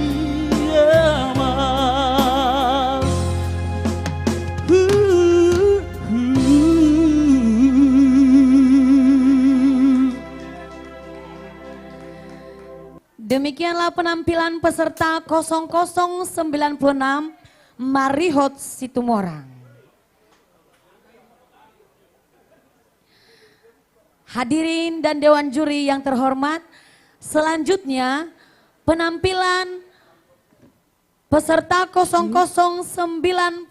aman Demikianlah penampilan peserta 0096 Marihot Situmorang. Hadirin dan Dewan Juri yang terhormat, selanjutnya penampilan peserta 0097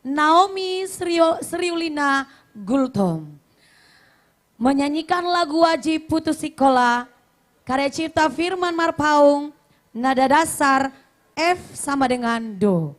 Naomi Sriulina Gultom menyanyikan lagu wajib Putus Sekolah karya cipta Firman Marpaung, nada dasar F sama dengan Do.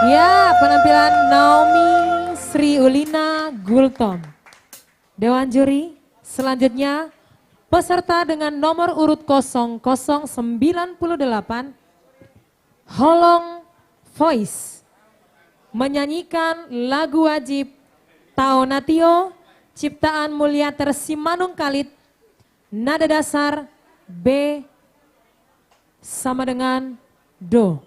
Ya, penampilan Naomi Sri Ulina Gultom. Dewan juri, selanjutnya peserta dengan nomor urut 0098, Holong Voice, menyanyikan lagu wajib Taonatio, ciptaan Mulyater Simanung Kalit, nada dasar B sama dengan Do.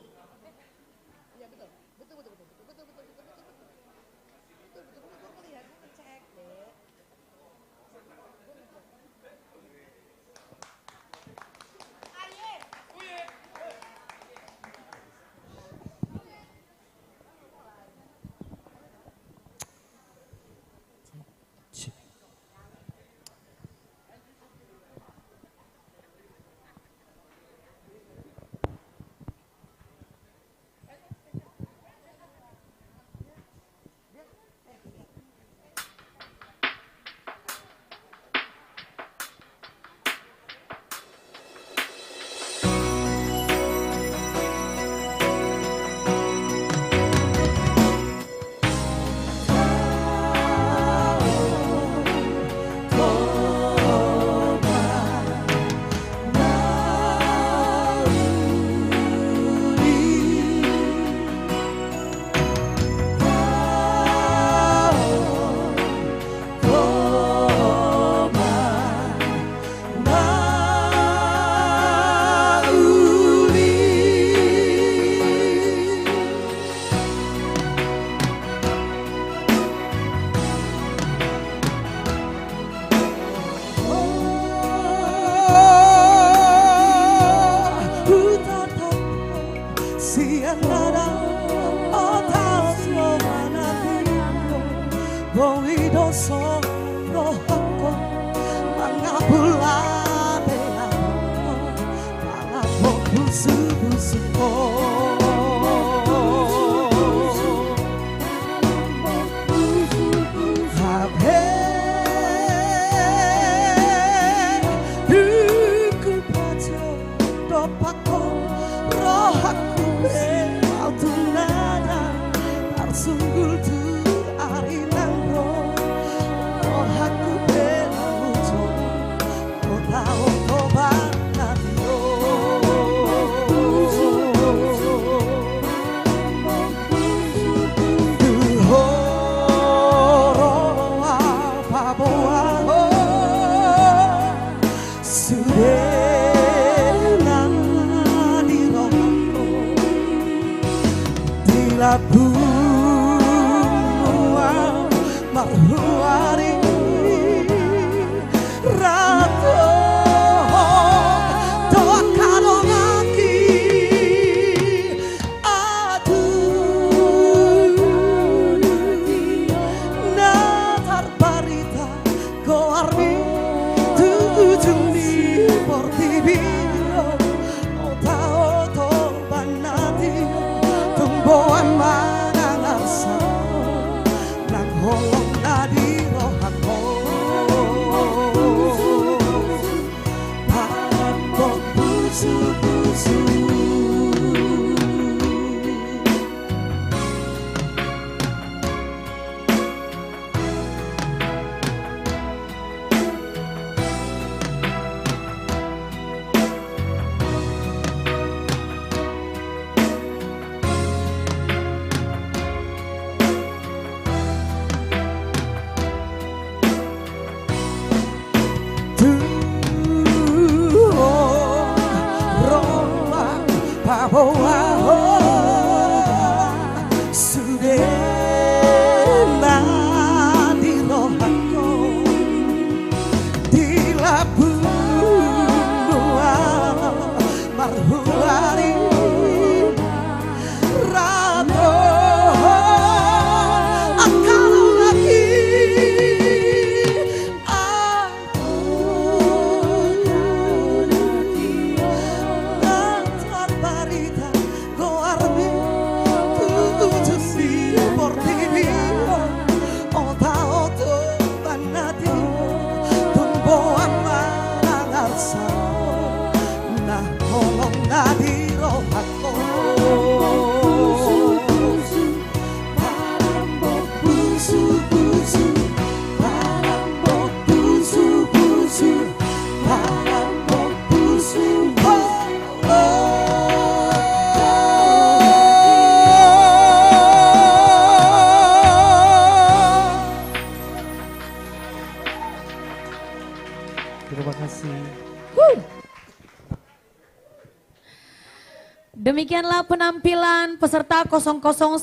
Demikianlah penampilan peserta 0098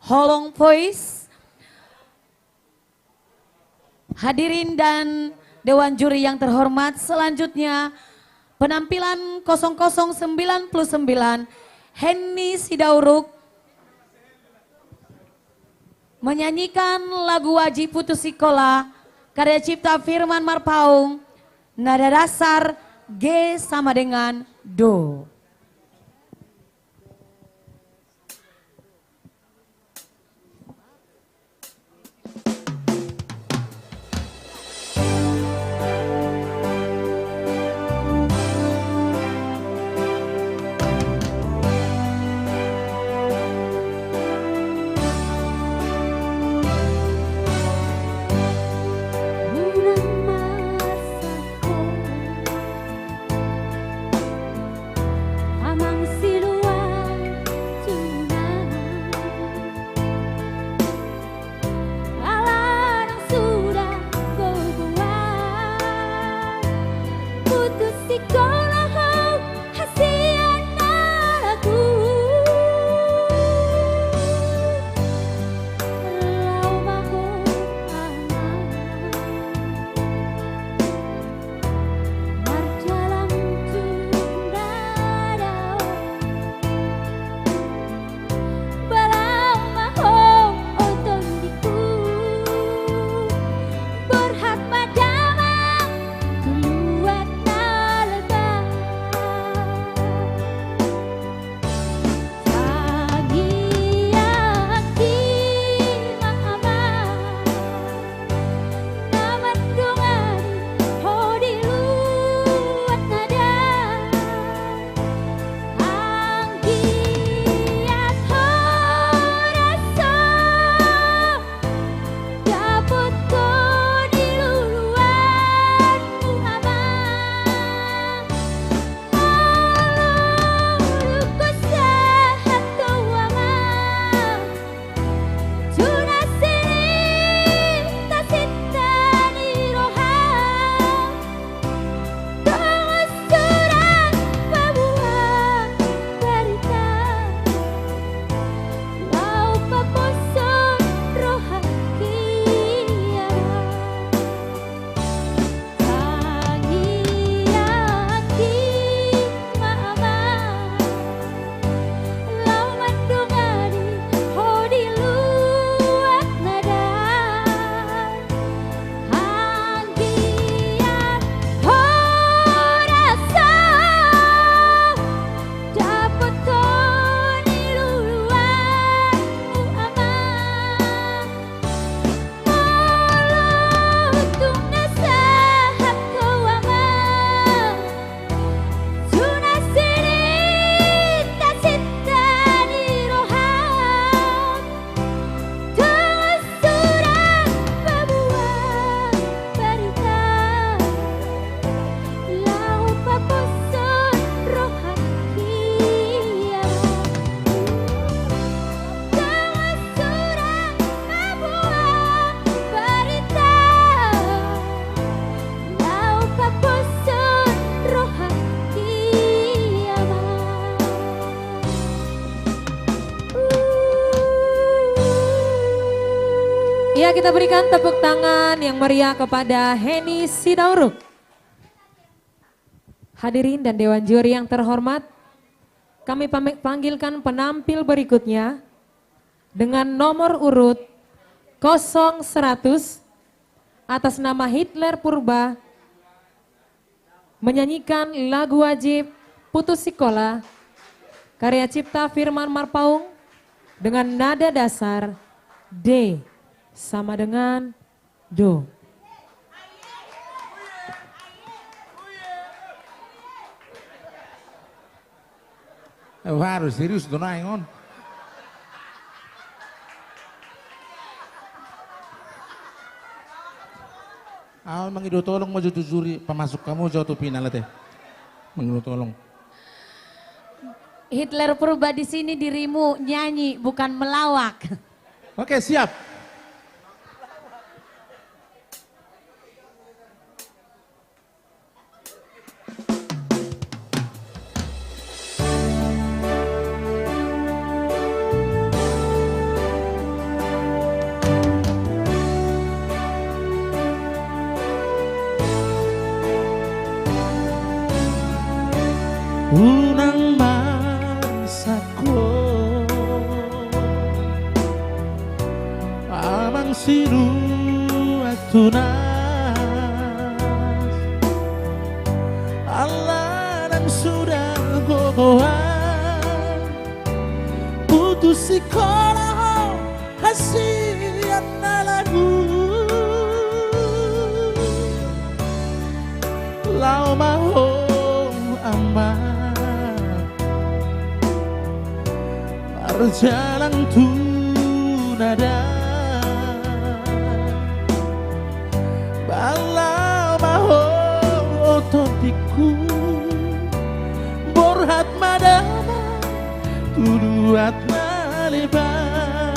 Holong Voice. Hadirin dan Dewan Juri yang terhormat, selanjutnya penampilan 0099 Henny Sidauruk menyanyikan lagu Wajib Putus Sikola karya cipta Firman Marpaung, nada dasar G sama dengan Do. kita berikan tepuk tangan yang meriah kepada Heni Sidauruk. Hadirin dan Dewan Juri yang terhormat, kami panggilkan penampil berikutnya dengan nomor urut 0100 atas nama Hitler Purba menyanyikan lagu wajib Putus Sekolah karya cipta Firman Marpaung dengan nada dasar D sama dengan Do. Harus serius tuh naingon. Mangido tolong mau jatuh juri pemasuk kamu jatuh final teh. Mangido tolong. Hitler Purba di sini dirimu nyanyi bukan melawak. Oke, siap. Unang masako amang siru atunas Allah dan sudah gogoan putus sekolah hasian lagu lau maho aman berjalan tunada balau maho ototiku borhat madama tuduat malebar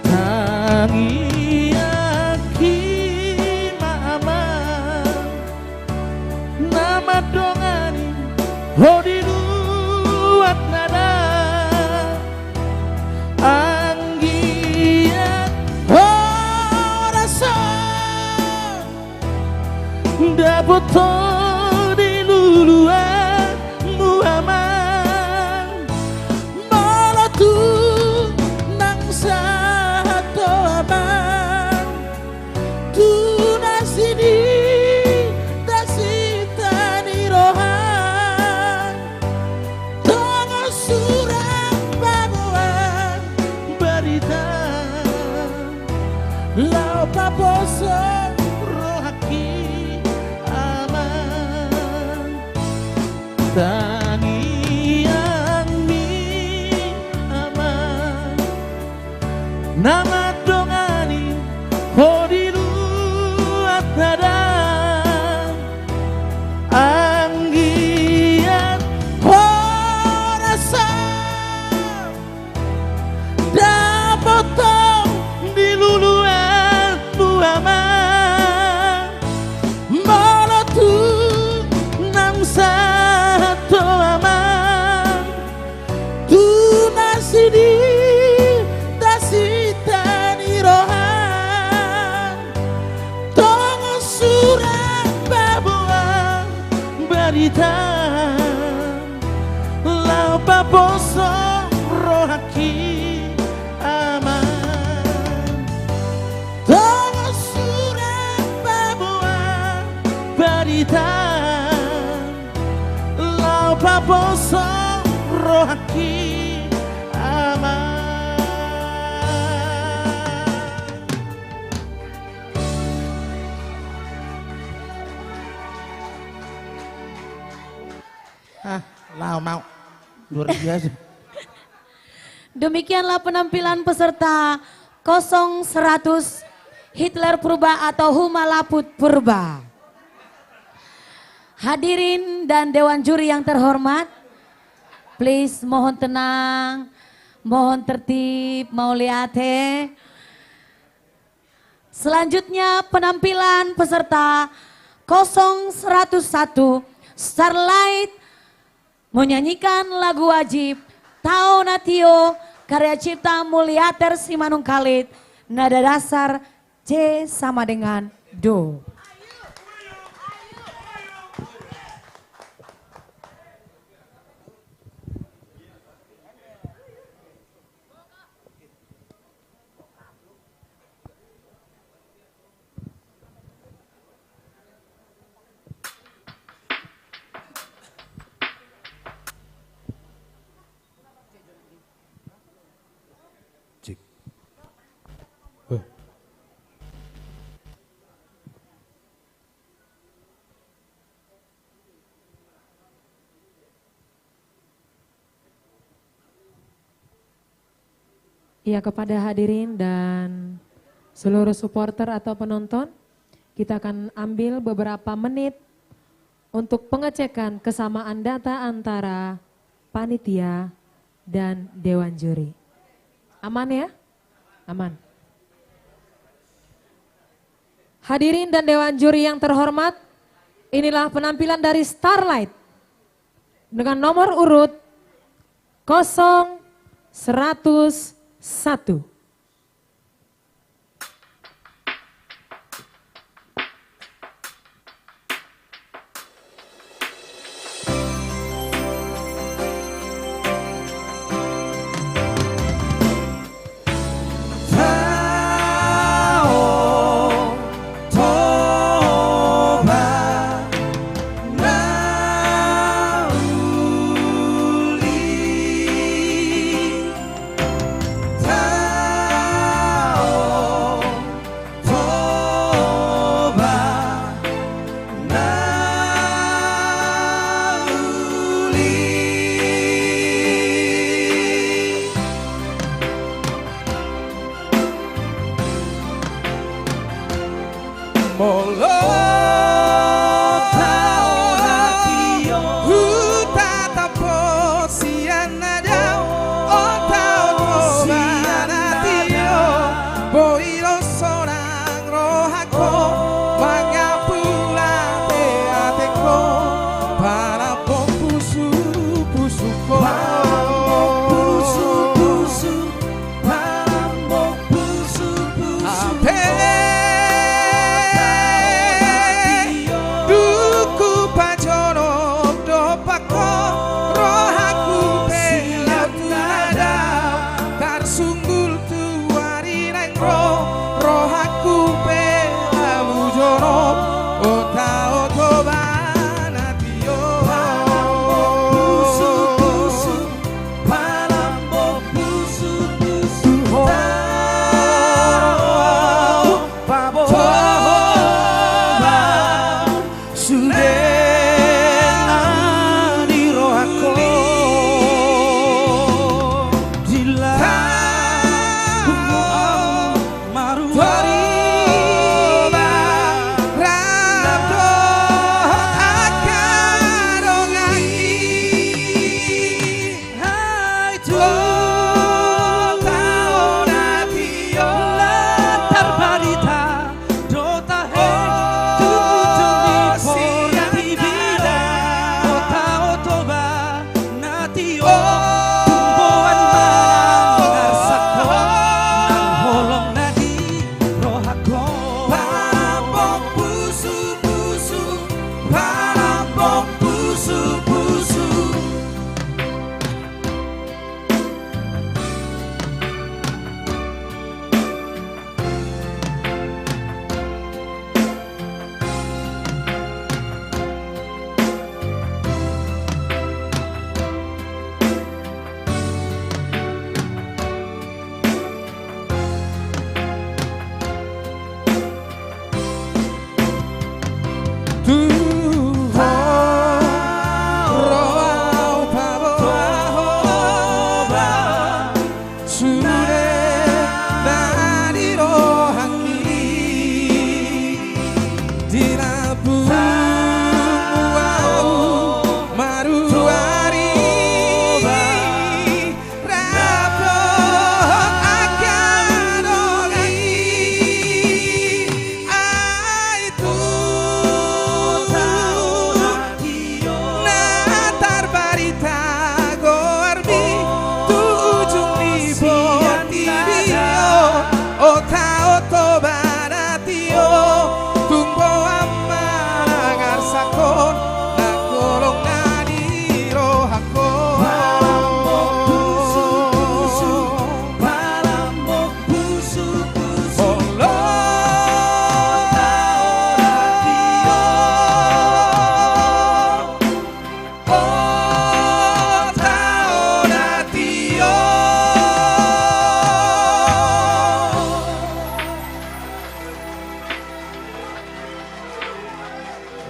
tangi aki mama nama dongani hodilu nada anggian rasa dapat di luluan Muhammad malah tu nang satu abang tu nasidi dasitani rohan lau paposo rohaki aman tangian mi aman nama dongani hodilu atada anggian horasa dapotong di lulu satu aman tu nasidi dasitani rohan tongo surat babuan berita lau paposo rohaki aman tongo surat babuan berita paposo rohaki aman. Lau mau luar biasa. Demikianlah penampilan peserta 0100 Hitler Purba atau Humalaput Purba. Hadirin dan Dewan Juri yang terhormat, please mohon tenang, mohon tertib, mau lihat Selanjutnya penampilan peserta 0101 Starlight menyanyikan lagu wajib Tao Natio karya cipta Mulyater Simanung Khalid, nada dasar C sama dengan Do. Ya, kepada hadirin dan seluruh supporter atau penonton, kita akan ambil beberapa menit untuk pengecekan kesamaan data antara panitia dan dewan juri. Aman ya? Aman. Hadirin dan dewan juri yang terhormat, inilah penampilan dari Starlight dengan nomor urut 0101.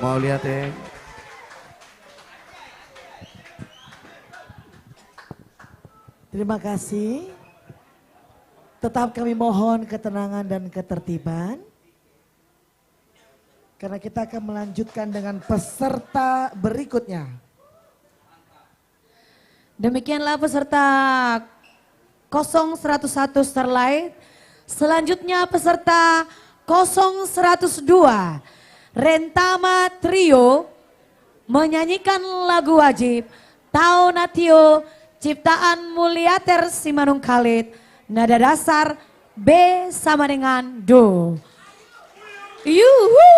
Mau lihat ya? Terima kasih. Tetap kami mohon ketenangan dan ketertiban. Karena kita akan melanjutkan dengan peserta berikutnya. Demikianlah peserta 0101 Starlight. Selanjutnya peserta 0102 Rentama Trio menyanyikan lagu wajib Tao Natio ciptaan Mulyater Simanung Khalid, nada dasar B sama dengan Do. Yuhu.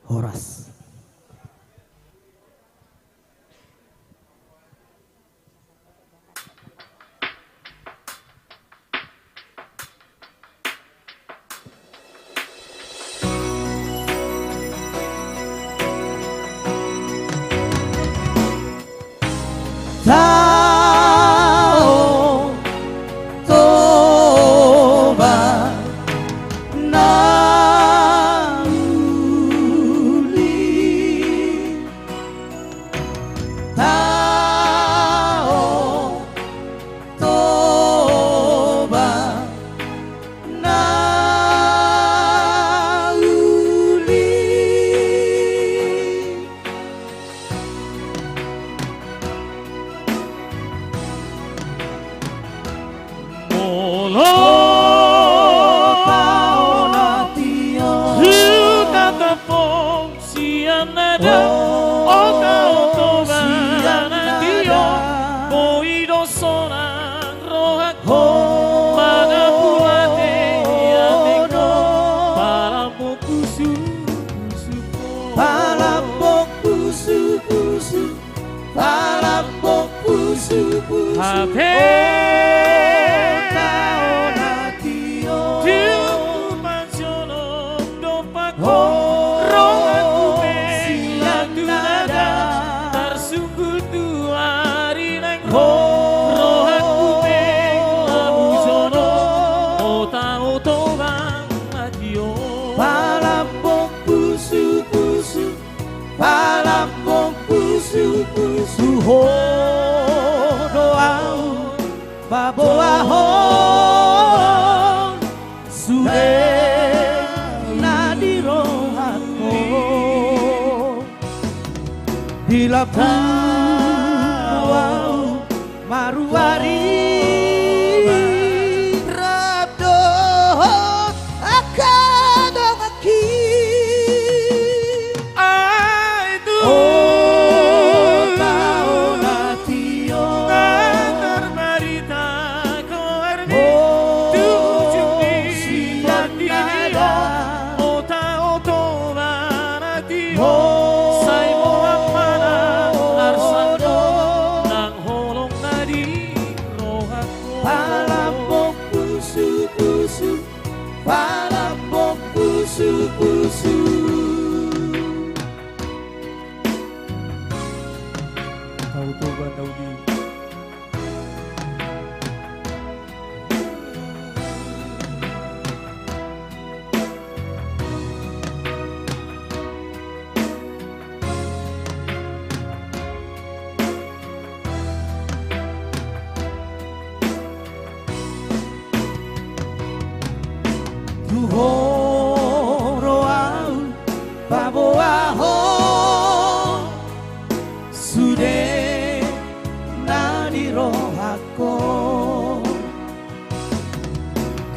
Horas. Tao toba nauli, Tao toba nauli. Bila puau maruari rabdo akadongaki aitu tao natio natar marita koarni tujuni sianada ota otoma natio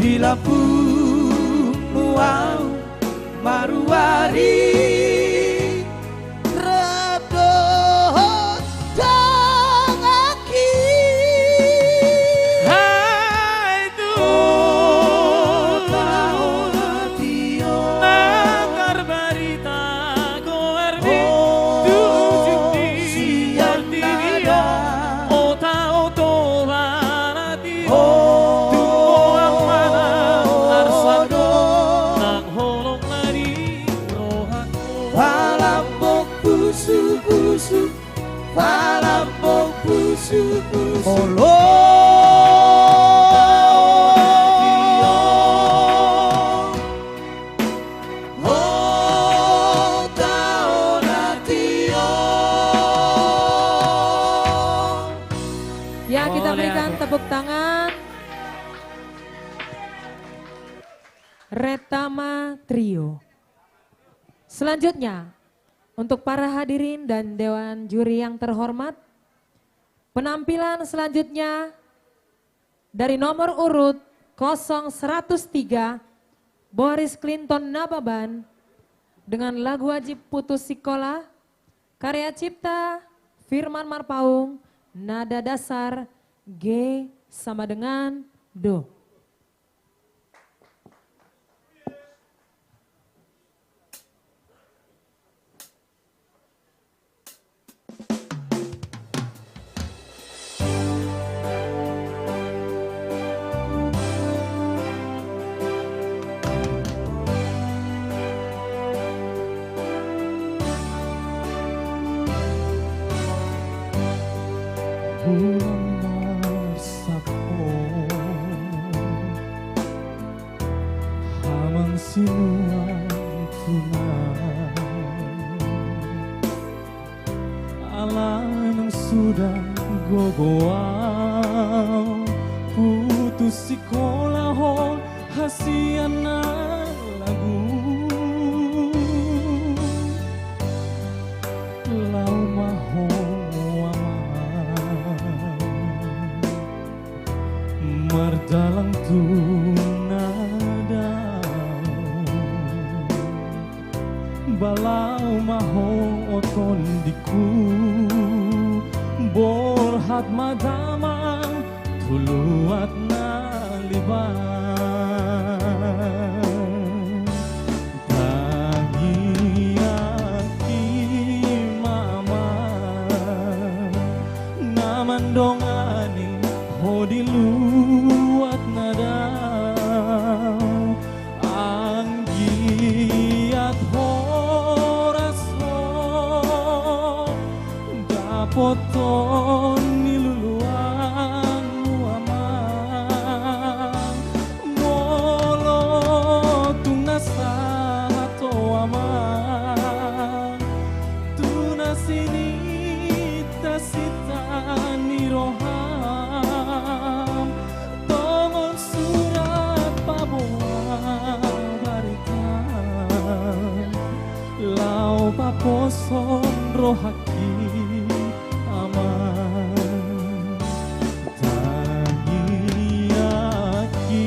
Bila puau maruari rabdo dangaki hai tu tao natio nakar barita koarni tujuni sianada ota otoba natio Palambok pusu-pusu Ya, kita berikan tepuk tangan. Retama Trio. Selanjutnya, untuk para hadirin dan Dewan Juri yang terhormat, penampilan selanjutnya dari nomor urut 0103, Boris Clinton Nababan, dengan lagu wajib Putus Sekolah, karya cipta Firman Marpaung, nada dasar G sama dengan Do. Bulan Marsako Hamang sinuan tunay Alam sudah gogoaw Putus sekolah ho hasian na lagu Lau maho mardalang tunada balau maho oton diku borhat madamang tuluat na liban tangiaki mama naman dongani hodiluat nadaw ang giat horaso dapoton niluluan muamang molo tunasa to amang tunasini tasita niroham tongon surat pabuang barita lau paposon rohaki aman tangiaki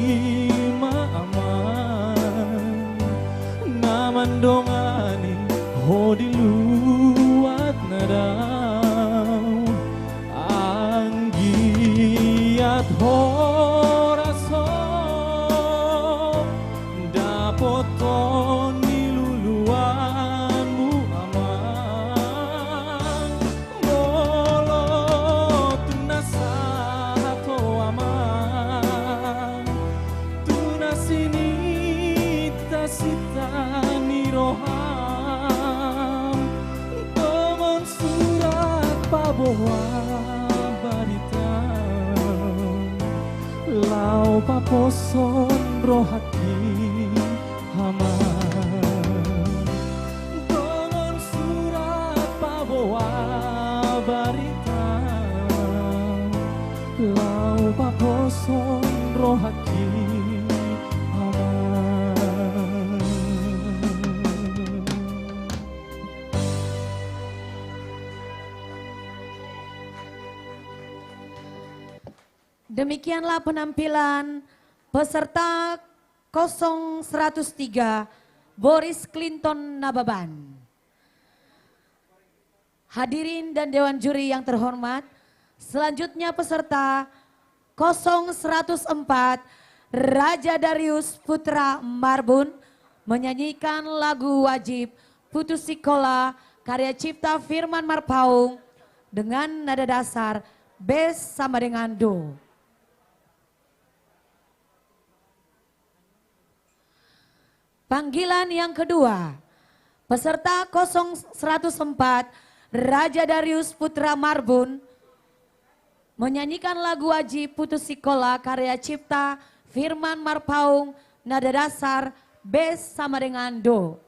maaman naman dongani hodiluat nadaw anggiat horaso dapoton niluluanmu aman molo tunasa to aman tunasini tasita niroham tomon surat paboa barita lau paposon rohaki haman tomon surat paboa barita lau paposon rohaki haman. Demikianlah penampilan peserta 0103 Boris Clinton Nababan. Hadirin dan Dewan Juri yang terhormat, selanjutnya peserta 0104 Raja Darius Putra Marbun menyanyikan lagu wajib Putus Sekolah karya cipta Firman Marpaung dengan nada dasar B sama dengan Do. Panggilan yang kedua, peserta 0104 Raja Darius Putra Marbun menyanyikan lagu wajib Putus Sikola karya cipta Firman Marpaung, nada dasar bes sama dengan do.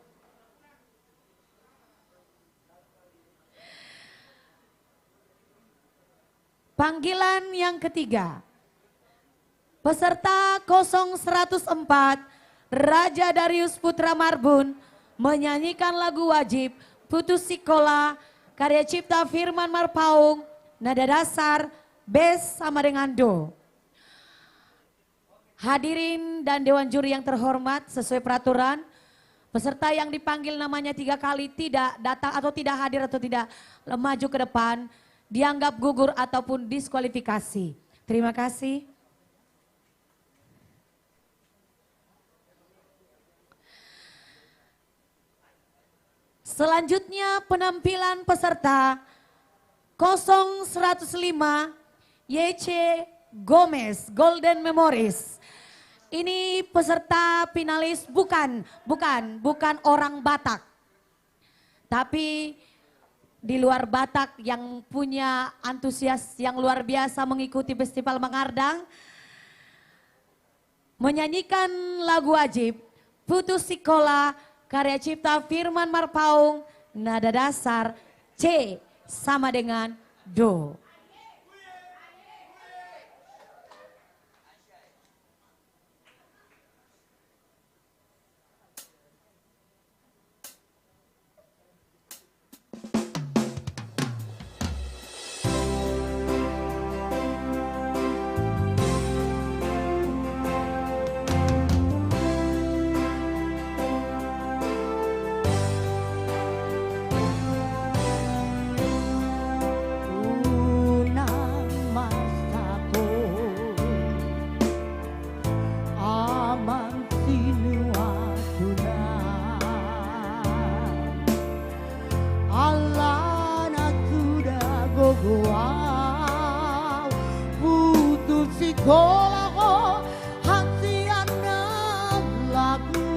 Panggilan yang ketiga, peserta 0104 Raja Darius Putra Marbun menyanyikan lagu wajib Putus Sikola karya cipta Firman Marpaung, nada dasar bes sama dengan do. Hadirin dan Dewan Juri yang terhormat, sesuai peraturan, peserta yang dipanggil namanya 3 kali tidak datang atau tidak hadir atau tidak maju ke depan, dianggap gugur ataupun diskualifikasi. Terima kasih. Selanjutnya penampilan peserta 0105 YC Gomez Golden Memories. Ini peserta finalis bukan orang Batak. Tapi di luar Batak yang punya antusias yang luar biasa mengikuti Festival Mangardang. Menyanyikan lagu wajib Putus Sikola karya cipta Firman Marpaung, nada dasar C sama dengan do. Putus Sikola ko hatian lagu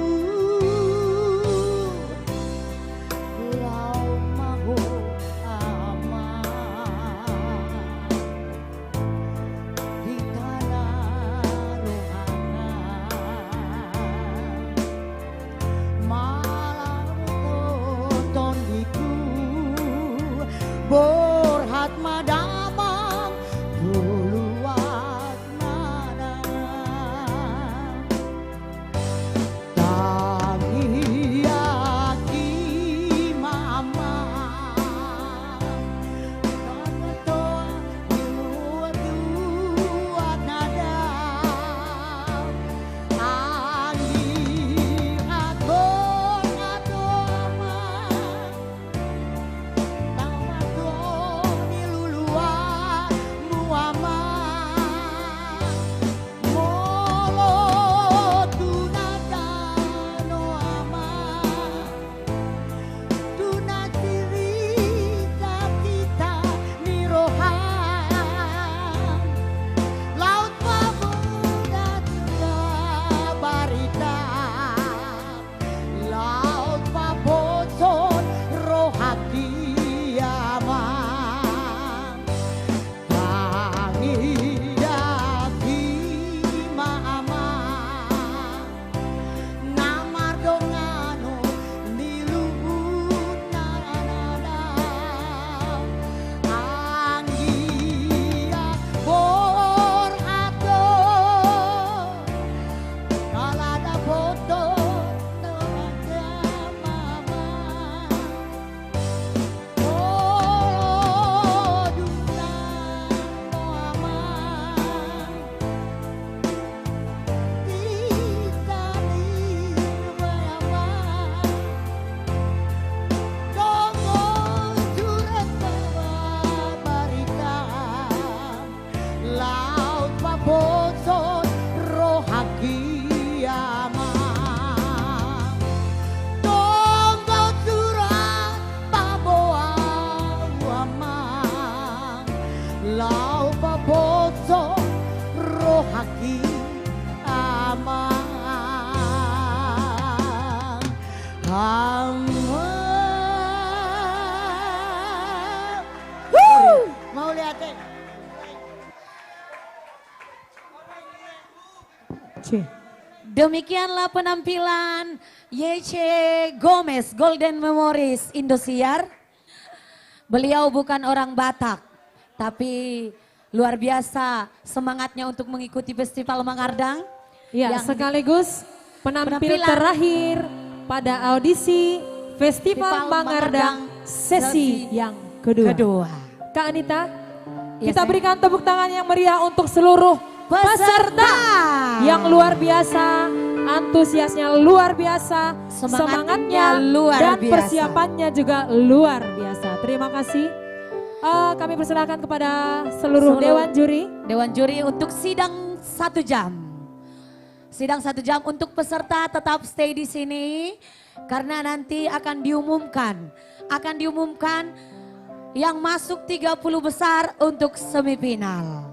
lau maho ama di tanah rohana malam tonton diku borhat madamang buluat nana tangi aki mama karena toa dua nada tangi agon adoma nama teh. Demikianlah penampilan YC Gomez Golden Memories Indosiar. Beliau bukan orang Batak, tapi luar biasa semangatnya untuk mengikuti Festival Mangardang. Ya, Yang sekaligus penampil penampilan terakhir pada audisi Festival Festival Mangardang sesi yang kedua. Kak Anita, Ya, kita saya- berikan tepuk tangan yang meriah untuk seluruh peserta yang luar biasa, antusiasnya luar biasa, Semangatnya semangatnya luar dan biasa. persiapannya juga luar biasa. Terima kasih. Kami persilakan kepada seluruh Dewan Juri. Dewan Juri untuk sidang 1 jam. Sidang 1 jam untuk peserta tetap stay di sini karena nanti akan diumumkan yang masuk 30 besar untuk semifinal.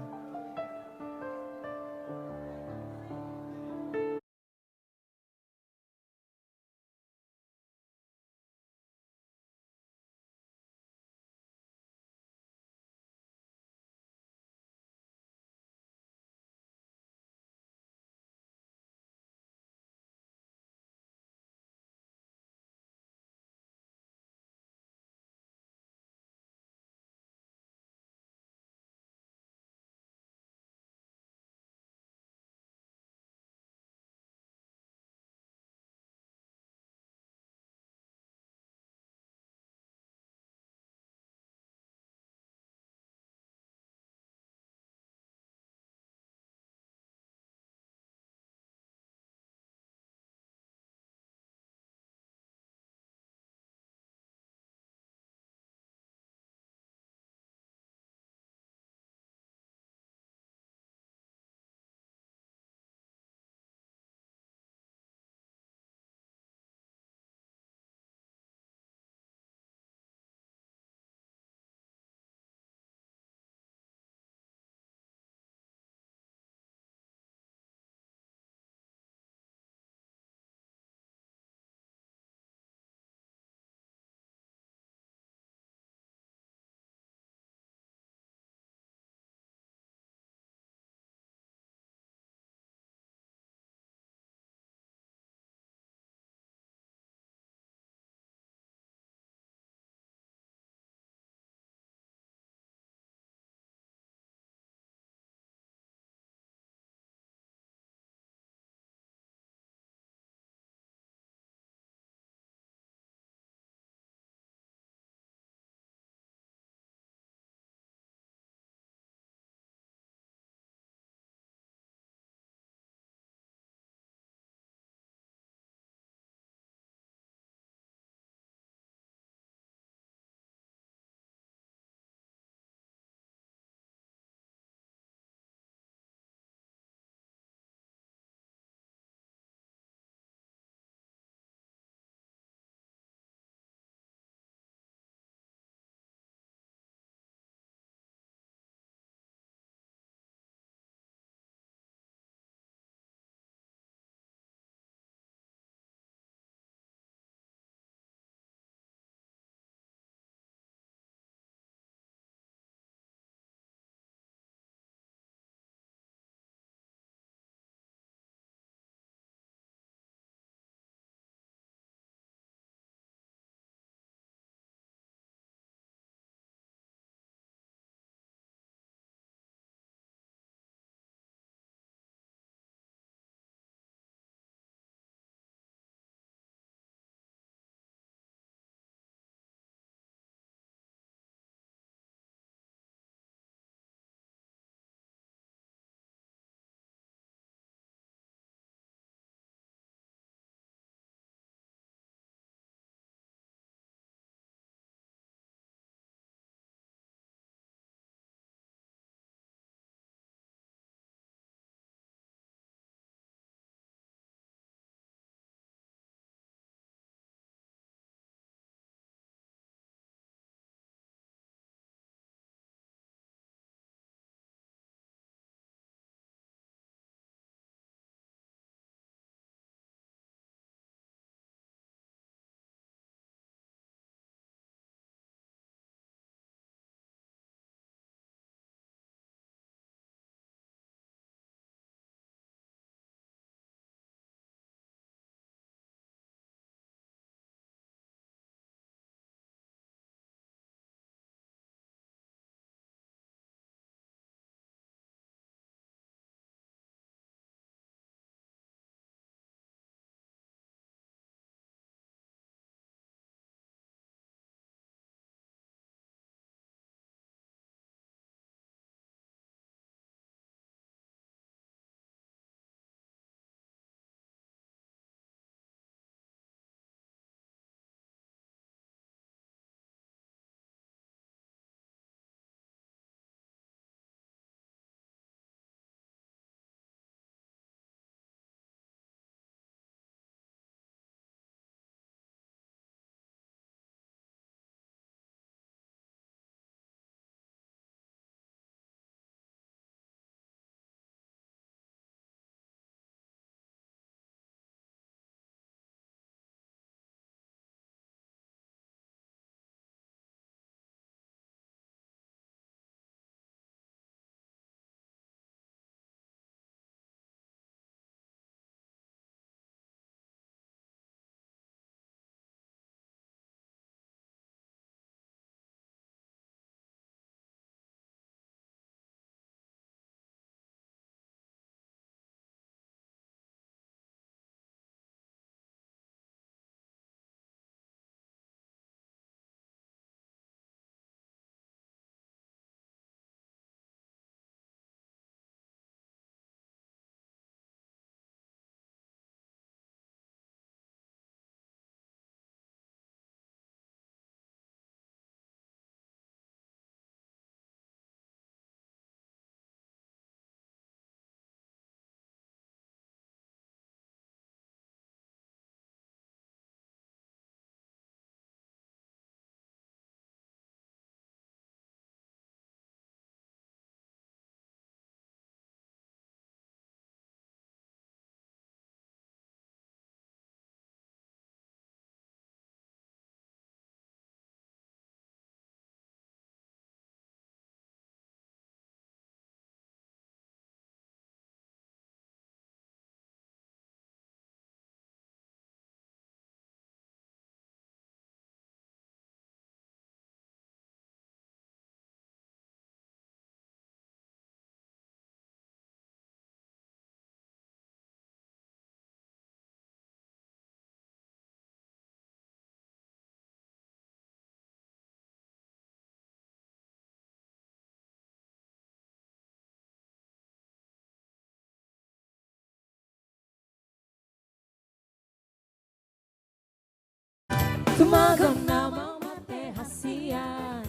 Tumagana mamate hasian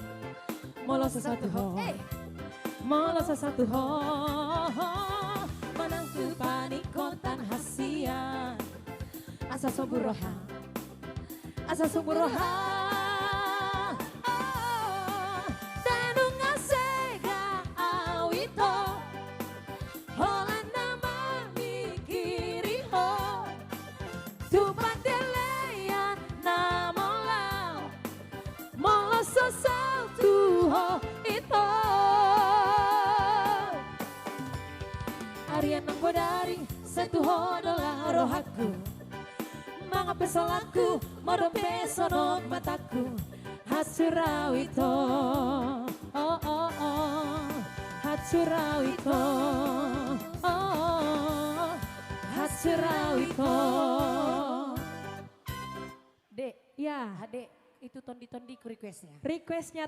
Molo sesatu ho Molo sesatu ho Manang tu panikotan hasian Asa soburoha Asa soburoha Tenunga sega awito Hola nama mikiri ho Tupat deleyan namolau Molo sesatu ho ito Arian nang bodari Setu ho dola rohaku Mga pesolaku Modo pesonok mataku Hatsurawito Oh oh oh Hatsurawito Oh oh Hatsurawito Dek, Ya, Dek, itu tondi-tondi requestnya. requestnya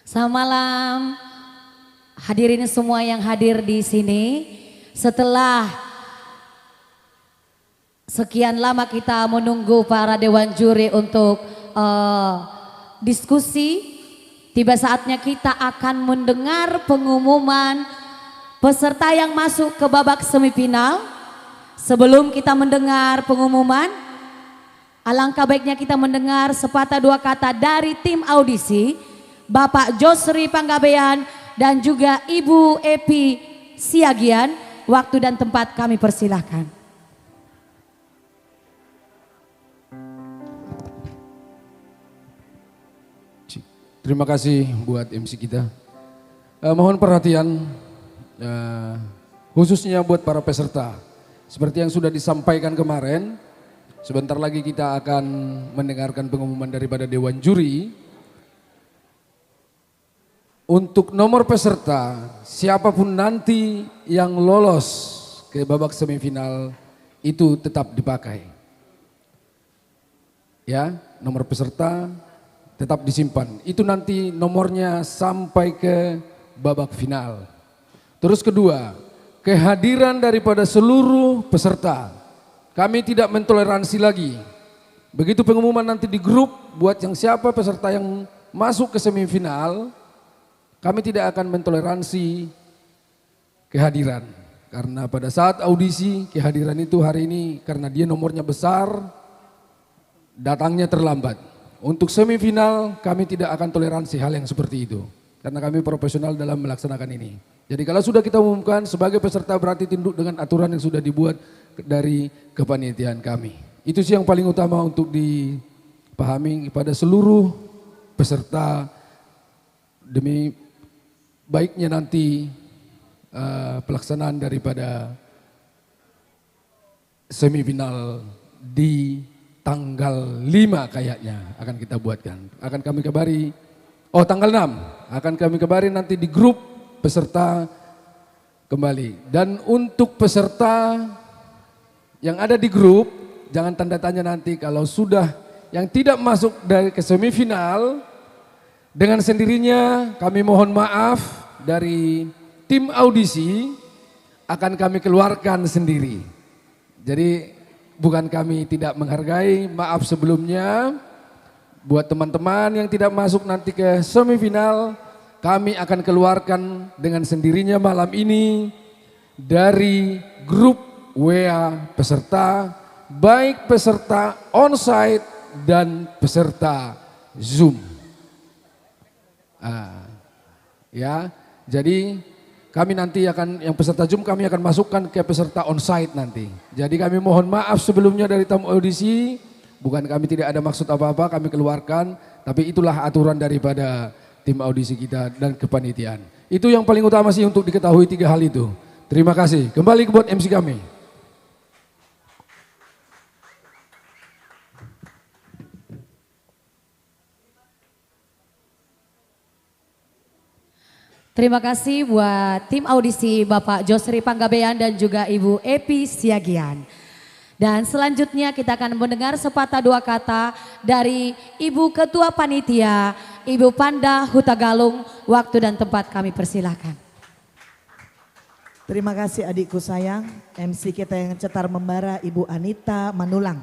Selamat malam hadirin semua yang hadir di sini. Setelah sekian lama kita menunggu para dewan juri untuk diskusi, tiba saatnya kita akan mendengar pengumuman peserta yang masuk ke babak semifinal. Sebelum kita mendengar pengumuman, alangkah baiknya kita mendengar sepatah dua kata dari tim audisi, Bapak Josri Panggabean dan juga Ibu Epi Siagian. Waktu dan tempat kami persilahkan. Terima kasih buat MC kita. Mohon perhatian khususnya buat para peserta. Seperti yang sudah disampaikan kemarin, sebentar lagi kita akan mendengarkan pengumuman daripada Dewan Juri. Untuk nomor peserta, siapapun nanti yang lolos ke babak semifinal itu tetap dipakai. Ya, nomor peserta tetap disimpan. Itu nanti nomornya sampai ke babak final. Terus kedua, kehadiran daripada seluruh peserta. Kami tidak mentoleransi lagi. Begitu pengumuman nanti di grup buat yang siapa peserta yang masuk ke semifinal, kami tidak akan mentoleransi kehadiran. Karena pada saat audisi kehadiran itu hari ini karena dia nomornya besar, datangnya terlambat. Untuk semifinal kami tidak akan toleransi hal yang seperti itu. Karena kami profesional dalam melaksanakan ini. Jadi kalau sudah kita umumkan sebagai peserta berarti tunduk dengan aturan yang sudah dibuat dari kepanitiaan kami. Itu sih yang paling utama untuk dipahami kepada seluruh peserta demi baiknya nanti pelaksanaan daripada semifinal di tanggal 5 kayaknya akan kita buatkan. Akan kami kabari, tanggal 6 akan kami kabari nanti di grup peserta kembali. Dan untuk peserta yang ada di grup, jangan tanda tanya nanti kalau sudah yang tidak masuk dari ke semifinal, dengan sendirinya kami mohon maaf dari tim audisi akan kami keluarkan sendiri. Jadi bukan kami tidak menghargai, maaf sebelumnya. Buat teman-teman yang tidak masuk nanti ke semifinal, kami akan keluarkan dengan sendirinya malam ini dari grup WA peserta, baik peserta onsite dan peserta Zoom. Ya, jadi kami nanti akan yang peserta Zoom kami akan masukkan ke peserta onsite nanti. Jadi kami mohon maaf sebelumnya dari tamu audisi, bukan kami tidak ada maksud apa-apa, kami keluarkan, tapi itulah aturan daripada tim audisi kita dan kepanitiaan. Itu yang paling utama sih untuk diketahui 3 hal itu. Terima kasih. Kembali buat MC kami. Terima kasih buat tim audisi Bapak Josri Panggabean dan juga Ibu Epi Siagian. Dan selanjutnya kita akan mendengar sepatah dua kata dari Ibu Ketua Panitia, Ibu Panda Hutagalung. Waktu dan tempat kami persilahkan. Terima kasih adikku sayang, MC kita yang cetar membara Ibu Anita Manulang.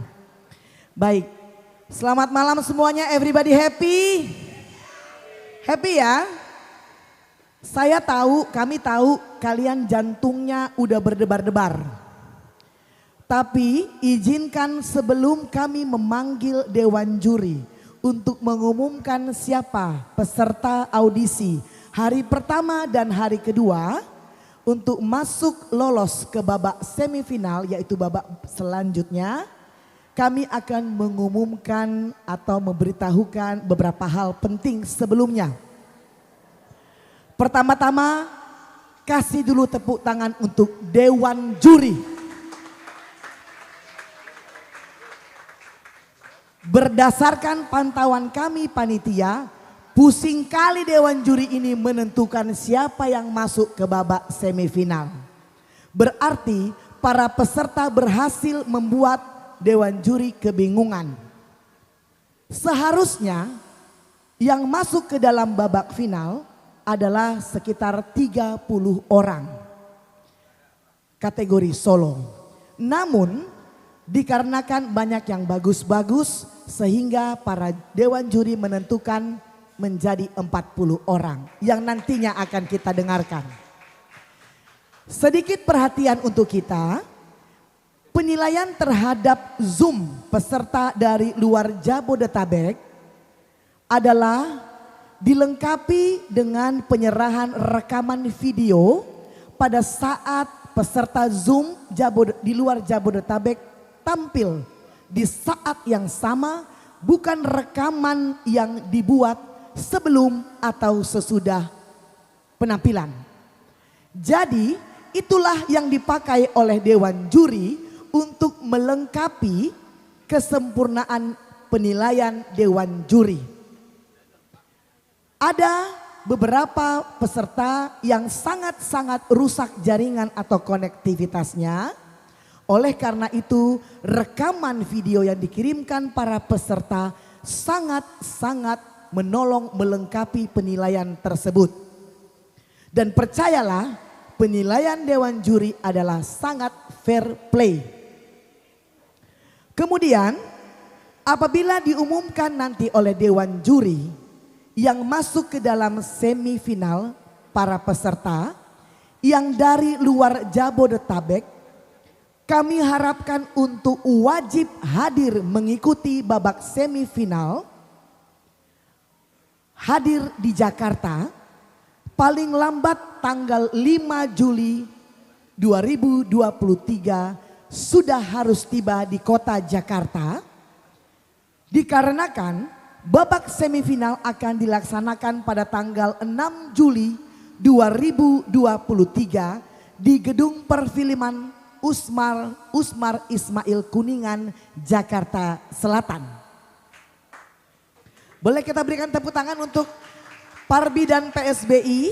Baik, selamat malam semuanya, everybody happy? Happy ya? Saya tahu, kami tahu kalian jantungnya udah berdebar-debar. Tapi izinkan sebelum kami memanggil Dewan Juri untuk mengumumkan siapa peserta audisi hari pertama dan hari kedua untuk masuk lolos ke babak semifinal yaitu babak selanjutnya, kami akan mengumumkan atau memberitahukan beberapa hal penting sebelumnya. Pertama-tama kasih dulu tepuk tangan untuk Dewan Juri. Berdasarkan pantauan kami panitia, pusing kali Dewan Juri ini menentukan siapa yang masuk ke babak semifinal. Berarti para peserta berhasil membuat Dewan Juri kebingungan. Seharusnya Yang masuk ke dalam babak final adalah sekitar 30 orang kategori solo. Namun dikarenakan banyak yang bagus-bagus sehingga para dewan juri menentukan menjadi 40 orang yang nantinya akan kita dengarkan. Sedikit perhatian untuk kita, penilaian terhadap Zoom peserta dari luar Jabodetabek adalah dilengkapi dengan penyerahan rekaman video pada saat peserta Zoom di luar Jabodetabek tampil di saat yang sama, bukan rekaman yang dibuat sebelum atau sesudah penampilan. Jadi itulah yang dipakai oleh dewan juri untuk melengkapi kesempurnaan penilaian dewan juri. Ada beberapa peserta yang sangat-sangat rusak jaringan atau konektivitasnya. Oleh karena itu rekaman video yang dikirimkan para peserta sangat-sangat menolong melengkapi penilaian tersebut. Dan percayalah, penilaian dewan juri adalah sangat fair play. Kemudian apabila diumumkan nanti oleh dewan juri yang masuk ke dalam semifinal para peserta yang dari luar Jabodetabek, kami harapkan untuk wajib hadir mengikuti babak semifinal, hadir di Jakarta paling lambat tanggal 5 Juli 2023 sudah harus tiba di kota Jakarta, dikarenakan babak semifinal akan dilaksanakan pada tanggal 6 Juli 2023 di Gedung Perfilman Usmar Ismail Kuningan, Jakarta Selatan. Boleh kita berikan tepuk tangan untuk Parbi dan PSBI.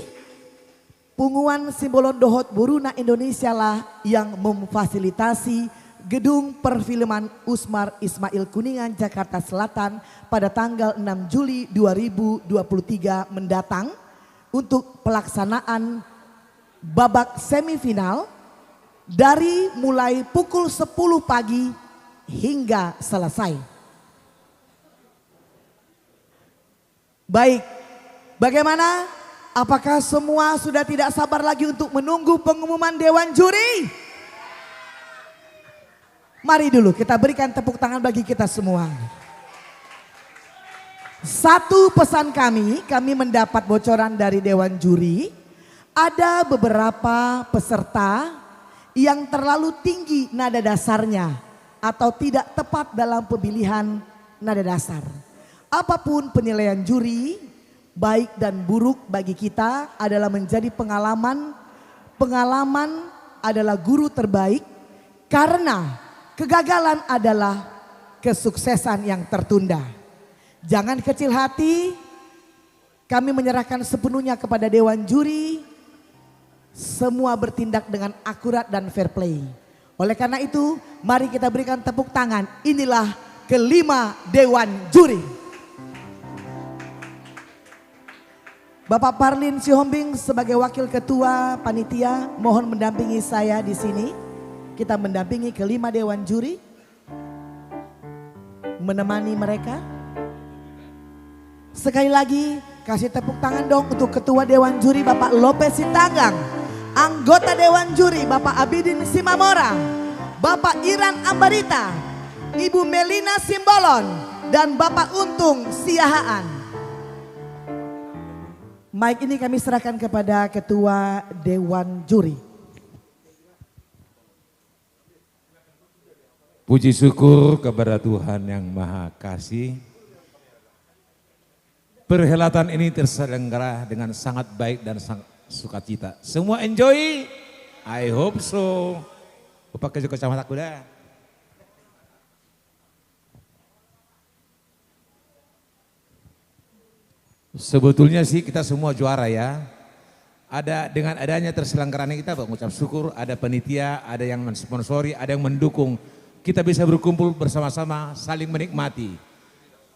Punguan Simbolon Dohot Buruna Indonesia lah yang memfasilitasi Gedung Perfilman Usmar Ismail Kuningan, Jakarta Selatan pada tanggal 6 Juli 2023 mendatang untuk pelaksanaan babak semifinal dari mulai pukul 10 pagi hingga selesai. Baik, bagaimana? Apakah semua sudah tidak sabar lagi untuk menunggu pengumuman dewan juri? Mari dulu kita berikan tepuk tangan bagi kita semua. Satu pesan kami mendapat bocoran dari dewan juri. Ada beberapa peserta yang terlalu tinggi nada dasarnya atau tidak tepat dalam pemilihan nada dasar. Apapun penilaian juri, baik dan buruk bagi kita adalah menjadi pengalaman. Pengalaman adalah guru terbaik karena kegagalan adalah kesuksesan yang tertunda. Jangan kecil hati, kami menyerahkan sepenuhnya kepada dewan juri. Semua bertindak dengan akurat dan fair play. Oleh karena itu, mari kita berikan tepuk tangan. Inilah kelima dewan juri. Bapak Parlin Sihombing sebagai wakil ketua panitia mohon mendampingi saya di sini. Kita mendampingi kelima dewan juri, menemani mereka. Sekali lagi kasih tepuk tangan dong untuk ketua dewan juri Bapak Lopez Sitanggang. Anggota Dewan Juri Bapak Abidin Simamora, Bapak Iran Ambarita, Ibu Melina Simbolon, dan Bapak Untung Siahaan. Mic ini kami serahkan kepada Ketua Dewan Juri. Puji syukur kepada Tuhan yang Maha Kasih. Perhelatan ini terselenggara dengan sangat baik dan sangat sukacita. Semua enjoy? I hope so. Pakai kacamata kuda. Sebetulnya sih kita semua juara ya. Ada dengan adanya terselenggaranya kita mengucap syukur, ada panitia, ada yang mensponsori, ada yang mendukung. Kita bisa berkumpul bersama-sama, saling menikmati.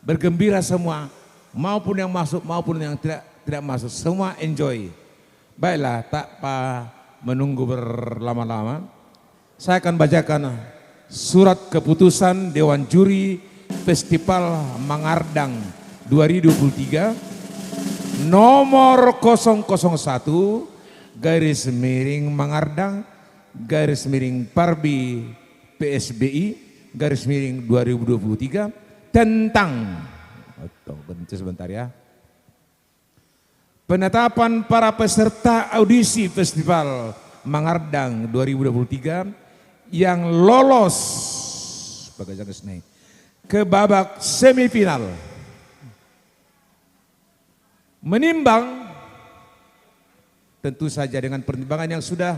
Bergembira semua. maupun yang masuk maupun yang tidak masuk, semua enjoy. Baiklah, tak menunggu berlama-lama, saya akan bacakan surat keputusan Dewan Juri Festival Mangardang 2023 nomor 001 Mangardang Parbi PSBI _2023 tentang berhenti sebentar ya. Penetapan para peserta audisi Festival Mangardang 2023 yang lolos ke babak semifinal. Menimbang tentu saja dengan pertimbangan yang sudah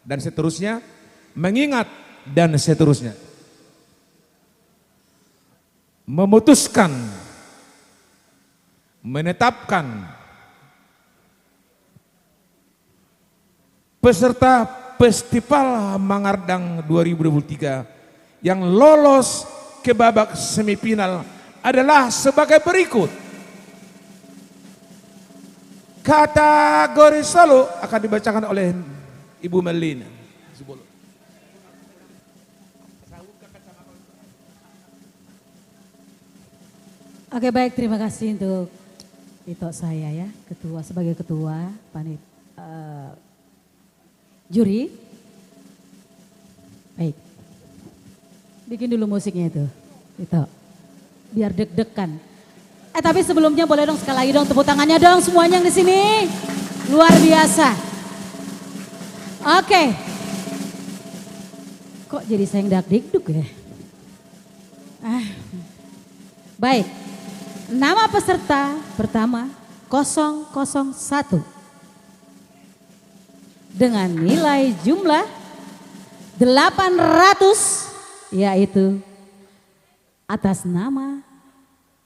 dan seterusnya, mengingat dan seterusnya. Memutuskan, menetapkan peserta Festival Mangardang 2023 yang lolos ke babak semifinal adalah sebagai berikut. Kategori solo akan dibacakan oleh Ibu Melina. Oke, baik, terima kasih untuk itu saya ya, sebagai ketua juri. Baik. Bikin dulu musiknya itu. Biar deg-degan. Tapi sebelumnya boleh dong sekali lagi dong tepuk tangannya dong semuanya yang di sini. Luar biasa. Oke. Kok jadi saya yang dak-dikduk ya? Baik. Nama peserta pertama 001. Dengan nilai jumlah 800, yaitu atas nama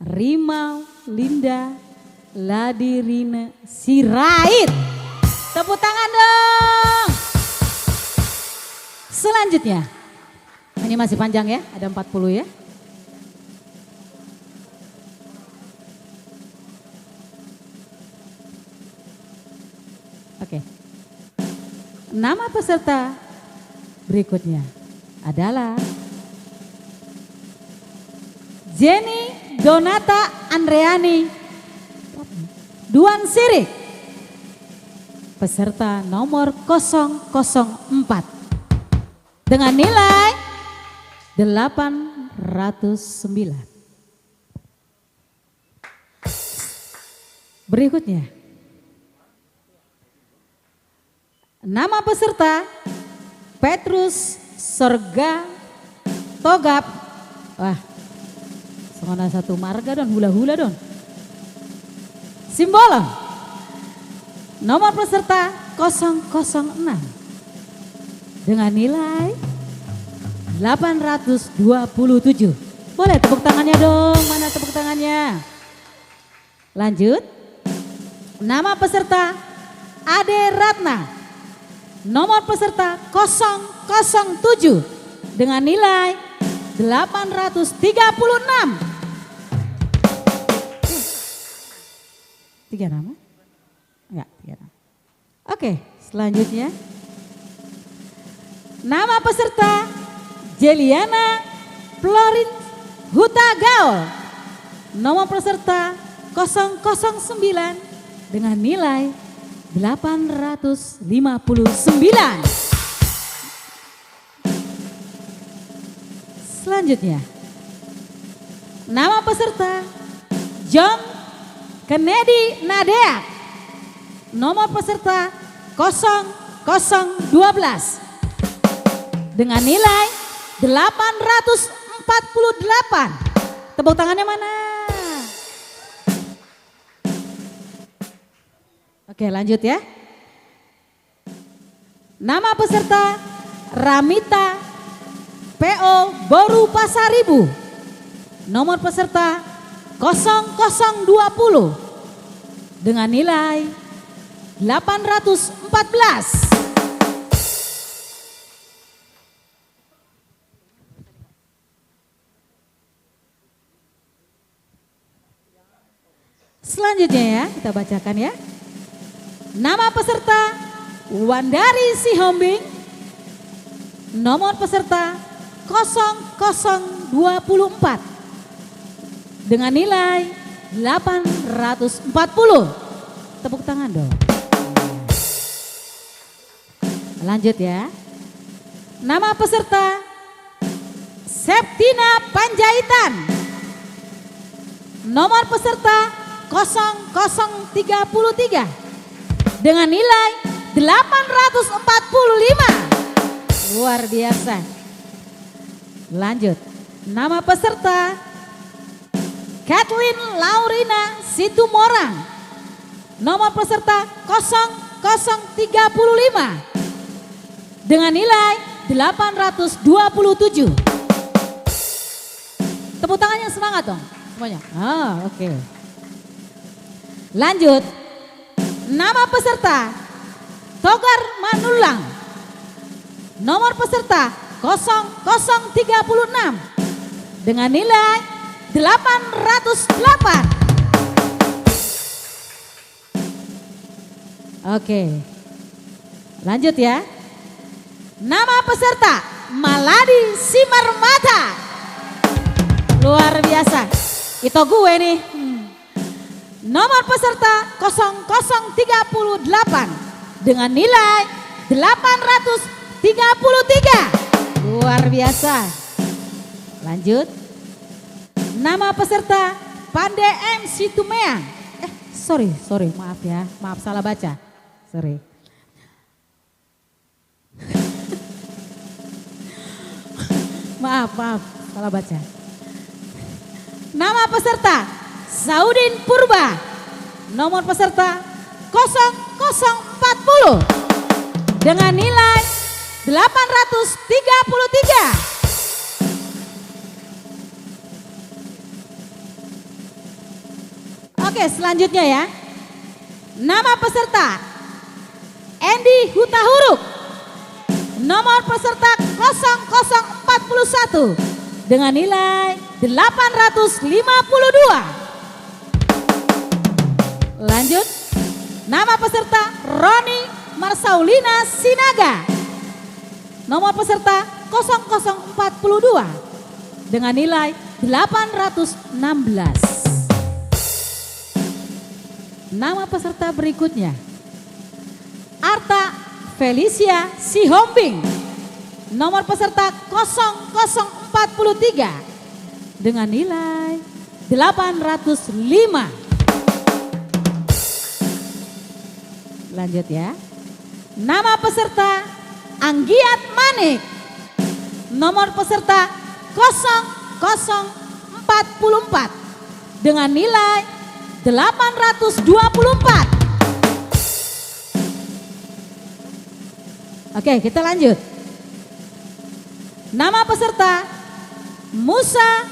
Rimau Linda Ladirina Sirait. Tepuk tangan dong. Selanjutnya, ini masih panjang ya, ada 40 ya. Oke. Nama peserta berikutnya adalah Jenny Donata Andreani Duan Sirik, peserta nomor 004 dengan nilai 809. Berikutnya, nama peserta Petrus Sorga Togap. Wah, semana satu marga don, hula-hula don. Simbolon. Nomor peserta 006 dengan nilai 827. Boleh tepuk tangannya dong, mana tepuk tangannya? Lanjut. Nama peserta Ade Ratna. Nomor peserta 007 dengan nilai 836. 3 nama? Enggak, 3 nama. Oke, selanjutnya. Nama peserta Jeliana Florin Hutagaul. Nomor peserta 009 dengan nilai 859. Selanjutnya, nama peserta John Kennedy Nadeak. Nomor peserta 0012 dengan nilai 848. Tepuk tangannya mana? Oke, lanjut ya. Nama peserta Ramita PO Boru Pasaribu. Nomor peserta 0020 dengan nilai 814. Selanjutnya ya, kita bacakan ya. Nama peserta Wandari Sihombing. Nomor peserta 0024 dengan nilai 840. Tepuk tangan dong. Lanjut ya. Nama peserta Septina Panjaitan. Nomor peserta 0033 dengan nilai 845. Luar biasa. Lanjut. Nama peserta Kathleen Laurina Situmorang. Nomor peserta 0035 dengan nilai 827. Tepuk tangan yang semangat dong semuanya. Oke. Lanjut. Nama peserta Togar Manulang. Nomor peserta 0036 dengan nilai 808. Oke. Lanjut ya. Nama peserta Maladi Simarmata. Luar biasa. Itu gue nih. Nomor peserta 0038 dengan nilai 833. Luar biasa. Lanjut. Nama peserta Pande M Situmeang. Sorry, maaf ya. Maaf salah baca. Sorry. Maaf, salah baca. Nama peserta Saudin Purba. Nomor peserta 0040 dengan nilai 833. Oke, selanjutnya ya. Nama peserta Andy Hutahuruk. Nomor peserta 0041 dengan nilai 852. Lanjut. Nama peserta Roni Marsaulina Sinaga. Nomor peserta 0042 dengan nilai 816. Nama peserta berikutnya Arta Felicia Sihombing. Nomor peserta 0043 dengan nilai 805. Lanjut ya. Nama peserta Anggiat Manik. Nomor peserta 0044 dengan nilai 824. Oke, kita lanjut. Nama peserta Musa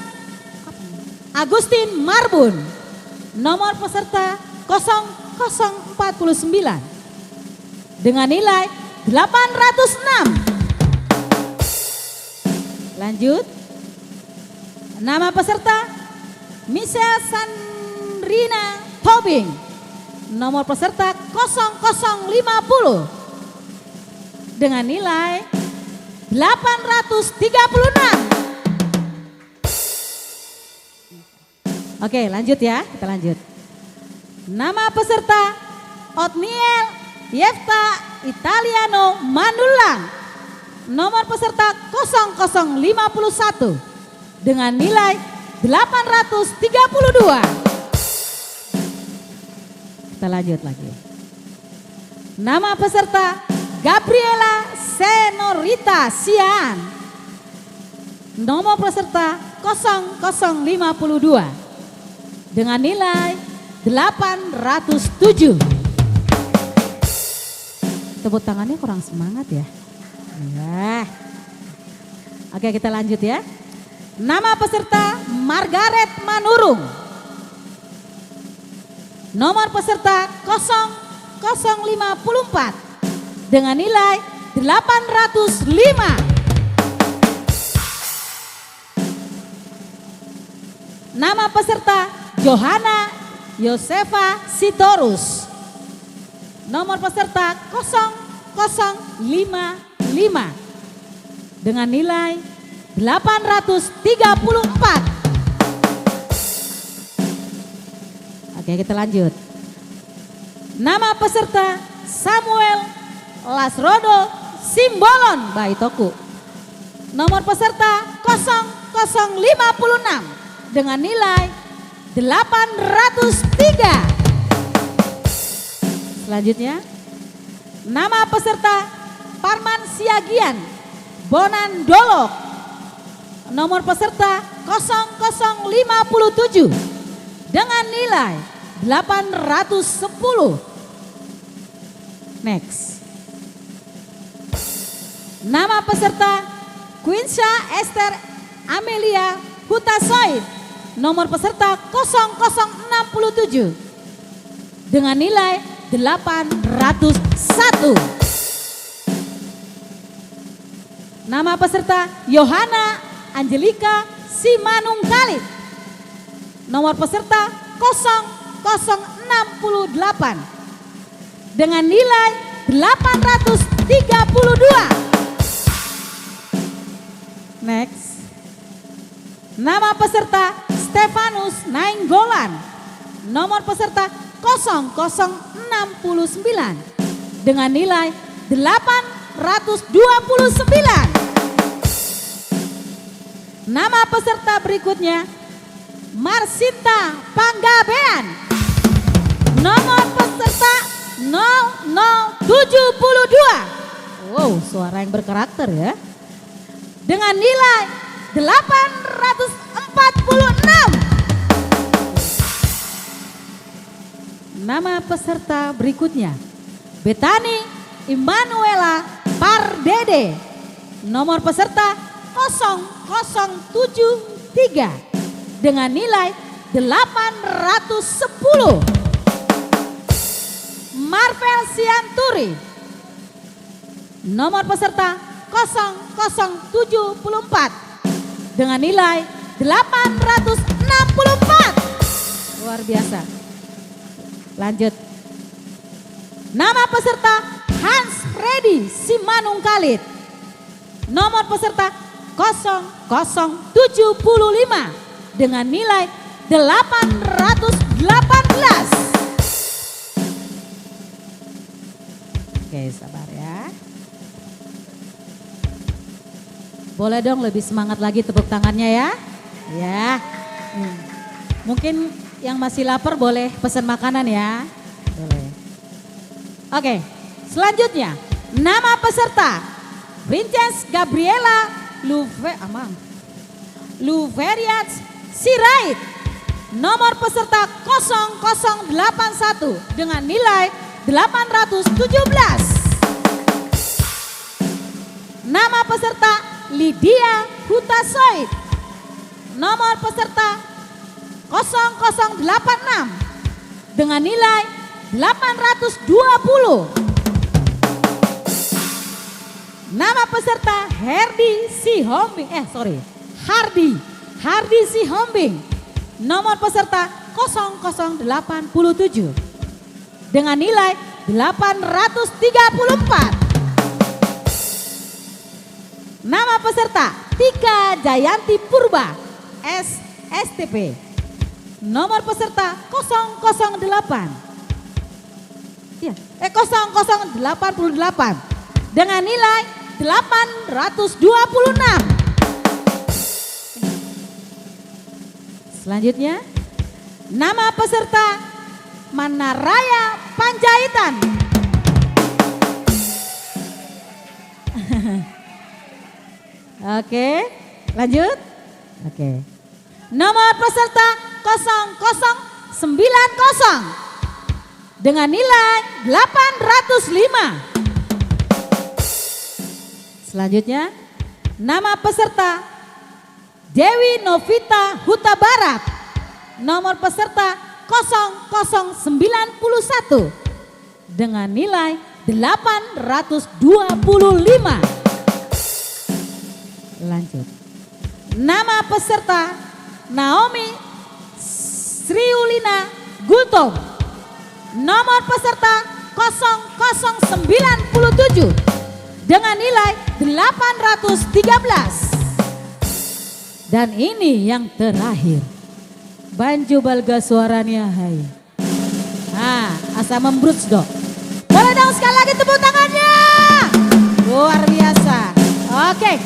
Agustin Marbun. Nomor peserta 0049 dengan nilai 806. Lanjut. Nama peserta Michelle Sandrina Tobing. Nomor peserta 0050 dengan nilai 836. Oke, lanjut ya, kita lanjut. Nama peserta Otniel Yefta Italiano Manulang. Nomor peserta 0051 dengan nilai 832. Kita lanjut lagi. Nama peserta Gabriela Senorita Sian. Nomor peserta 0052 dengan nilai 807. Tepuk tangannya kurang semangat ya. Oke, kita lanjut ya. Nama peserta Margaret Manurung. Nomor peserta 0054 dengan nilai 805. Nama peserta Johanna Yosefa Sitorus. Nomor peserta 0055 dengan nilai 834. Oke, kita lanjut. Nama peserta Samuel Lasrodo Simbolon Baitoku. Nomor peserta 0056 dengan nilai 803. Selanjutnya, nama peserta Parman Siagian Bonandolok. Nomor peserta 0057 dengan nilai 810. Next. Nama peserta Quinsha Esther Amelia Hutasoid. Nomor peserta 0067 dengan nilai 801. Nama peserta Yohana Angelika Simanungkalit. Nomor peserta 0068 dengan nilai 832. Next. Nama peserta Stefanus Nainggolan. Nomor peserta 0069 dengan nilai 829. Nama peserta berikutnya Marsinta Panggabean. Nomor peserta 0072. Wow, suara yang berkarakter ya. Dengan nilai 846. Nama peserta berikutnya Betani Immanuela Pardede. Nomor peserta 0073 dengan nilai 810. Marvel Sianturi. Nomor peserta 0074 dengan nilai 864. Luar biasa. Lanjut. Nama peserta Hans Freddy Simanungkalit. Nomor peserta 0075 dengan nilai 818. Oke, sabar ya. Boleh dong lebih semangat lagi tepuk tangannya ya. Ya. Mungkin yang masih lapar boleh pesan makanan ya. Boleh. Oke, selanjutnya nama peserta Princess Gabriela Luveriat Sirait. Nomor peserta 0081 dengan nilai 817. Nama peserta Lydia Hutasoid. Nomor peserta 0086 dengan nilai 820. Nama peserta Hardy Sihombing. Nomor peserta 0087 dengan nilai 834. Nama peserta Tika Jayanti Purba SSTP. Nomor peserta 0088 dengan nilai 826. Selanjutnya nama peserta Manaraya Panjaitan. Oke, lanjut. Oke. Nomor peserta 0090 dengan nilai 805. Selanjutnya nama peserta Dewi Novita Huta Barat. Nomor peserta 0091 dengan nilai 825. Lanjut. Nama peserta Naomi Sriulina Buntung. Nomor peserta 0097 dengan nilai 813. Dan ini yang terakhir. Banju balga suaranya hai. Nah, asa membruts dok. Boleh dong sekali lagi tepuk tangannya. Luar biasa. Oke.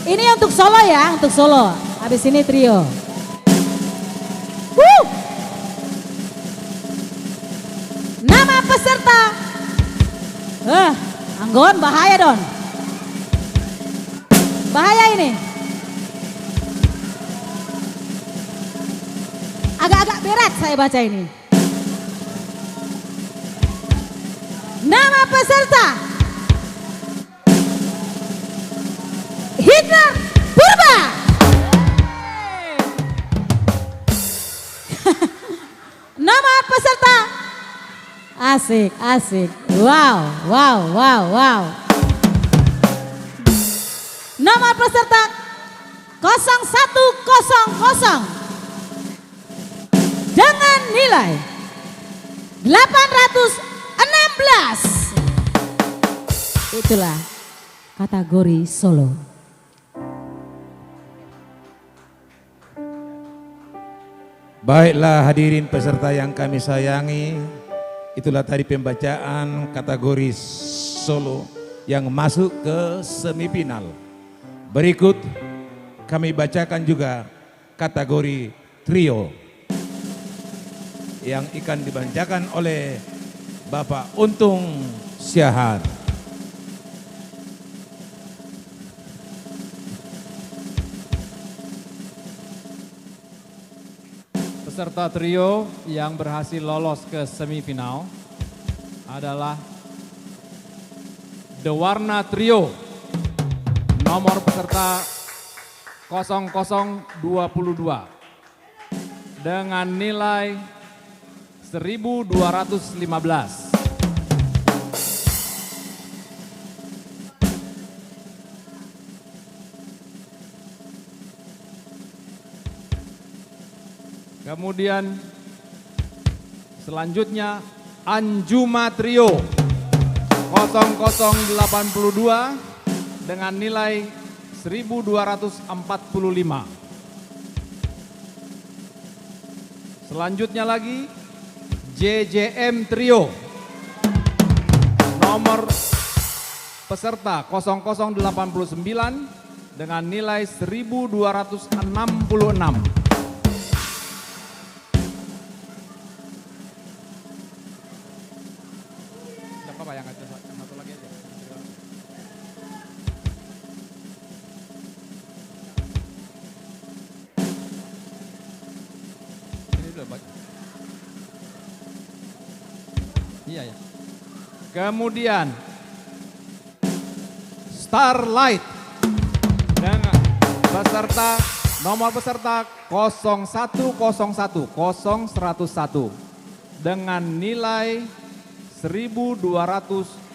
Ini untuk solo ya, untuk solo. Habis ini trio. Nama peserta. Anggon bahaya Don. Bahaya ini. Agak-agak berat saya baca ini. Nama peserta Hitler Purba. Nama peserta asik, asik. Wow, wow, wow, wow. Nomor peserta 0100 dengan nilai 816. Itulah kategori solo. Baiklah hadirin peserta yang kami sayangi, itulah tadi pembacaan kategori solo yang masuk ke semifinal. Berikut kami bacakan juga kategori trio yang akan dibacakan oleh Bapak Untung Siahaan. Peserta trio yang berhasil lolos ke semifinal adalah The Warna Trio. Nomor peserta 0022 dengan nilai 1215. Kemudian selanjutnya Anjuma Trio 0082 dengan nilai 1245. Selanjutnya lagi JJM Trio. Nomor peserta 0089 dengan nilai 1266. Iya ya. Kemudian Starlight dengan peserta nomor peserta 0101 dengan nilai 1283.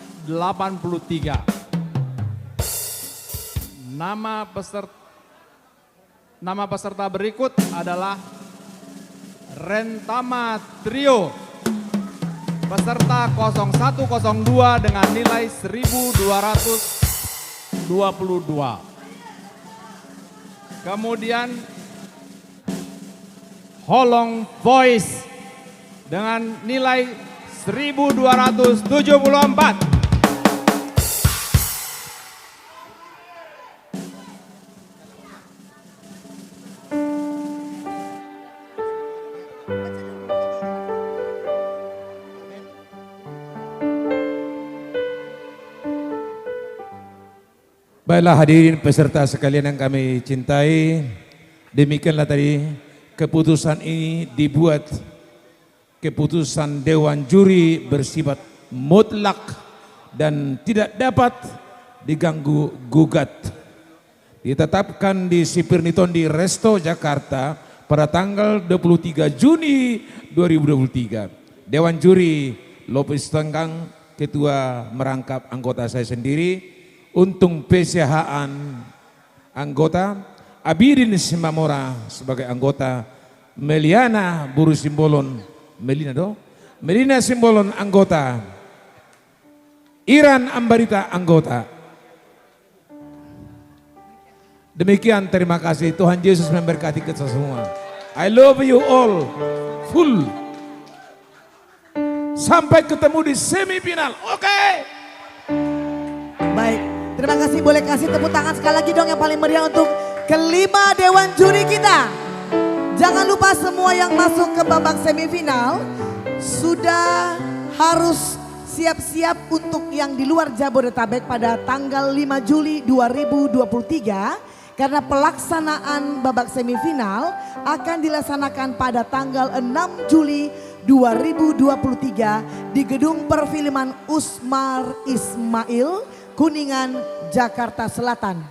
Nama peserta berikut adalah Rentama Trio. Peserta 0102 dengan nilai 1222. Kemudian Holong Voice dengan nilai 1274. Baiklah hadirin peserta sekalian yang kami cintai, demikianlah tadi keputusan ini dibuat keputusan Dewan Juri bersifat mutlak dan tidak dapat diganggu gugat. Ditetapkan di Sipirniton di Resto Jakarta pada tanggal 23 Juni 2023. Dewan Juri Lopez Tenggang, ketua merangkap anggota saya sendiri, Untung Siahaan anggota, Abidin Simamora sebagai anggota, Meliana Buru Simbolon Melina Simbolon anggota. Iran Ambarita anggota. Demikian, terima kasih. Tuhan Yesus memberkati kita semua. I love you all. Full. Sampai ketemu di semifinal. Oke. Baik, terima kasih. Boleh kasih tepuk tangan sekali lagi dong yang paling meriah untuk kelima dewan juri kita. Jangan lupa semua yang masuk ke babak semifinal sudah harus siap-siap untuk yang di luar Jabodetabek pada tanggal 5 Juli 2023. Karena pelaksanaan babak semifinal akan dilaksanakan pada tanggal 6 Juli 2023 di Gedung Perfilman Usmar Ismail, Kuningan, Jakarta Selatan.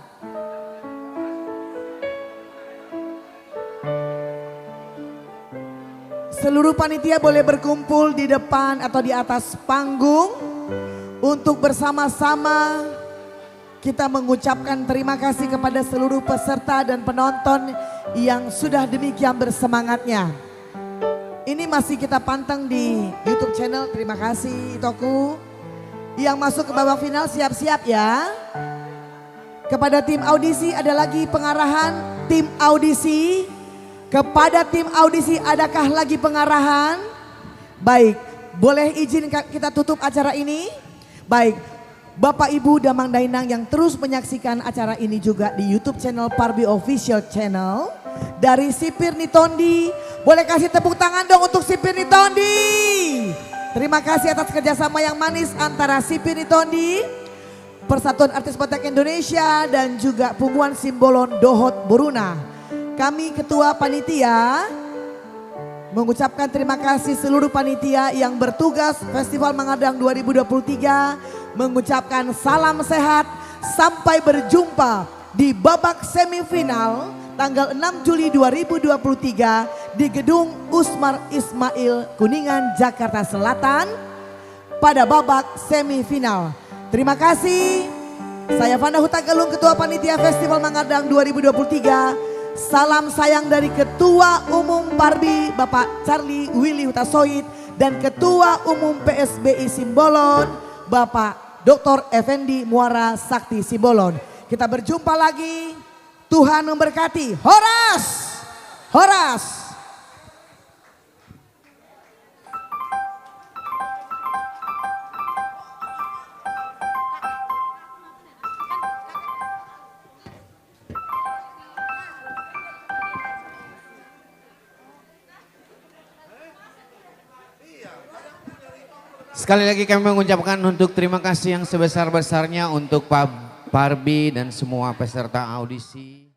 Seluruh panitia boleh berkumpul di depan atau di atas panggung untuk bersama-sama kita mengucapkan terima kasih kepada seluruh peserta dan penonton yang sudah demikian bersemangatnya. Ini masih kita pantang di YouTube channel. Terima kasih Toku. Yang masuk ke babak final siap-siap ya. Kepada tim audisi ada lagi pengarahan. Tim audisi. Kepada tim audisi adakah lagi pengarahan? Baik, boleh izin kita tutup acara ini? Baik, Bapak Ibu Damang Dainang yang terus menyaksikan acara ini juga di YouTube channel Parbi Official Channel. Dari Sipir Nitondi, boleh kasih tepuk tangan dong untuk Sipir Nitondi. Terima kasih atas kerjasama yang manis antara Sipir Nitondi, Persatuan Artis Batak Indonesia dan juga Pumuan Simbolon Dohot Boruna. Kami Ketua Panitia mengucapkan terima kasih seluruh panitia yang bertugas Festival Mangadang 2023. Mengucapkan salam sehat sampai berjumpa di babak semifinal tanggal 6 Juli 2023 di Gedung Usmar Ismail, Kuningan, Jakarta Selatan pada babak semifinal. Terima kasih. Saya Vanda Hutagalung, Ketua Panitia Festival Mangadang 2023. Salam sayang dari Ketua Umum Parbi Bapak Charlie Willy Hutasoid dan Ketua Umum PSBI Simbolon Bapak Dr. Effendi Muara Sakti Simbolon. Kita berjumpa lagi. Tuhan memberkati. Horas! Horas! Sekali lagi kami mengucapkan untuk terima kasih yang sebesar-besarnya untuk Pak Parbi dan semua peserta audisi.